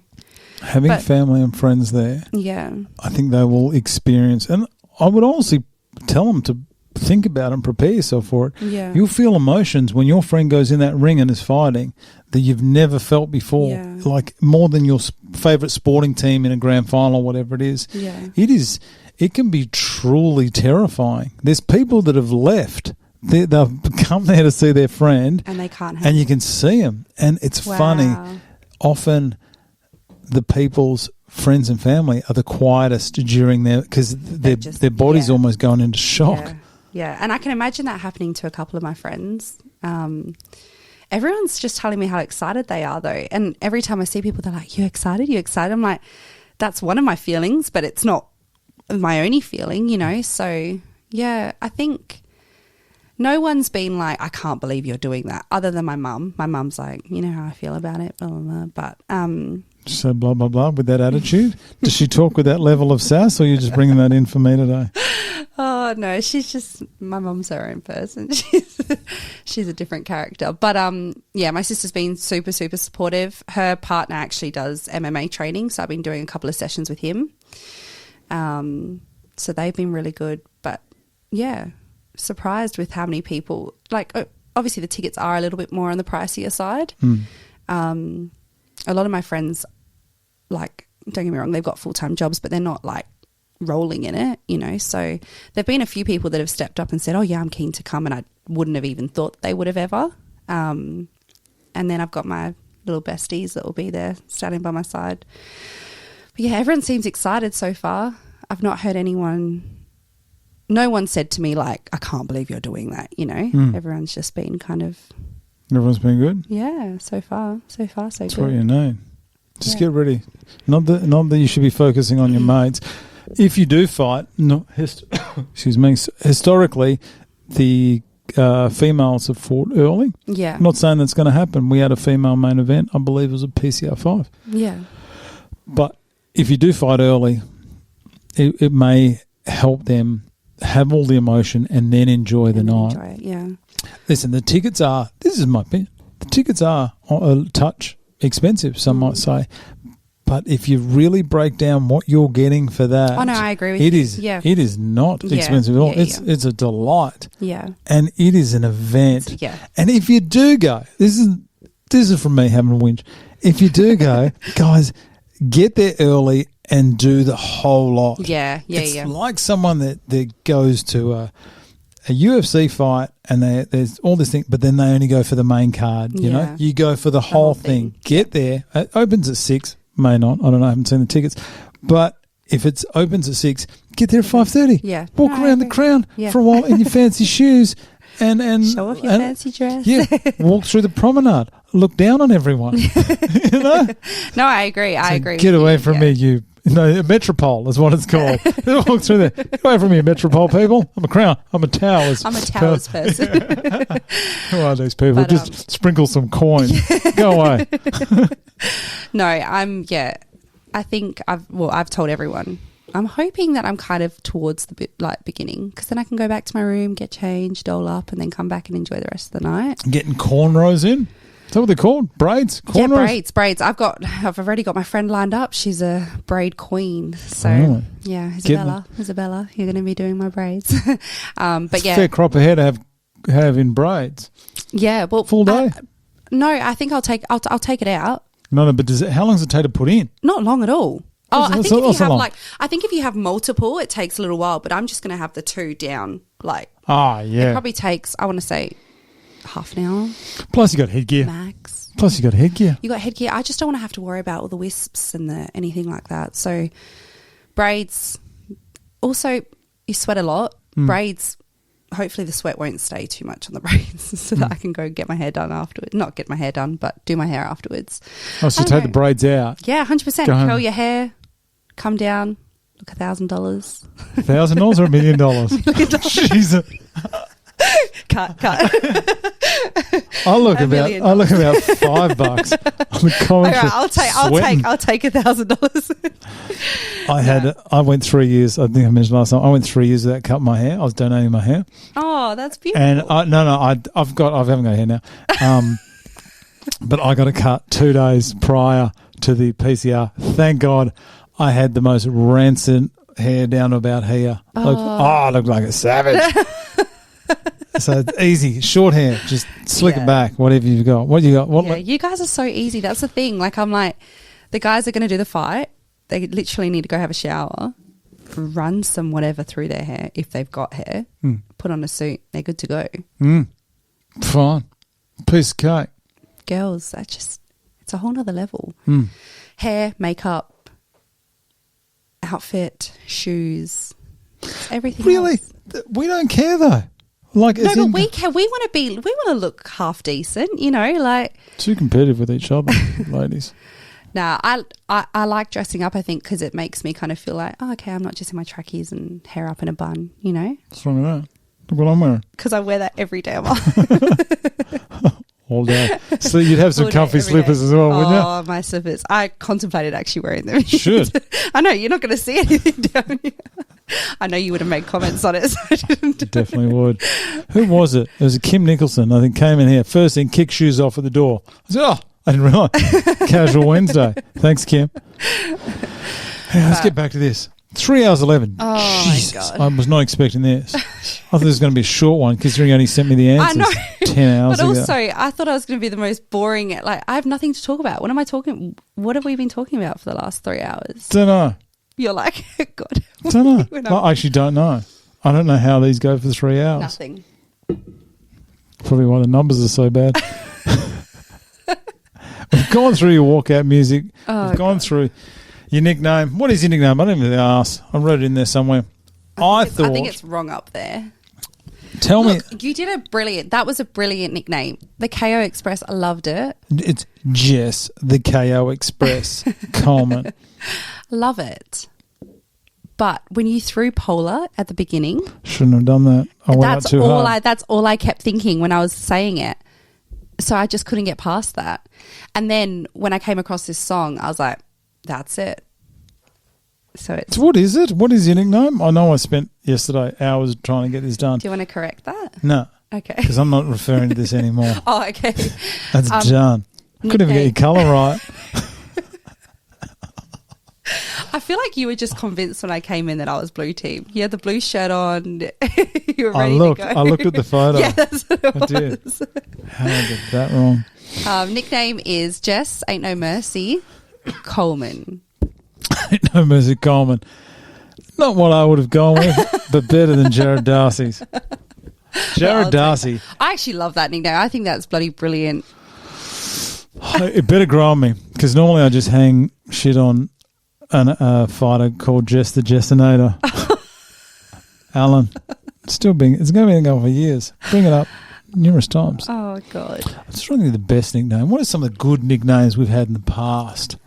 Having family and friends there, Yeah. I think they will experience, and I would honestly tell them to think about and prepare yourself for it. Yeah. You'll feel emotions when your friend goes in that ring and is fighting that you've never felt before, Yeah. like more than your favourite sporting team in a grand final or whatever it is. Yeah. It can be truly terrifying. There's people that have left. They've come there to see their friend, And they can't have and you can see them. And it's funny. Often the people's friends and family are the quietest during because their body's almost going into shock. Yeah. And I can imagine that happening to a couple of my friends. everyone's just telling me how excited they are though. And every time I see people, they're like, you excited? You excited? I'm like, that's one of my feelings, but it's not my only feeling, you know? So yeah, I think no one's been like, I can't believe you're doing that, other than my mum. My mum's like, you know how I feel about it, blah, blah, blah. But so blah, blah, blah, with that attitude? Does she talk with that level of sass, or are you just bringing that in for me today? Oh, no, she's just, my mum's her own person. She's a different character. But, yeah, my sister's been super, super supportive. Her partner actually does MMA training, so I've been doing a couple of sessions with him. So they've been really good. But, yeah, surprised with how many people, like, obviously the tickets are a little bit more on the pricier side. A lot of my friends, like, don't get me wrong, they've got full-time jobs, but they're not, like, rolling in it, you know. So there have been a few people that have stepped up and said, oh, yeah, I'm keen to come, and I wouldn't have even thought they would have ever. And then I've got my little besties that will be there standing by my side. But, yeah, everyone seems excited so far. I've not heard no one said to me, like, I can't believe you're doing that, you know. Everyone's just been kind of... Everyone's been good? Yeah, so far so That's good. what you need. Just get ready. Not that you should be focusing on your mates. If you do fight, excuse me, historically, the females have fought early. Yeah. I'm not saying that's going to happen. We had a female main event. I believe it was a PCR 5. Yeah. But if you do fight early, it may help them have all the emotion and then enjoy the night. Enjoy it, yeah. Listen, the tickets are, this is my opinion, the tickets are a touch expensive, some might say. But if you really break down what you're getting for that, oh no, I agree with you. It is not expensive at all. It's a delight. Yeah. And it is an event. Yeah. And if you do go, this is from me having a whinge. If you do go, guys, get there early and do the whole lot. Yeah. It's like someone that goes to a UFC fight and there's all this thing, but then they only go for the main card. You know, you go for the whole thing. Get there. It opens at 6. May not. I don't know. I haven't seen the tickets. But if it opens at 6, get there at 5:30. Yeah. Walk around the crown for a while in your fancy shoes and show off your fancy dress. Yeah. Walk through the promenade. Look down on everyone. You know? No, I agree. I agree. Get away from me, you. No, Metropole is what it's called. Walk through there. Get away from me, Metropole people. I'm a crown. I'm a towers. I'm a towers person. Who are these people? But, just sprinkle some coin. Go away. No, I think I've told everyone. I'm hoping that I'm kind of towards the beginning, because then I can go back to my room, get changed, doll up, and then come back and enjoy the rest of the night. Getting cornrows in? Is that what they're called? Braids? Cornrows? Yeah, braids. I've already got my friend lined up. She's a braid queen. So, yeah, Isabella, you're going to be doing my braids. But it's a fair crop of hair to have in braids. Yeah, well, full day. No, I think I'll take it out. No, but how long does it take to put in? Not long at all. Oh, I think if you have multiple, it takes a little while. But I'm just going to have the 2 down. It probably takes, I want to say, half an hour. Plus you got headgear. Max. Plus you got headgear. You got headgear. I just don't want to have to worry about all the wisps and anything like that. So braids. Also, you sweat a lot. Braids. Hopefully the sweat won't stay too much on the braids, so that I can go get my hair done afterwards. Not get my hair done, but do my hair afterwards. Oh, so take the braids out. Yeah, 100%. Curl your hair, come down, look $1,000. $1,000 or $1 million? Jesus. Cut. I look about $5 on the comment. I'll take $1,000. I went 3 years. I think I mentioned last time. I went 3 years without cutting my hair. I was donating my hair. Oh, that's beautiful. And I haven't got hair now. But I got a cut 2 days prior to the PCR. Thank God I had the most rancid hair down to about here. I looked like a savage. So it's easy, short hair, just slick it back, whatever you've got. What you got? You guys are so easy. That's the thing. I'm like, the guys are going to do the fight. They literally need to go have a shower, run some whatever through their hair if they've got hair, put on a suit, they're good to go. Fine. Piece of cake. Girls, it's a whole nother level. Hair, makeup, outfit, shoes, everything. Really? Else. We don't care though. Like, No, but we want to look half decent, you know, like. Too competitive with each other, ladies. Nah, I like dressing up, I think, because it makes me kind of feel like, oh, okay, I'm not just in my trackies and hair up in a bun, you know? What's wrong with that? Look what I'm wearing. Because I wear that every day of my life. All day. So you'd have some comfy slippers as well, wouldn't you? Oh, my slippers. I contemplated actually wearing them. You should. I know, you're not going to see anything down here. I know you would have made comments on it, so I didn't. Definitely would. Who was it? It was a Kim Nicholson, I think, came in here. First thing, kick shoes off at the door. I said, oh, I didn't realise. Casual Wednesday. Thanks, Kim. Hey, let's get back to this. 3 hours 11. Oh, Jesus, my God. I was not expecting this. I thought this was going to be a short one, considering you only sent me the answers I know. 10 hours But ago. also, I thought I was going to be the most boring. Like, I have nothing to talk about. What have we been talking about for the last 3 hours? Don't know. You're like, God. Don't When know. I actually don't know. I don't know how these go for 3 hours. Nothing. Probably why the numbers are so bad. We've gone through your walkout music. Oh, We've gone through your nickname. What is your nickname? I don't even ask. I wrote it in there somewhere. I think it's wrong up there. Tell Look, me. you did that was a brilliant nickname. The KO Express, I loved it. It's Jess, the KO Express, Coleman. Love it. But when you threw Polar at the beginning, Shouldn't have done that. I went out too hard. That's all I kept thinking when I was saying it. So I just couldn't get past that. And then when I came across this song, I was like, that's it. So what is it? What is your nickname? I know I spent yesterday hours trying to get this done. Do you want to correct that? No. Okay. Because I'm not referring to this anymore. Oh, okay. That's done. Couldn't even get your colour right. I feel like you were just convinced when I came in that I was blue team. You had the blue shirt on. You were ready to go. I looked at the photo. Yeah, that's what it was. I did. How did I get that wrong? Nickname is Jess, Ain't No Mercy, Coleman. Ain't No Mercy Coleman. Not what I would have gone with, but better than Jared Darcy's. Jared Darcy. I actually love that nickname. I think that's bloody brilliant. It better grow on me, because normally I just hang shit on a fighter called Jess the Jessinator. Alan. It's going to be going for years. Bring it up numerous times. Oh, God. It's trying to think of the best nickname. What are some of the good nicknames we've had in the past?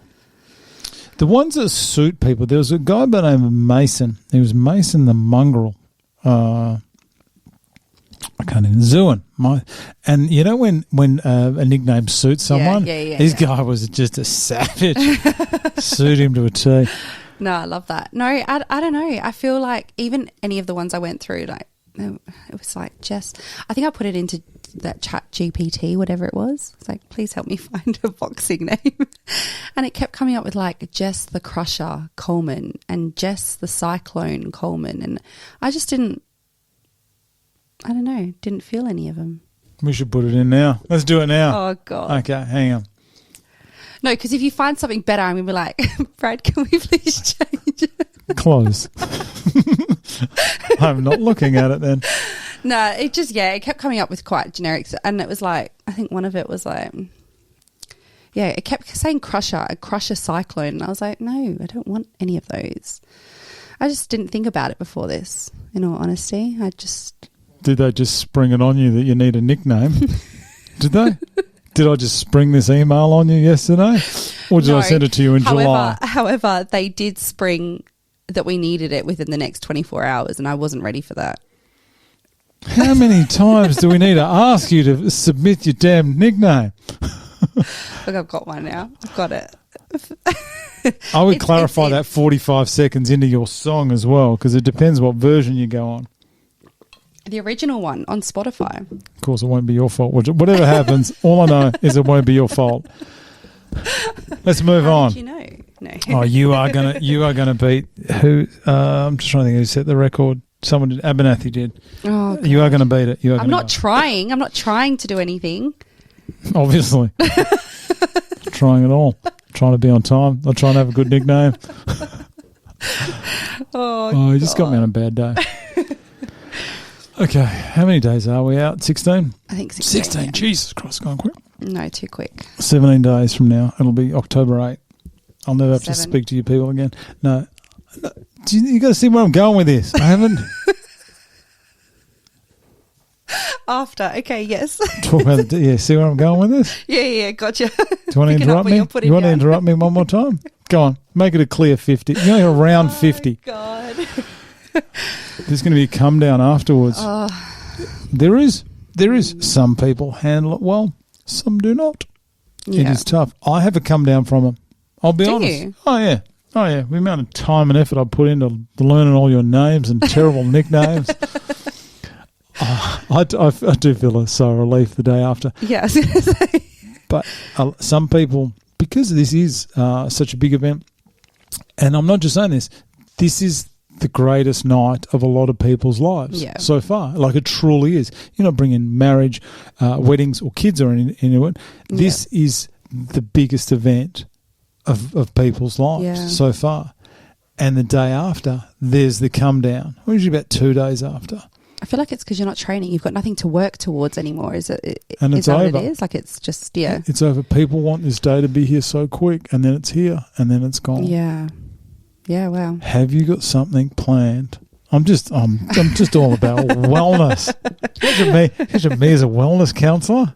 The ones that suit people. There was a guy by the name of Mason. He was Mason the Mongrel. I can't even Zuin. And you know when a nickname suits someone? This guy was just a savage. Suit him to a T. No, I love that. No, I don't know. I feel like even any of the ones I went through, like it was like Jess. I think I put it into that Chat GPT, whatever it was. It's like, please help me find a boxing name. And it kept coming up with like Jess the Crusher Coleman and Jess the Cyclone Coleman. And I just didn't feel any of them. We should put it in now. Let's do it now. Oh, God. Okay, hang on. No, because if you find something better, I'm going to be like, Brad, can we please change it? Close. I'm not looking at it then. No, it kept coming up with quite generic. And it was like, I think one of it was like, it kept saying a crusher cyclone. And I was like, no, I don't want any of those. I just didn't think about it before this, in all honesty. Did they just spring it on you that you need a nickname? Did they? Did I just spring this email on you yesterday? Or did I send it to you in July? However, they did spring that we needed it within the next 24 hours, and I wasn't ready for that. How many times do we need to ask you to submit your damn nickname? Look, I've got one now. I've got it. I would clarify that 45 seconds into your song as well, because it depends what version you go on. The original one on Spotify. Of course, it won't be your fault. Whatever happens, all I know is it won't be your fault. Let's move on. Did you know? No. Oh, you are gonna beat who? I'm just trying to think who set the record. Someone did. Abernathy did. Oh, God. You are going to beat it. I'm not trying. I'm not trying to do anything. Obviously. Trying it all. Trying to be on time. Not trying to have a good nickname. Oh, you just got me on a bad day. Okay, how many days are we out? 16? I think 16. Yeah. Jesus Christ, gone quick. No, too quick. 17 days from now. It'll be October 8. I'll never have 7. to speak to you people again. No. You got to see where I'm going with this. I haven't. After. Okay, yes. Talk about see where I'm going with this? Yeah, gotcha. Do you want to interrupt me? You want to interrupt me one more time? Go on, make it a clear 50. You're going around 50. God. There's going to be a come down afterwards. Oh. There is some people handle it well, some do not. Yeah. It is tough. I have a come down from them. I'll be honest. You? Oh yeah. The amount of time and effort I put into learning all your names and terrible nicknames. I do feel so relief the day after. Yeah, I was going to say. But some people, because this is such a big event, and I'm not just saying this, this is the greatest night of a lot of people's lives so far. Like it truly is. You're not bringing marriage, weddings or kids or into it. This is the biggest event of people's lives so far. And the day after, there's the come down. Usually about 2 days after. I feel like it's because you're not training. You've got nothing to work towards anymore. Is it? And it's that over. What it is? Like it's just, It's over. People want this day to be here so quick, and then it's here, and then it's gone. Yeah. Yeah, wow. Have you got something planned? I'm just all about wellness. Imagine me as a wellness counsellor.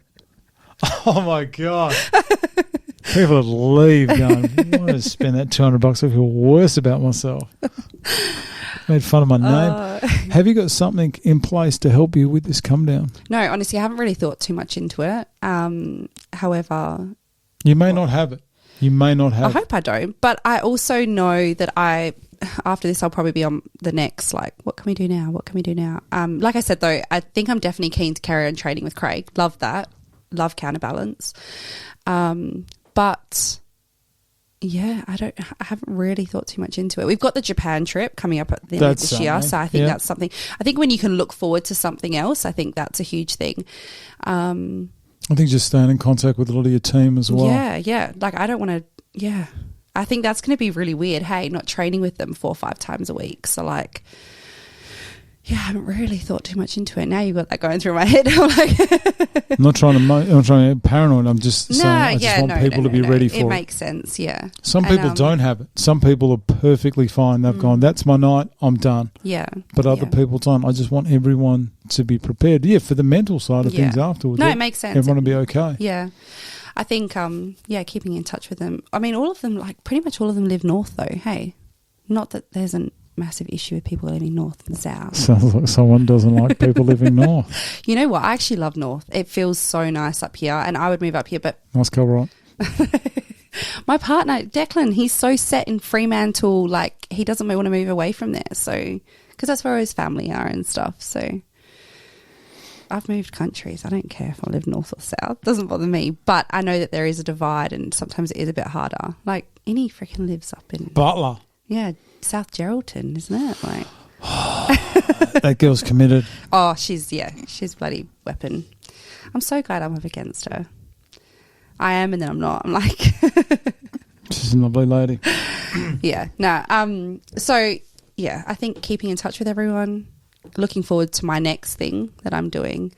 Oh my God. People would leave going, I want to spend that $200. I feel worse about myself. Made fun of my name. Have you got something in place to help you with this come down? No, honestly, I haven't really thought too much into it. However, you may not have it. You may not have I hope I don't. But I also know that after this, I'll probably be on the next, like, what can we do now? What can we do now? Like I said, though, I think I'm definitely keen to carry on training with Craig. Love that. Love counterbalance. But yeah, I haven't really thought too much into it. We've got the Japan trip coming up at the end of this year. So I think that's something. I think when you can look forward to something else, I think that's a huge thing. I think just staying in contact with a lot of your team as well. Yeah. Like I don't want to, I think that's going to be really weird. Hey, not training with them 4 or 5 times a week. So like, I haven't really thought too much into it. Now you've got that going through my head. I'm like, I'm not trying to be paranoid. I'm just saying I just want people to be ready for it. It makes sense, yeah. Some people don't have it. Some people are perfectly fine. They've gone, that's my night, I'm done. Yeah. But other people don't. I just want everyone to be prepared. Yeah, for the mental side of things afterwards. No, it makes sense. Everyone will be okay. Yeah. I think, keeping in touch with them. I mean, all of them, like pretty much all of them live north though, hey? Not that there's a massive issue with people living north and south. Sounds like someone doesn't like people living north. You know what? I actually love north. It feels so nice up here and I would move up here, but... Nice cover on. My partner, Declan, he's so set in Fremantle, like he doesn't want to move away from there. So, because that's where his family are and stuff. So, I've moved countries. I don't care if I live north or south. Doesn't bother me. But I know that there is a divide and sometimes it is a bit harder. Like, Innie freaking lives up in... Butler. Yeah, South Geraldton, isn't it? Like... That girl's committed. Oh, she's bloody weapon. I'm so glad I'm up against her. I am and then I'm not. I'm like... She's a lovely lady. Yeah. No. So, yeah, I think keeping in touch with everyone, looking forward to my next thing that I'm doing.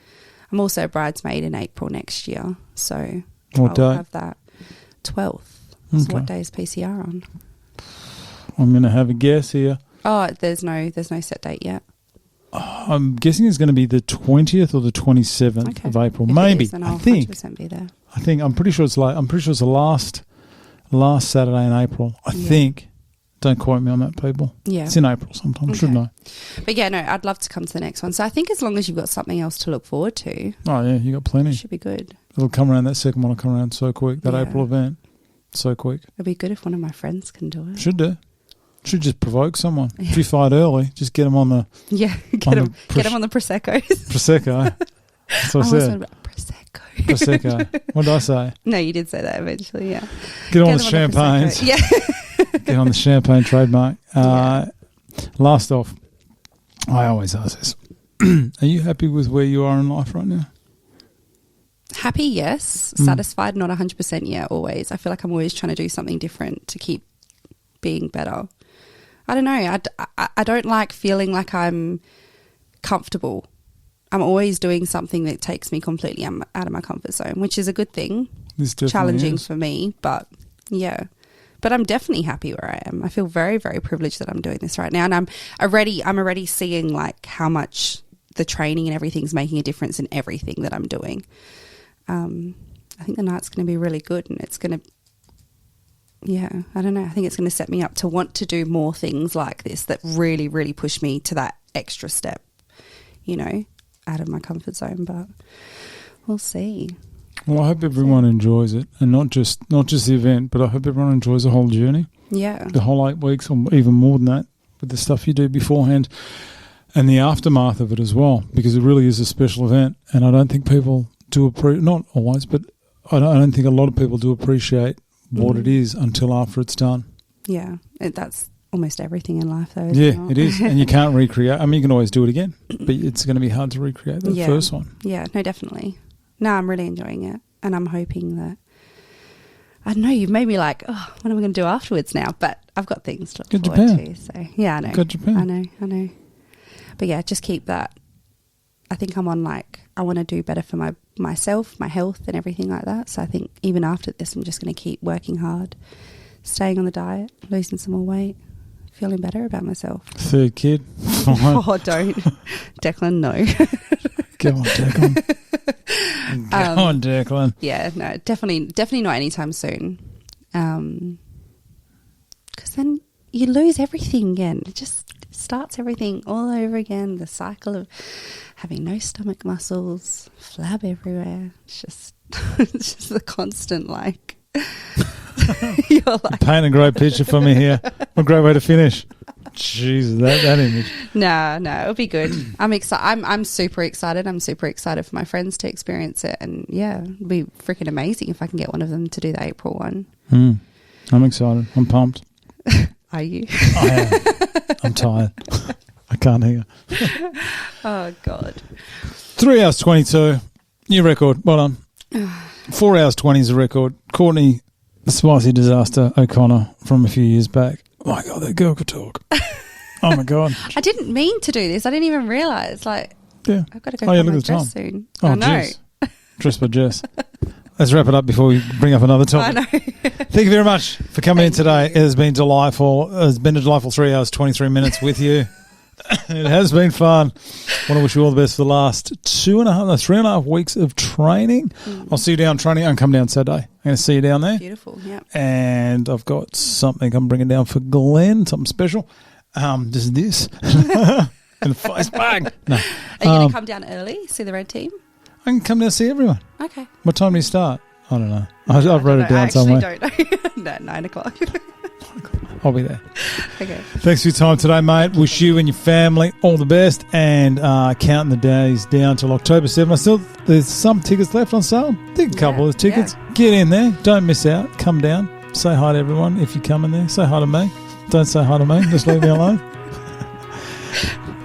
I'm also a bridesmaid in April next year. So what I'll day? have that 12th. Okay. So what day is PCR on? I'm going to have a guess here. Oh, there's no set date yet. I'm guessing it's going to be the 20th or the 27th of April. If maybe. it is, then I'll I think. 100% be there. I'm pretty sure it's the last Saturday in April. I think. Don't quote me on that, people. Yeah. It's in April sometime. Okay. Should know. But yeah, no, I'd love to come to the next one. So I think as long as you've got something else to look forward to. Oh yeah, you got plenty. It should be good. It'll come around, that second one will come around so quick. That April event. So quick. It'd be good if one of my friends can do it. Should do. Should just provoke someone. Yeah. If you fight early, just get them on the... Yeah, get them on the Prosecco. Prosecco. That's what I said. Prosecco. Prosecco. What did I say? No, you did say that eventually, yeah. Get on the champagnes. Yeah. Get on the champagne trademark. Last off, I always ask this. Are you happy with where you are in life right now? Happy, yes. Satisfied, not 100% yet, always. I feel like I'm always trying to do something different to keep being better. I don't know. I don't like feeling like I'm comfortable. I'm always doing something that takes me completely out of my comfort zone, which is a good thing. This definitely challenging is. For me, but yeah. But I'm definitely happy where I am. I feel very, very privileged that I'm doing this right now, and I'm already seeing like how much the training and everything's making a difference in everything that I'm doing. I think the night's going to be really good, and it's going to, I don't know. I think it's going to set me up to want to do more things like this that really, really push me to that extra step, out of my comfort zone. But we'll see. Well, I hope everyone enjoys it, and not just the event, but I hope everyone enjoys the whole journey. Yeah. The whole 8 weeks, or even more than that, with the stuff you do beforehand and the aftermath of it as well, because it really is a special event, and I don't think people do not always, but I don't think a lot of people do appreciate what it is until after it's done. Yeah, that's almost everything in life, though. Yeah, it is, and you can't recreate. I mean, you can always do it again, but it's going to be hard to recreate the first one. Yeah, no, definitely. No, I'm really enjoying it, and I'm hoping that, I don't know, you've made me like, what am I going to do afterwards now? But I've got things to look forward to. So, yeah, I know. Go to Japan. I know. But yeah, just keep that. I think I'm on I want to do better for myself, my health and everything like that. So I think even after this, I'm just going to keep working hard, staying on the diet, losing some more weight, feeling better about myself. Third kid. Oh, don't. Declan, no. Go on, Declan. Go on, Declan. Yeah, no, definitely not anytime soon. Because then you lose everything again. It just starts everything all over again. The cycle of having no stomach muscles, flab everywhere. It's just the constant you're like paint a great picture for me here. What a great way to finish. Jesus, that image. No, it'll be good. I'm excited. I'm super excited. I'm super excited for my friends to experience it, and it'll be freaking amazing if I can get one of them to do the April one. I'm excited. I'm pumped. Are you? I am. I'm tired. I can't hear. Oh God. 3 hours 22. New record. Well done. 4 hours 20 is a record. Courtney, the spicy disaster O'Connor from a few years back. Oh my God, that girl could talk. Oh my God. I didn't mean to do this. I didn't even realise. I've got to go find my dress soon. Oh, I know. Jess. Dressed by Jess. Let's wrap it up before we bring up another topic. I know. Thank you very much for coming in today. It has been delightful. It has been a delightful 3 hours, 23 minutes with you. It has been fun. I want to wish you all the best for the last 3.5 weeks of training. I'll see you down training. I can come down Saturday. I'm going to see you down there. Beautiful, yeah. And I've got something I'm bringing down for Glenn, something special. Just this. And a face bag. No. Are you going to come down early, see the Red Team? I can come down and see everyone. Okay. What time do you start? I don't know. I've wrote it down somewhere. I actually don't know. No, 9 o'clock. I'll be there. Okay. Thanks for your time today, mate. Wish you and your family all the best, and counting the days down till October 7th. There's some tickets left on sale. I think a couple of tickets. Yeah. Get in there. Don't miss out. Come down. Say hi to everyone if you come in there. Say hi to me. Don't say hi to me. Just leave me alone.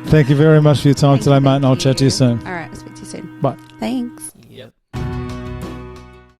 Thank you very much for your time today, mate, and I'll chat to you soon. All right.